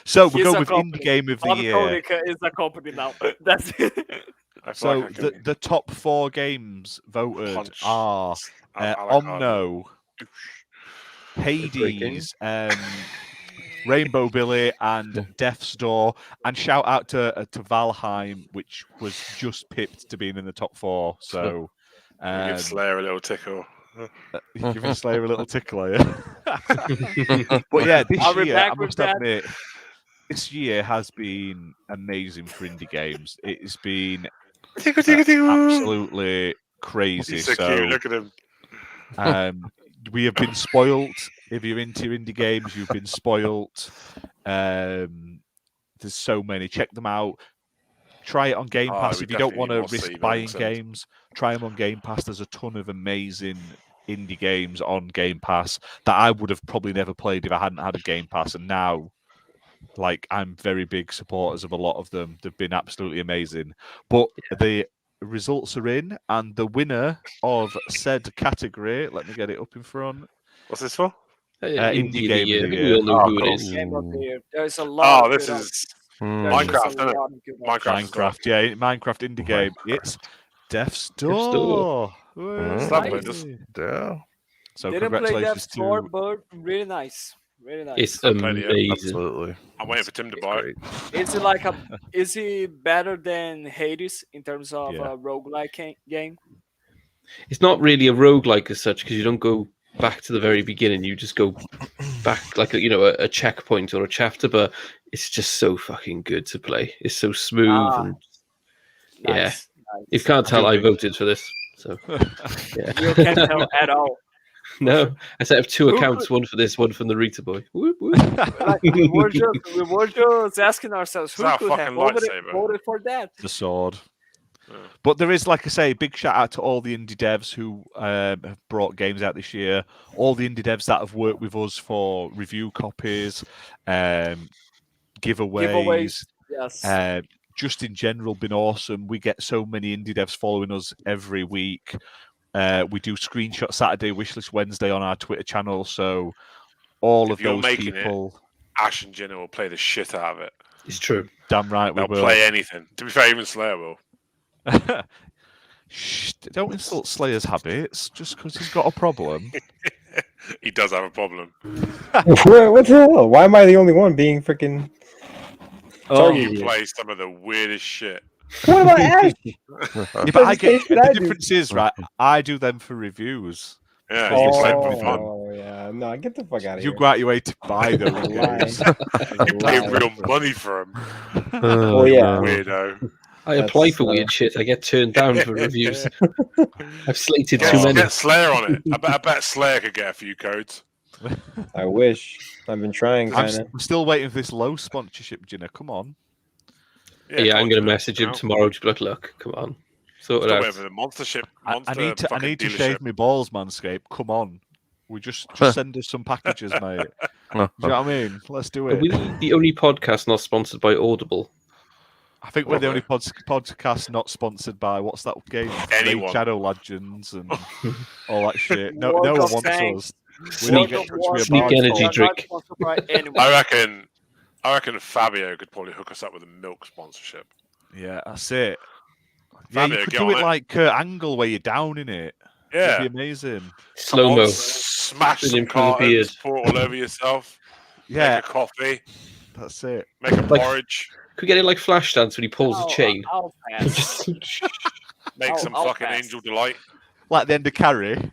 So we're He's going a with company. indie game of the Bob year. Kotick is a company now. That's it. I feel So like I can the top 4 games voted punch are Alacard. Omno, Hades, Rainbow Billy, and Death's Door. And shout out to Valheim, which was just pipped to being in the top 4. So Give Slayer a little tickle. giving Slayer a little tickle, are you? But yeah, this I'll be year, back I with must that. admit, this year has been amazing for indie games. It's been absolutely crazy. He's so cute. Look at him. We have been spoilt. If you're into indie games, you've been spoilt. There's so many. Check them out. Try it on Game Oh, Pass. we If you don't definitely want to need more risk Steve buying Vincent. games, try them on Game Pass. There's a ton of amazing indie games on Game Pass that I would have probably never played if I hadn't had a Game Pass. And now, like, I'm very big supporters of a lot of them. They've been absolutely amazing. But the results are in, and the winner of said category, let me get it up in front. What's this for? Indie game of the We year. all know Oh, who it cool. is. Game of the year. There's a lot. Oh, of this good is there's Minecraft, just a isn't it? lot of good Minecraft. Minecraft, yeah, Minecraft indie game. It's Death's Door. It's lovely, Whey! just- Yeah, So Didn't play congratulations that store, to but really nice. Really nice. It's I played it, yeah. amazing. absolutely. I'm waiting for Tim to buy it. Great. Is it like a? Is it better than Hades in terms of Yeah. a roguelike game? It's not really a roguelike as such because you don't go back to the very beginning. You just go back like a checkpoint or a chapter, but it's just so fucking good to play. It's so smooth and yeah. Nice. You can't tell I voted for this. So yeah. You can't tell at all. No, I set up 2 Who accounts, one for this, one from the Rita boy. Whoop, whoop. Like, we were just asking ourselves who It's our could have fucking voted lightsaber. for that. the sword. Yeah. But there is, like I say, big shout out to all the indie devs who have brought games out this year. All the indie devs that have worked with us for review copies, giveaways. Yes. Just in general, been awesome. We get so many indie devs following us every week. We do Screenshot Saturday, Wishlist Wednesday on our Twitter channel. So all If of you're those making people, Ash and Jenna will play the shit out of it. It's true. damn right we They'll will. play anything. To be fair, even Slayer will. Shh, don't insult Slayer's habits just because he's got a problem. He does have a problem. What the hell? Why am I the only one being freaking? Oh, You yeah. play some of the weirdest shit. What about Ash? yeah, but I get What I the do? difference is right. I do them for reviews. Yeah, Oh, you play for fun. Oh yeah, no, get the fuck out of You here. go out your way to buy those Lying. games. You pay Lying. real money for him, Oh yeah. weirdo. I apply That's, for weird shit. I get turned down for reviews. I've slated too Get, many. get Slayer on it. I bet Slayer could get a few codes. I wish. I've been trying, I'm kind of. still waiting for this low sponsorship, Jenna. Come on. Yeah, come I'm on, going to Jenna. message him Out. tomorrow. Just be like, look, come on. Sort it Still out. waiting for the monster I need to dealership. shave my balls, Manscaped. Come on. We just send us some packages, mate. Do you know what I mean? Let's do Are it. we the only podcast not sponsored by Audible? I think we're the only podcast not sponsored by what's that game? Anyone. Raid Shadow Legends and all that shit. No World one of wants Tanks. us. We don't get touched with a Sneak barge energy pole. We are drink. not sponsored by anyone. I reckon Fabio could probably hook us up with a milk sponsorship. Yeah, that's it. Yeah, Fabio, you could get do on it it. like Kurt Angle where you're down in it. Yeah. It'd be amazing. Slow mo. Smash some Filling through the beard. cartons, pour it all over yourself. Yeah, Make a coffee. that's it. Make a Like- porridge. Could we get it like Flashdance when he pulls the chain? I'll pass. Make some I'll fucking pass. angel delight. Like the end of Carrie,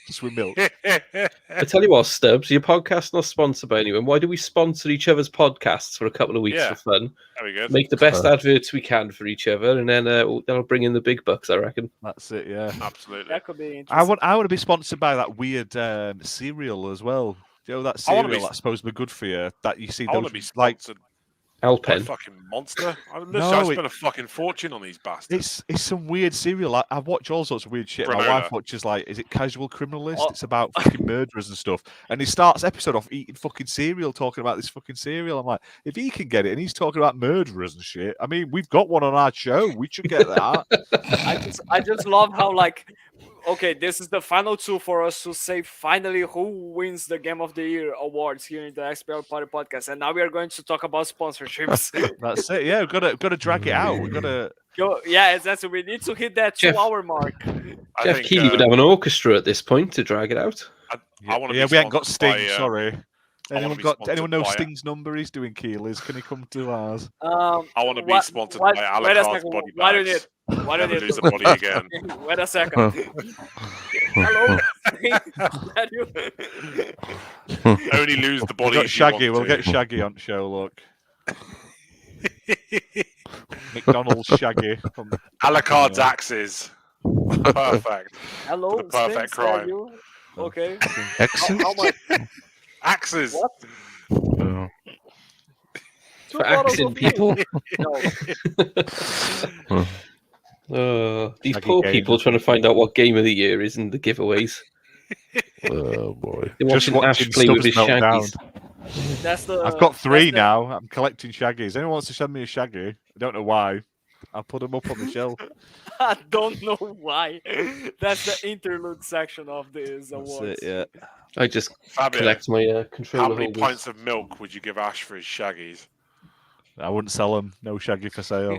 just with milk. I tell you what, Stubbs, your podcast's not sponsored by anyone. Why do we sponsor each other's podcasts for a couple of weeks Yeah. for fun? Very good. Make the best adverts we can for each other, and then that'll bring in the big bucks, I reckon. That's it. Yeah. Absolutely. That could be interesting. I want to be sponsored by that weird cereal as well. You know that I wanna cereal be- that's supposed to be good for you. That you see I want those to be like sponsored by a Alpen. fucking monster. I No, spent a fucking fortune on these bastards. it's some weird cereal. I watch all sorts of weird shit. My Granola. wife watches like, is it Casual Criminalist? Oh. It's about fucking murderers and stuff. And he starts episode off eating fucking cereal, talking about this fucking cereal. I'm like, if he can get it and he's talking about murderers and shit, I mean, we've got one on our show. We should get that. I just love how like, okay, this is the final tool for us to say finally who wins the Game of the Year awards here in the XBL Party Podcast, and now we are going to talk about sponsorships. That's it. Yeah, we've got to drag it out. We've got to. Yeah, exactly. We need to hit that Jeff. 2-hour mark. I Jeff think, Keighley would have an orchestra at this point to drag it out. I want to Yeah, be we ain't got sponsored Sting. by, Sorry. wanna Anyone be got? sponsored Anyone know by- Sting's number? He's doing Keelers. Can he come to ours? I want to be sponsored wait by a Alucard's second, body why do you bags. Why do Never you lose a body again. Wait a second. Hello. That you- Only lose the We've body. got if you Shaggy. want We'll to. get Shaggy on show. Look, McDonald's Shaggy. From... Alucard's axes. Perfect. Hello. The perfect Sting, said crime. you? Okay. Exit? How much? Axes. What? Oh. Two For bottles axing of beer. people. No. These Shaggy poor games. people trying to find out what game of the year is in the giveaways. Oh boy. They're Just watching Ash watching play with his Stubbs melt down. shaggies. That's the. I've got 3 that's the- now. I'm collecting Shaggies. Anyone wants to send me a Shaggy? I don't know why. I'll put them up on the shelf. I don't know why. That's the interlude section of this That's awards. it. Yeah. I just Fabio, collect my how controller many holders. pints of milk would you give Ash for his shaggies? I wouldn't sell them. No Shaggy for sale.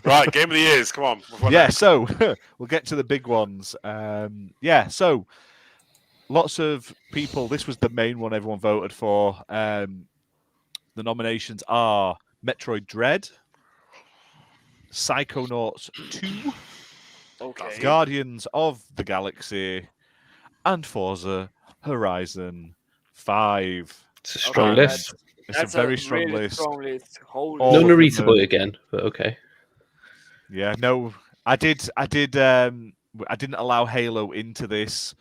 Right, game of the years. Come on. Yeah, so we'll get to the big ones. So lots of people. This was the main one everyone voted for. The nominations are Metroid Dread, Psychonauts 2, Okay. Guardians of the Galaxy, and Forza Horizon 5. It's a strong Okay, list. It's That's a very strong really list. Strong list. Holy All No of them Narita are- Boy again, but okay. Yeah, no, I didn't allow Halo into this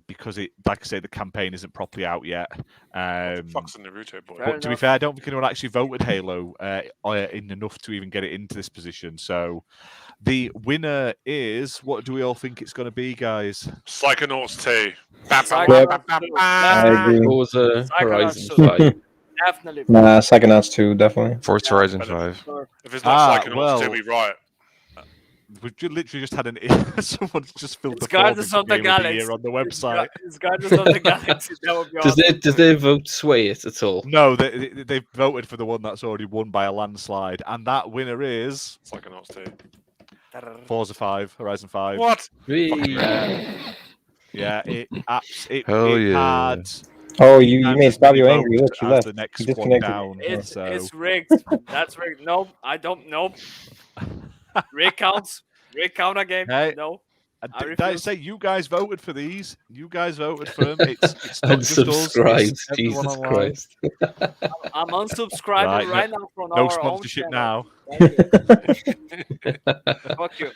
because it, like I say, the campaign isn't properly out yet. Fuck's the Naruto boy. Fair But to be enough. fair, I don't think anyone actually voted Halo in enough to even get it into this position. So the winner is, what do we all think it's going to be, guys? Psychonauts 2. Psychonauts 2. I agree. Forza Psychonauts Horizon too. 5. Definitely. Nah, Psychonauts 2, definitely. Forza Horizon 5. Sure. If it's not Psychonauts well, 2, we right. We've literally just had someone's just filled It's the form Guardians in of the Game of Galaxy. Year on the website. It's Guardians of the Galaxy. That would be awesome. Does their vote sway it at all? No, they've voted for the one that's already won by a landslide, and that winner is Psychonauts 2. Forza 5, Horizon 5. What? Whee! Yeah, it Hell yeah. had. Oh, you had made as many Fabio angry. votes Look, you as left. the next You one disconnected. down. So It's rigged. That's rigged. No, I don't know. Recounts. Recount again. Hey, No. I Did I refuse. say you guys voted for these? You guys voted for them. It's not just us. Unsubscribed. It's everyone Jesus online. Christ. I'm unsubscribing Right, right now from No our sponsorship own channel. now. Thank you. Fuck you.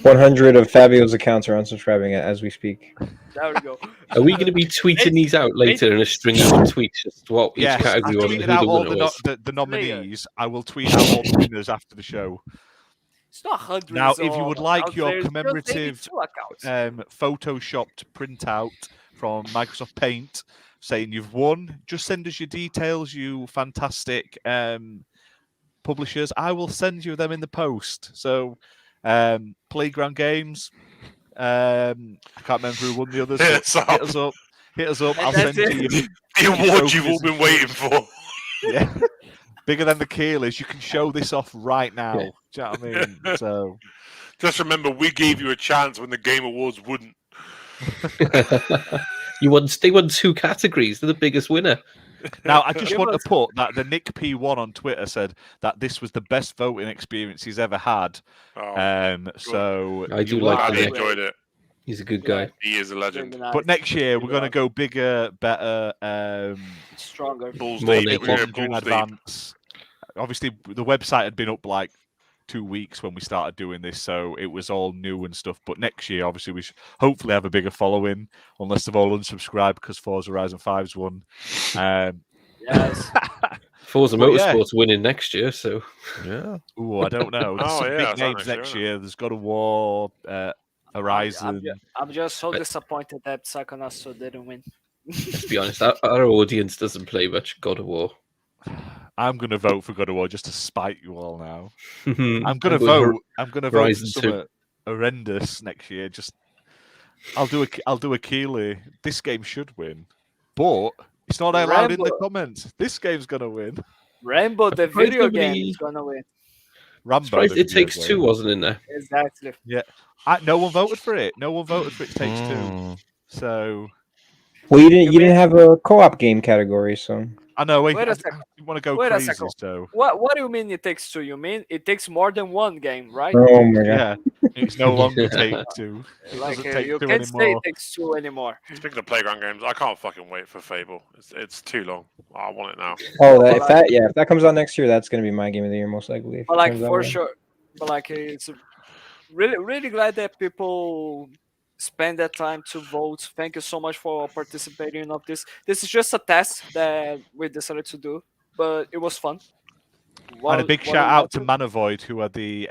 100 of Fabio's accounts are unsubscribing as we speak. There we go. Are we going to be tweeting these out later in a string of tweets? Just what each Yes, I've category was and tweeted who out the all winner was? the nominees. I will tweet out all the winners after the show. It's not hundreds. Now, if you would of like accounts, your there's just commemorative 82 accounts. photoshopped printout from Microsoft Paint saying you've won, just send us your details, you fantastic publishers. I will send you them in the post. So, Playground Games. I can't remember who won the others. Hit us up. Hit us up. Hit us up. And I'll that's send you it. The award you've all been waiting for. yeah. Bigger than the Keelers. You can show this off right now. Yeah. Do you know what I mean? So Just remember, we gave you a chance when the Game Awards wouldn't. They won 2 categories. They're the biggest winner. now I just Give want to us- put that the Nick P1 on Twitter said that this was the best voting experience he's ever had. Oh, So I do you like are- I the Nick. enjoyed it. He's a good guy. He is a legend. Really nice. But next year we're going to go bigger, better, Stronger. Balls More deep. bit bigger. longer in Balls deep. advance. Obviously, the website had been up like 2 weeks when we started doing this, so it was all new and stuff. But next year, obviously, we should hopefully have a bigger following, unless they've all unsubscribed because Forza Horizon 5's won. Yes. Forza Well, yeah. Motorsport's winning next year, so Yeah. Ooh, I don't know. There's Oh, some yeah, big it's names next next year, year. There's God of War, Horizon. I'm just so But- disappointed that Psychonauts didn't win. let's be honest, our audience doesn't play much God of War. I'm going to vote for God of War just to spite you all now. I'm I'm going to going vote. I'm going to vote for Horizon 2. something horrendous next year. Just I'll do a Keeley. This game should win, but it's not allowed in the Rambo. comments. This game's going to win. Rainbow, the surprised video nobody- game, is gonna win. Rambo. surprised the It video Takes game. Two wasn't in there. Exactly. No one voted for it. No one voted for It Takes Two. Mm. So Well, you didn't have a co-op game category, so I know. Wait a second. You want to go Wait a crazy, second. so What do you mean it takes 2? You mean it takes more than one game, right? oh my god. yeah, it's no longer Take Two. It Like doesn't take you two can't say anymore. it takes 2 anymore. Speaking of playground games, I can't fucking wait for Fable. It's too long. I want it now. Oh, if that comes out next year, that's gonna be my game of the year most likely. if But it like comes out for right. sure, but like it's really glad that people spend that time to vote. Thank you so much for participating of this. This is just a test that we decided to do, but it was fun. And a big shout out to Manavoid, who are the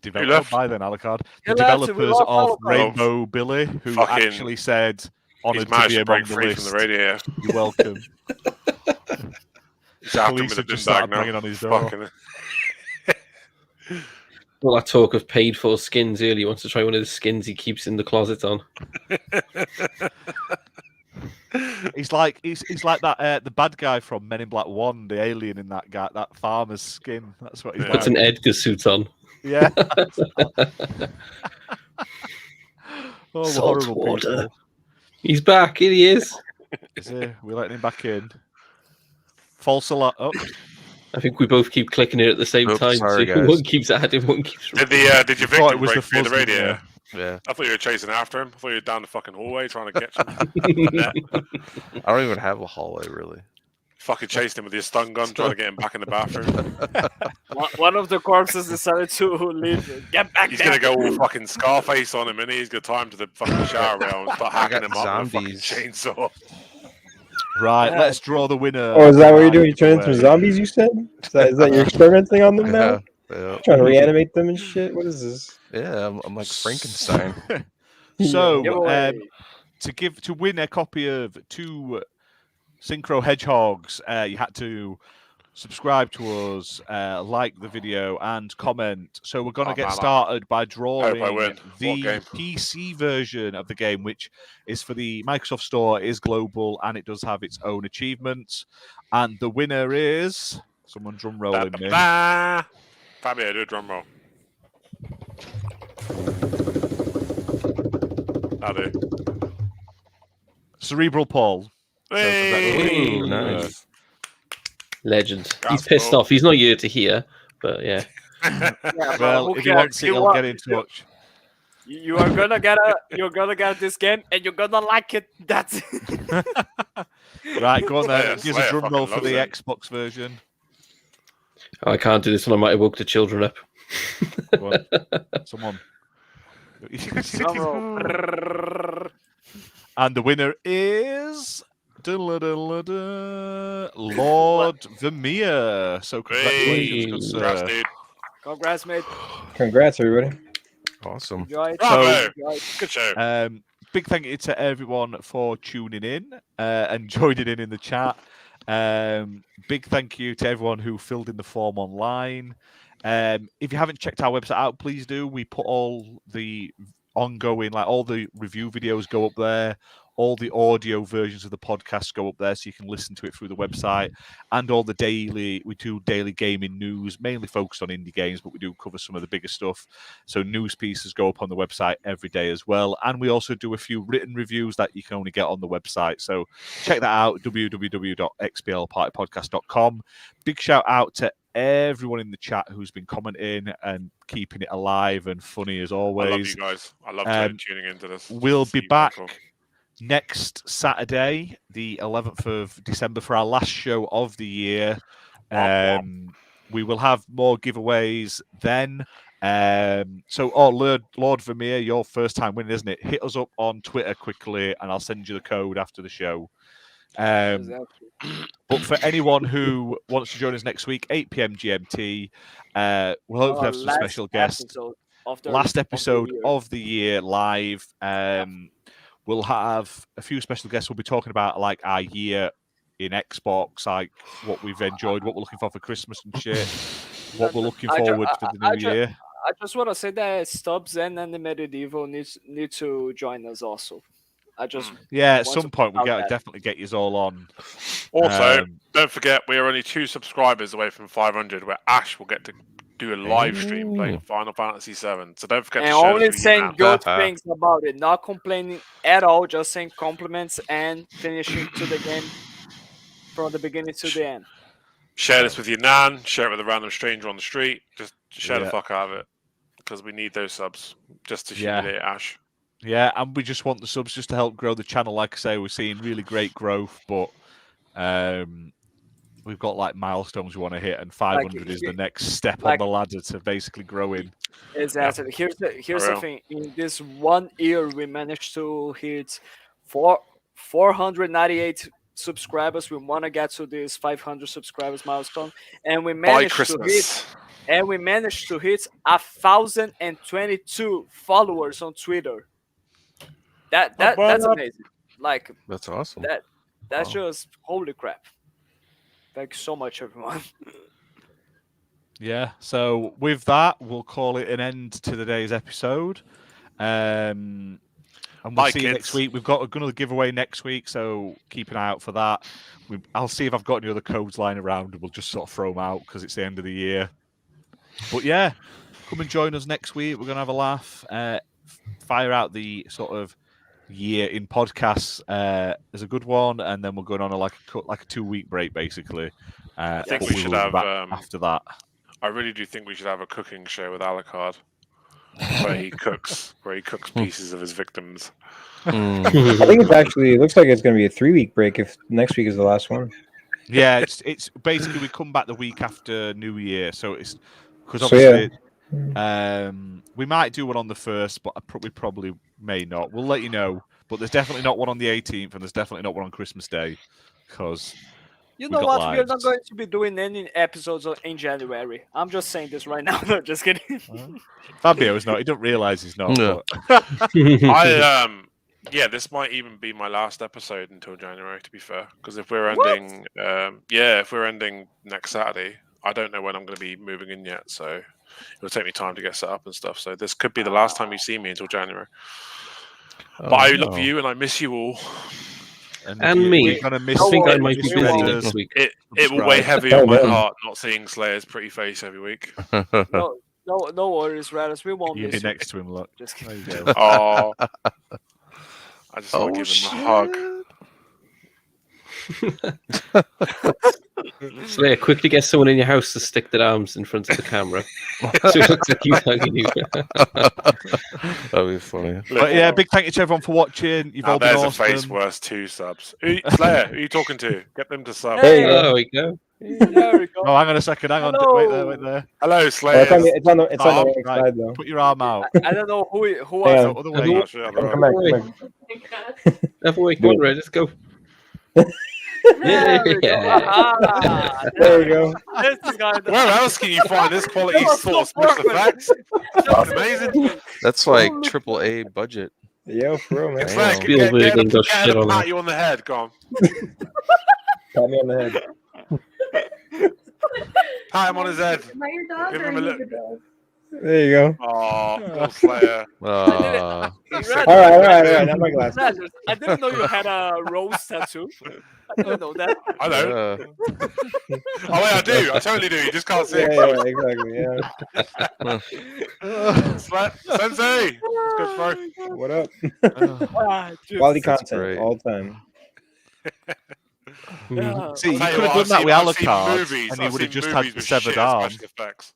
developers left? by then, Alucard, He the left, we developers love of Alucard. Rainbow Billy, who Fucking- actually said He's honoured to managed be to among break the free list. from the radio. You're welcome. He's after him Police with a have bin just bag started now. banging on his door. Fucking- All that talk of paid for skins earlier. He wants to try one of the skins he keeps in the closet on. He's like that the bad guy from Men in Black 1, the alien in that farmer's skin. That's what he's Yeah. like. Puts an Edgar suit on. Yeah. Oh, Salt horrible water. people. He's back. Here he is. Is he? We're letting him back in. False alarm. Oh, I think we both keep clicking it at the same Oops, time. sorry, so guys. one keeps adding, one keeps. Did your thought it victim was break the through the fuzz, didn't radio? you? Yeah. I thought you were chasing after him. I thought you were down the fucking hallway trying to catch him. Yeah. I don't even have a hallway really. Fucking chased him with your stun gun, trying to get him back in the bathroom. One of the corpses decided to leave. Get back He's there. gonna go all fucking Scarface on him, and he's got time to the fucking shower rail and start hacking got him up with a fucking zombies. chainsaw. right. Yeah. Let's draw the winner. Oh, is that what you're doing? Right You turn into away. zombies? You said? Is that you're experimenting on them now? Yeah. Trying to reanimate them and shit. What is this? Yeah, I'm like Frankenstein. So, Giveaway. to win a copy of 2 Synchro Hedgehogs, you had to subscribe to us, like the video, and comment. So we're going to Oh, get man, started by I drawing win. What the game? PC version of the game, which is for the Microsoft Store, is global, and it does have its own achievements. And the winner is someone drum rolling me. Ba-ba-ba. Fabio, do a drum roll. I do. Cerebral Paul. Hey! Ooh, nice. Legend. He's That's pissed cool. off. He's not here to hear, but yeah. Yeah, but Well, who if he cares? wants it, You he'll want- get in touch. You are gonna get this game and you're gonna like it. That's it. Right, go on Slayer- then. Give us a Slayer drum fucking roll for loves the it. Xbox version. I can't do this one. I might have woke the children up. Go on. Someone. Drum roll. And the winner is Lord Vermeer. So congratulations, good Congrats, sir. dude. Congrats, mate. Congrats, everybody. Awesome. Enjoy it. Bravo. Enjoy it. Good show. Big thank you to everyone for tuning in and joining in the chat. Big thank you to everyone who filled in the form online. If you haven't checked our website out, please do. We put all the ongoing, like all the review videos go up there. All the audio versions of the podcast go up there, so you can listen to it through the website. And all the we do daily gaming news, mainly focused on indie games, but we do cover some of the bigger stuff. So news pieces go up on the website every day as well. And we also do a few written reviews that you can only get on the website. So check that out, www.xblpartypodcast.com. Big shout out to everyone in the chat who's been commenting and keeping it alive and funny as always. I love you guys. I love tuning into this. We'll be See back people. next Saturday, the 11th of December, for our last show of the year. We will have more giveaways then. Lord Vermeer, your first time winning, isn't it? Hit us up on Twitter quickly and I'll send you the code after the show. Exactly. But for anyone who wants to join us next week, 8 p.m. GMT, we'll hopefully have some special guests. Last episode of the year live. We'll have a few special guests. We'll be talking about like our year in Xbox, like what we've enjoyed, what we're looking for Christmas and shit, what we're looking forward for the new year. I just want to say that Stubbs and the Medieval need to join us also. At some point we got to definitely get you all on. Also, don't forget we are only 2 subscribers away from 500, where Ash will get to do a live stream playing Final Fantasy VII. So don't forget to share only this with saying your good things about it, not complaining at all, just saying compliments and finishing to the game from the beginning to the end. Share this with your nan, share it with a random stranger on the street. Just share the fuck out of it, because we need those subs just to humiliate Ash. Yeah, and we just want the subs just to help grow the channel. Like I say, we're seeing really great growth, but we've got like milestones we want to hit, and 500 is the next step on the ladder to basically growing. Exactly. Here's the thing. In this 1 year, we managed to hit 498 subscribers. We want to get to this 500 subscribers milestone, and we managed to hit 1,022 followers on Twitter. That's amazing. Like, that's awesome. That's just holy crap. Thank you so much, everyone. Yeah, so with that, we'll call it an end to today's episode. And we'll see you next week. We've got another giveaway next week, so keep an eye out for that. I'll see if I've got any other codes lying around, and we'll just sort of throw them out because it's the end of the year. But yeah, come and join us next week. We're going to have a laugh. Fire out the sort of year in podcasts as a good one, and then we're going on a 2-week break basically. I think we should have after that. I really do think we should have a cooking show with Alucard, where he cooks pieces of his victims. I think it looks like it's going to be a 3-week break if next week is the last one. Yeah, it's basically we come back the week after New Year, so it's because obviously we might do one on the 1st, but we probably may not. We'll let you know, but there's definitely not one on the 18th, and there's definitely not one on Christmas Day, because you know what? We're not going to be doing any episodes in January. I'm just saying this right now. No, just kidding. Fabio's not. He don't realise he's not. No. This might even be my last episode until January, to be fair. Because if we're ending, if we're ending next Saturday, I don't know when I'm going to be moving in yet, so it'll take me time to get set up and stuff. So this could be the last time you see me until January. But I love you and I miss you all. And me. I think I might be busy next week. It will weigh heavy on my heart not seeing Slayer's pretty face every week. No worries, Radis. We won't You'll miss be next to him, look. Just kidding. There you go. Oh, I just want to give him a hug. Slayer, quickly get someone in your house to stick their arms in front of the camera. So it looks like he's hugging you. That'd be funny. But yeah, big thank you to everyone for watching. You've all been there's awesome. a face worth 2 subs. Slayer, who are you talking to? Get them to sub. Hey, there we go. There we go. Oh, hang on a second. Hang on. Wait there. Hello, Oh, Slayer. it's on the Arm, right right. side though. Put your arm out. I don't know who Hang was on. it. Other way. Come back. Have a wait, go on, Red. Let's go. There we go. Yeah. Aha, There you go. This is going to Where else can you find this quality That was sort of so special perfect. effects? That's amazing. That's like AAA budget. Yo, for real, man. It's like Spielberg get ain't got shit on pat that. you on the head. Go on. Pat me on the head. Pat him on his head. Am I your dog Give or him are a you look. the dog? There you go. Oh, little Slayer. All right. Now my glass. Rogers, I didn't know you had a rose tattoo. I didn't know that. I know. Oh, wait, I do. I totally do. You just can't see it. Yeah, exactly. Yeah. Sensei. It's good, bro. What up? Ah, dude. Quality That's content great. all the time. Yeah. See, you Tell could have what, done that with I've seen Alucard, movies- and he I've would have seen just had movies the with severed shit arm. special effects.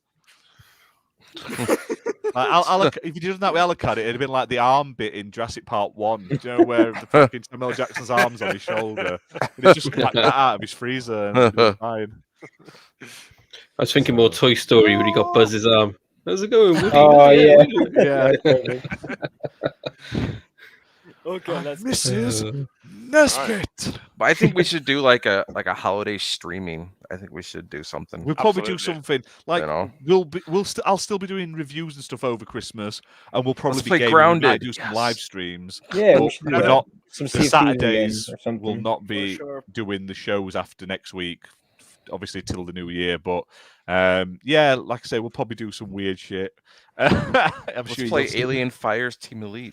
Like, if you did that with Alucard, it'd have been like the arm bit in Jurassic Park 1. Do you know where the fucking Samuel Jackson's arm's on his shoulder? He'd just clapped that out of his freezer and it was fine. I was thinking more Toy Story when he got Buzz's arm. How's it going, Woody? Oh yeah. Yeah. Okay, let's go. Mrs. Nesbit. But I think we should do like a holiday streaming. I think we should do something. We'll probably do Absolutely. something like You know? I'll still be doing reviews and stuff over Christmas, and we'll probably Let's be play gaming. We might Grounded. do some Yes. live streams. Yeah, we But should do we're that. not. Some The CFPs Saturdays again or something. will not be sure. doing the shows after next week, obviously till the new year. But yeah, like I say, we'll probably do some weird shit. I'm Let's sure play you'll see- Alien Fire's Team Elite.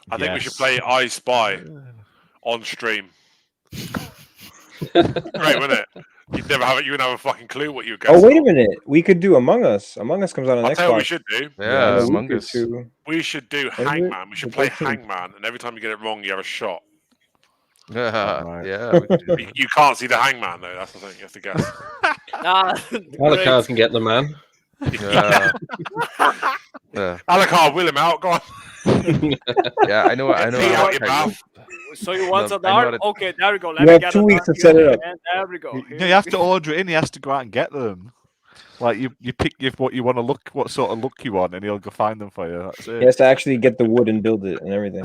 I think we should Yes. play I Spy on stream. Great, wouldn't it? You'd never have it. You wouldn't have a fucking clue what you guess. Oh wait a minute, we could do Among Us. Among Us comes out on I'll Xbox. tell you what we should do. Yeah, in a week Among or Us. two. We should do it? Hangman. We should The play 13th. Hangman, and every time you get it wrong, you have a shot. Yeah, we could do that. You can't see the Hangman though. That's the thing. You have to guess. Ah, Alucard can get the man. Yeah. Yeah. Alucard, will him out. Go on. Yeah, I know. Pee out your mouth. so you want No, a I know dart? how Okay, there we go. Let You me have get 2 a weeks dart to set it up. And there we go. You have to order it in. He has to go out and get them. Like you pick what you want to look, what sort of look you want, and he'll go find them for you. That's it. He has to actually get the wood and build it and everything.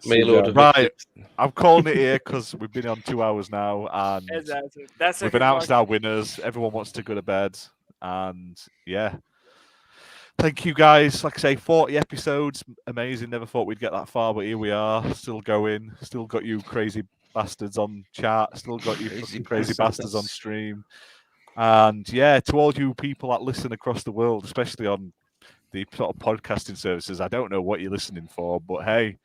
Mail Good order. job. Right, I'm calling it here because we've been on 2 hours now, and Exactly. That's we've announced our winners. Everyone wants to go to bed, and yeah. Thank you guys. Like I say, 40 episodes, amazing. Never thought we'd get that far, but here we are, still going. Still got you crazy bastards on chat. Still got you fucking crazy bastards on stream. And yeah, to all you people that listen across the world, especially on the sort of podcasting services, I don't know what you're listening for, but hey,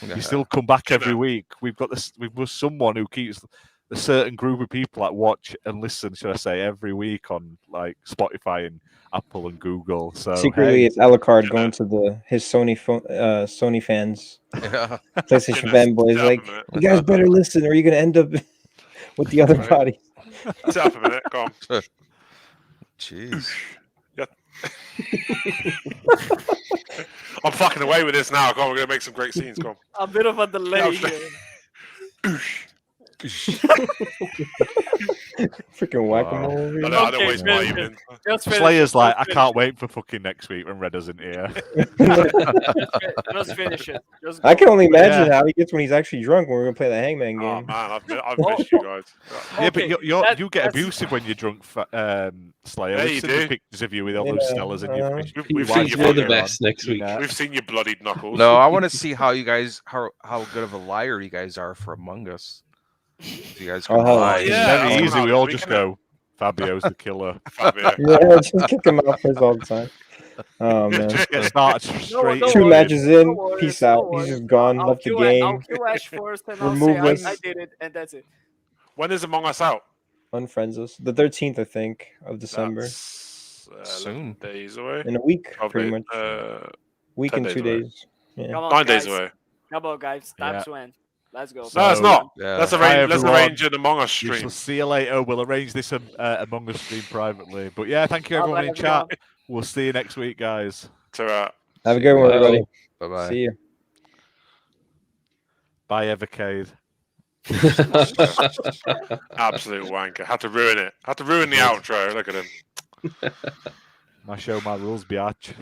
you still come back every week. We've got this. We've got someone who keeps a certain group of people that watch and listen, should I say, every week on like Spotify and Apple and Google. So Secretly, hey, it's Alucard going to his Sony Sony fans, Yeah. PlayStation Goodness, fanboys, stop like, a minute. you guys better listen, or you're gonna end up with the other Right. body. Stop a minute. Go on. Jeez. I'm fucking away with this now. Go on, we're gonna make some great scenes. Go on. a bit of a delay Yeah, here. Freaking whack-a-mole. I over here. don't, I don't Okay, waste my finish it. evening. Just finish Slayer's it, like, just I finish can't it. wait for fucking next week when Red isn't here. Just finish it. Just I go. can only imagine Yeah. how he gets when he's actually drunk when we're gonna play the Hangman Oh game. man, I've missed you guys. Yeah, but Okay, you get that's- abusive when you're drunk, Slayer. Yeah, We've you seen the do. pictures of you with all those Yeah, Stellas in your fish. We've Why seen is you your You're the fucking- best next week. Yeah. We've seen your bloodied knuckles. No, I want to see how you guys how good of a liar you guys are for Among Us. If you guys can Oh, hell lie. yeah. Very that's easy. what We I all was just thinking go, Fabio's the killer. Fabio. Yeah, just kick him out first all the time. Oh man. Just get started straight. don't 2 worry. matches in, No worries, peace no out. He's worries. just gone, I'll left the I'll game. kill Ash first, and I'll Remove say us. I did it, and that's it. When is Among Us out? Unfriends us. The 13th, I think, of December. That's, Soon. days away. In a week, Probably, pretty much. Week 10 and days 2 away. days. Yeah. Come on, 9 days guys. away. Come on, guys. Time Yeah. to end. Let's go. No, it's not. Yeah. Let's Bye, arrange everyone. an Among Us We stream. shall see you later. We'll arrange this Among Us stream privately. But yeah, thank you Bye, everyone in everyone. chat. We'll see you next week, guys. To Have a good one, Bye. everybody. Bye bye. See you. Bye, Evercade. Absolute wanker. Had to ruin it. Had to ruin the outro. Look at him. My show, my rules, biatch.